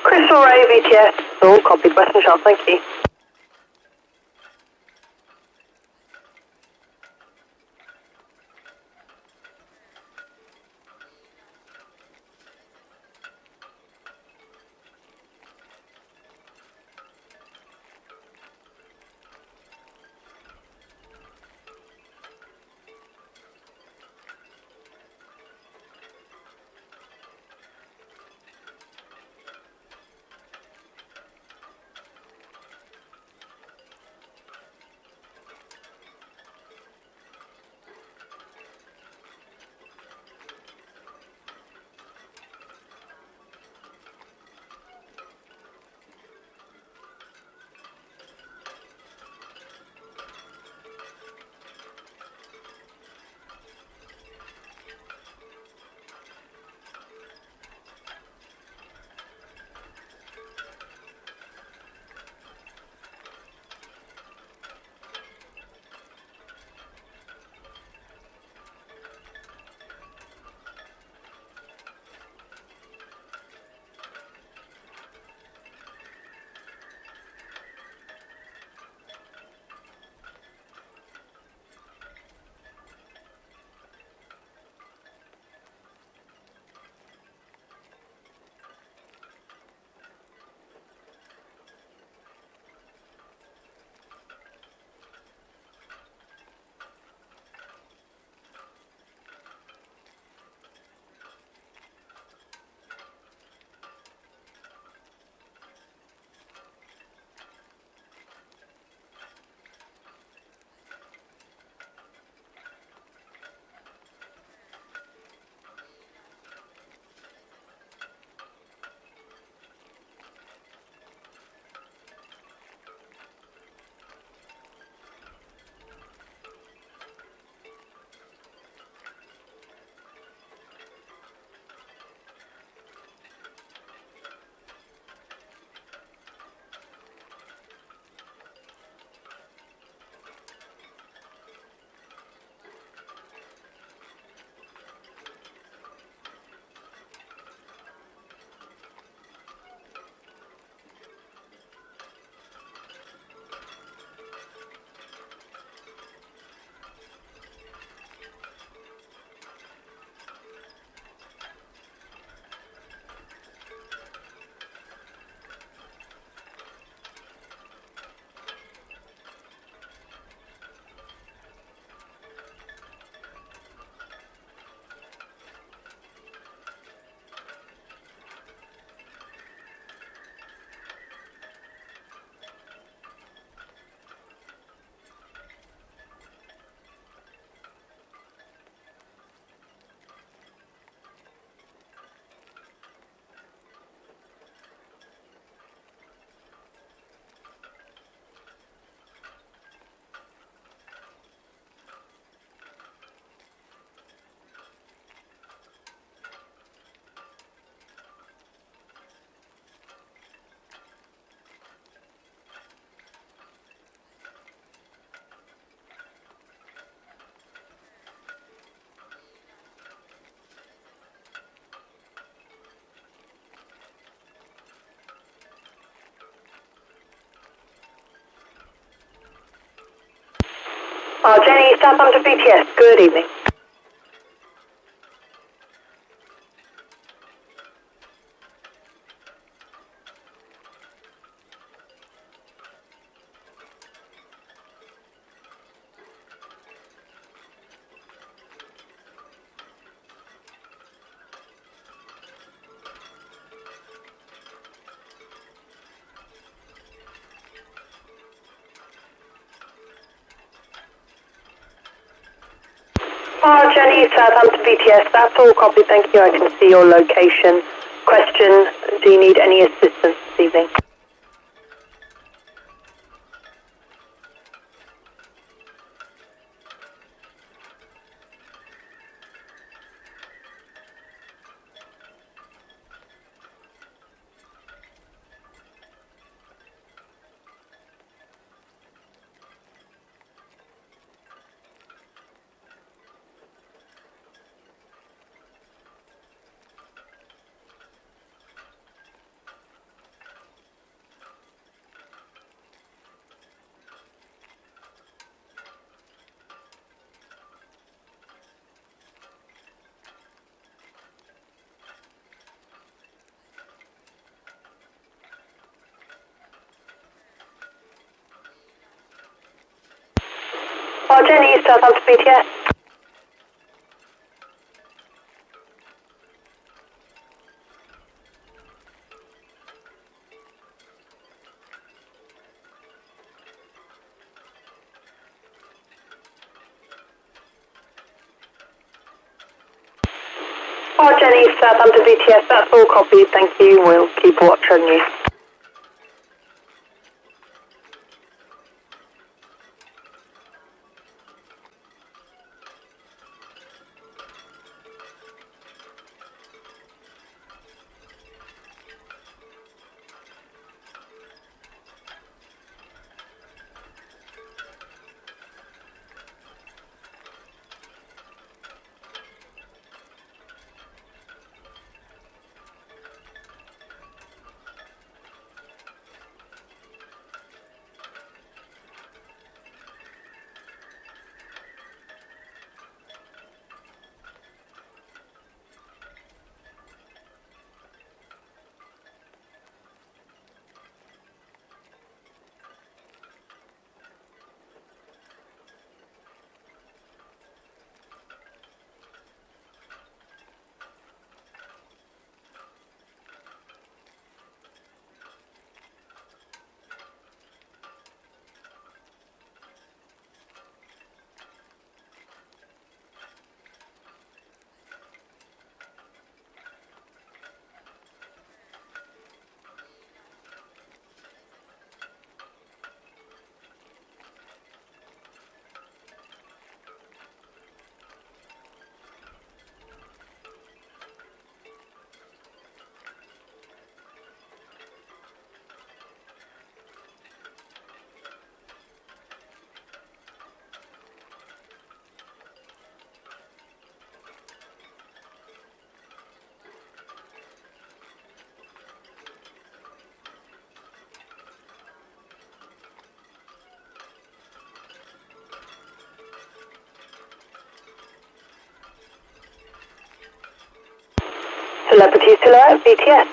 Speaker 9: Crystal Ray VTS, all copied, Western Shell, thank you. Jenny, Southampton BTS, good evening. Jenny, Southampton BTS, that's all copy, thank you. I can see your location. Question, do you need any assistance this evening? Jenny, Southampton BTS. Jenny, Southampton BTS, that's all copied, thank you. We'll keep watch on you. Celebrity Silhouette, BTS.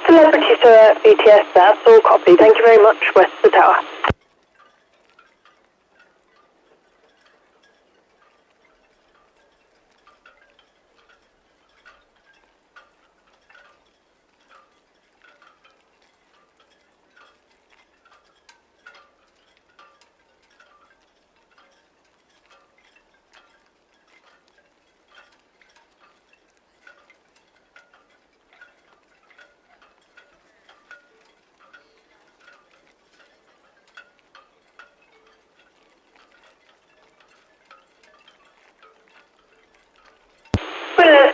Speaker 9: Celebrity Silhouette, BTS, that's all copy. Thank you very much, West of the Tower.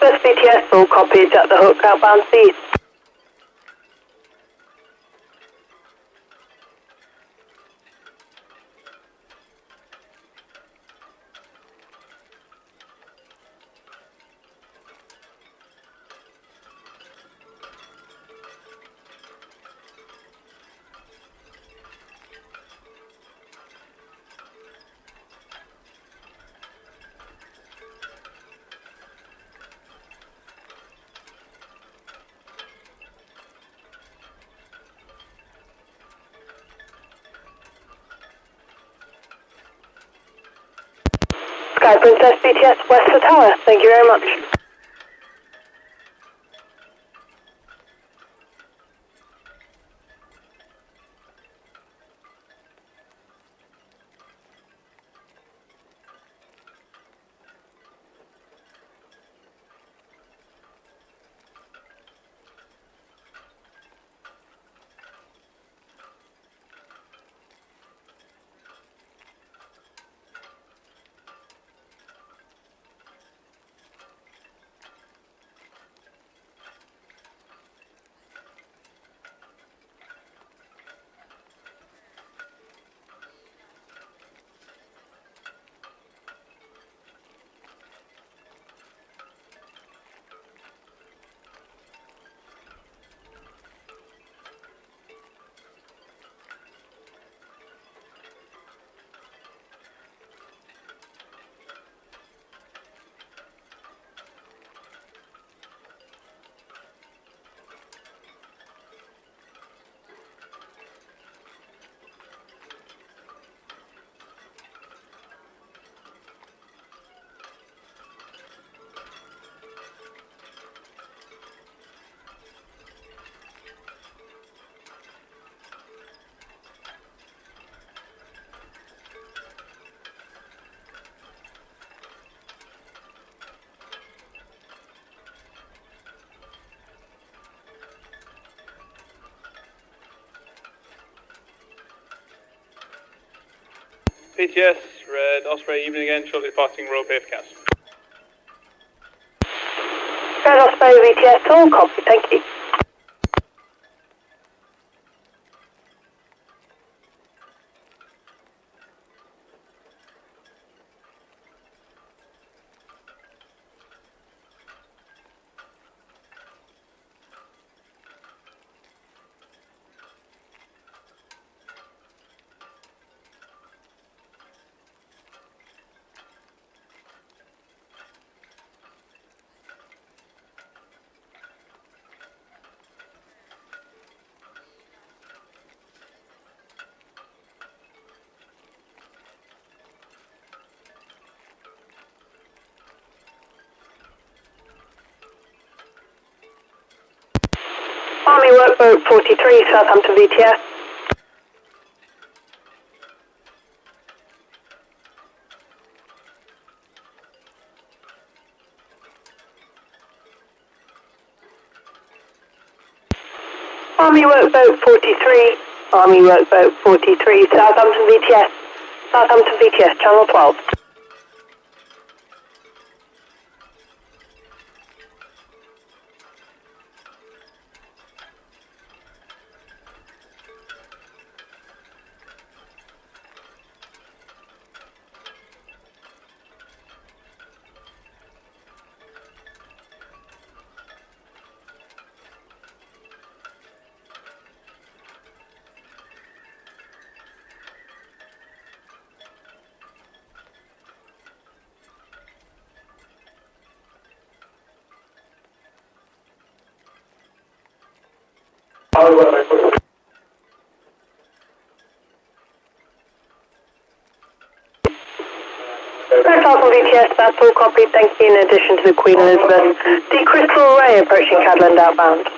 Speaker 9: Express BTS, all copies at the hook, outbound east. Sky Princess BTS, west of tower. Thank you very much.
Speaker 12: PTS, Red Osprey, evening again, shortly departing Royal PFCAS.
Speaker 9: Red Osprey BTS, all copy, thank you. Army Workboat 43, Southampton VTS. Army Workboat 43, Army Workboat 43, Southampton VTS. Southampton VTS, Channel 12. Red Falcon VTS, that's all copied, thank you, in addition to the Queen Elizabeth. The Crystal Ray approaching Cadland outbound.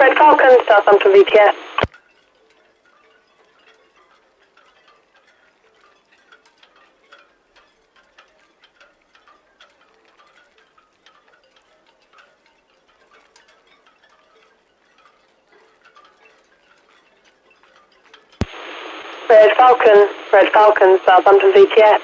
Speaker 9: Red Falcon, Southampton VTS. Red Falcon, Southampton VTS.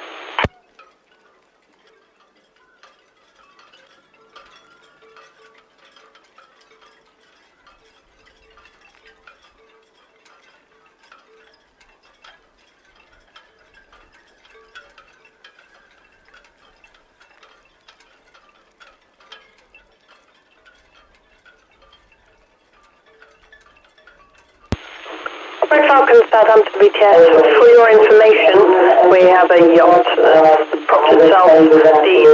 Speaker 9: Red Falcon, Southampton VTS. For your information, we have a yacht, propped itself, the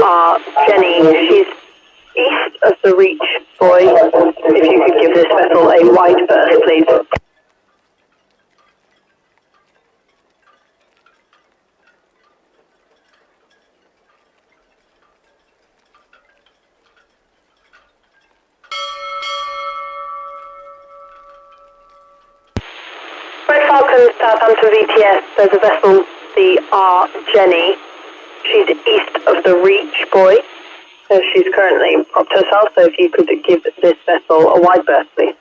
Speaker 9: Jenny. She's east of the Reach Boy. If you could give this vessel a wide berth, please. Red Falcon, Southampton VTS. There's a vessel, the Jenny. She's east of the Reach Boy. So she's currently propped herself, so if you could give this vessel a wide berth, please.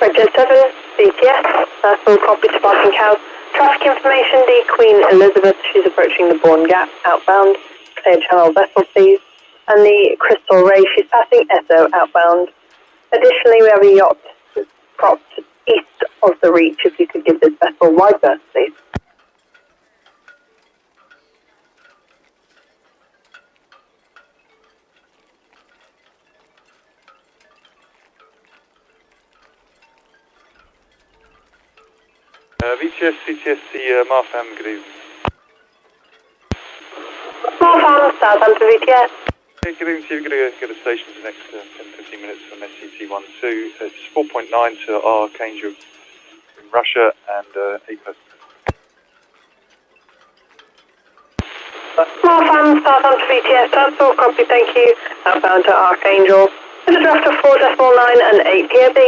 Speaker 9: Red 7, VTS, that's all copy to Barking Cow. Traffic information, the Queen Elizabeth, she's approaching the Bourne Gap, outbound. Clear channel vessel, please. And the Crystal Ray, she's passing Esso, outbound. Additionally, we have a yacht propped east of the Reach, if you could give this vessel wide berth, please.
Speaker 13: VTS, CTSC, Marfam, good evening.
Speaker 9: Marfam, Southampton VTS.
Speaker 13: Hey, good evening to you. We're going to go to station for the next 10-15 minutes from SCT-12. It's 4.9 to Archangel in Russia and 8 persons.
Speaker 9: Marfam, Southampton VTS, that's all copy, thank you. Outbound to Archangel. With a draft of 4.9 and 8 POB.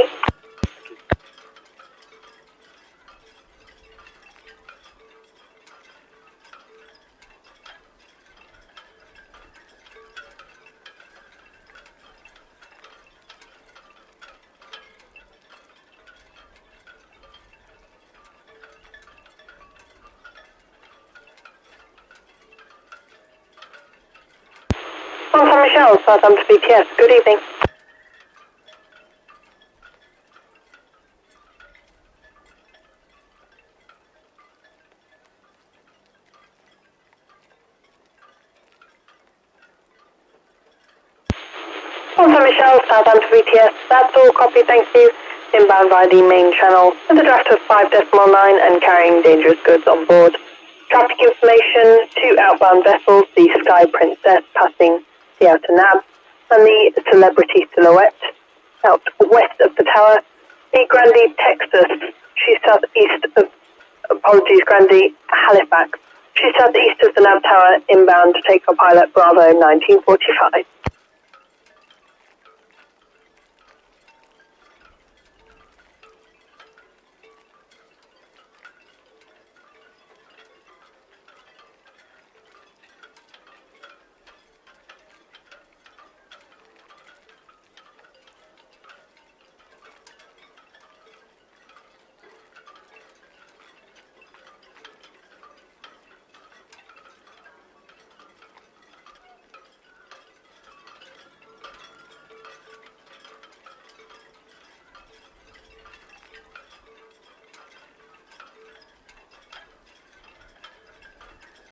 Speaker 9: From Michelle, Southampton VTS. Good evening. From Michelle, Southampton VTS. That's all copy, thank you. Inbound via the main channel with a draft of 5.9 and carrying dangerous goods on board. Traffic information, 2 outbound vessels, the Sky Princess passing the outer nab, and the Celebrity Silhouette out west of the tower. The Grandee Texas, she's southeast of, Grandee Halifax. She's southeast of the nav tower, inbound to take our pilot Bravo 1945.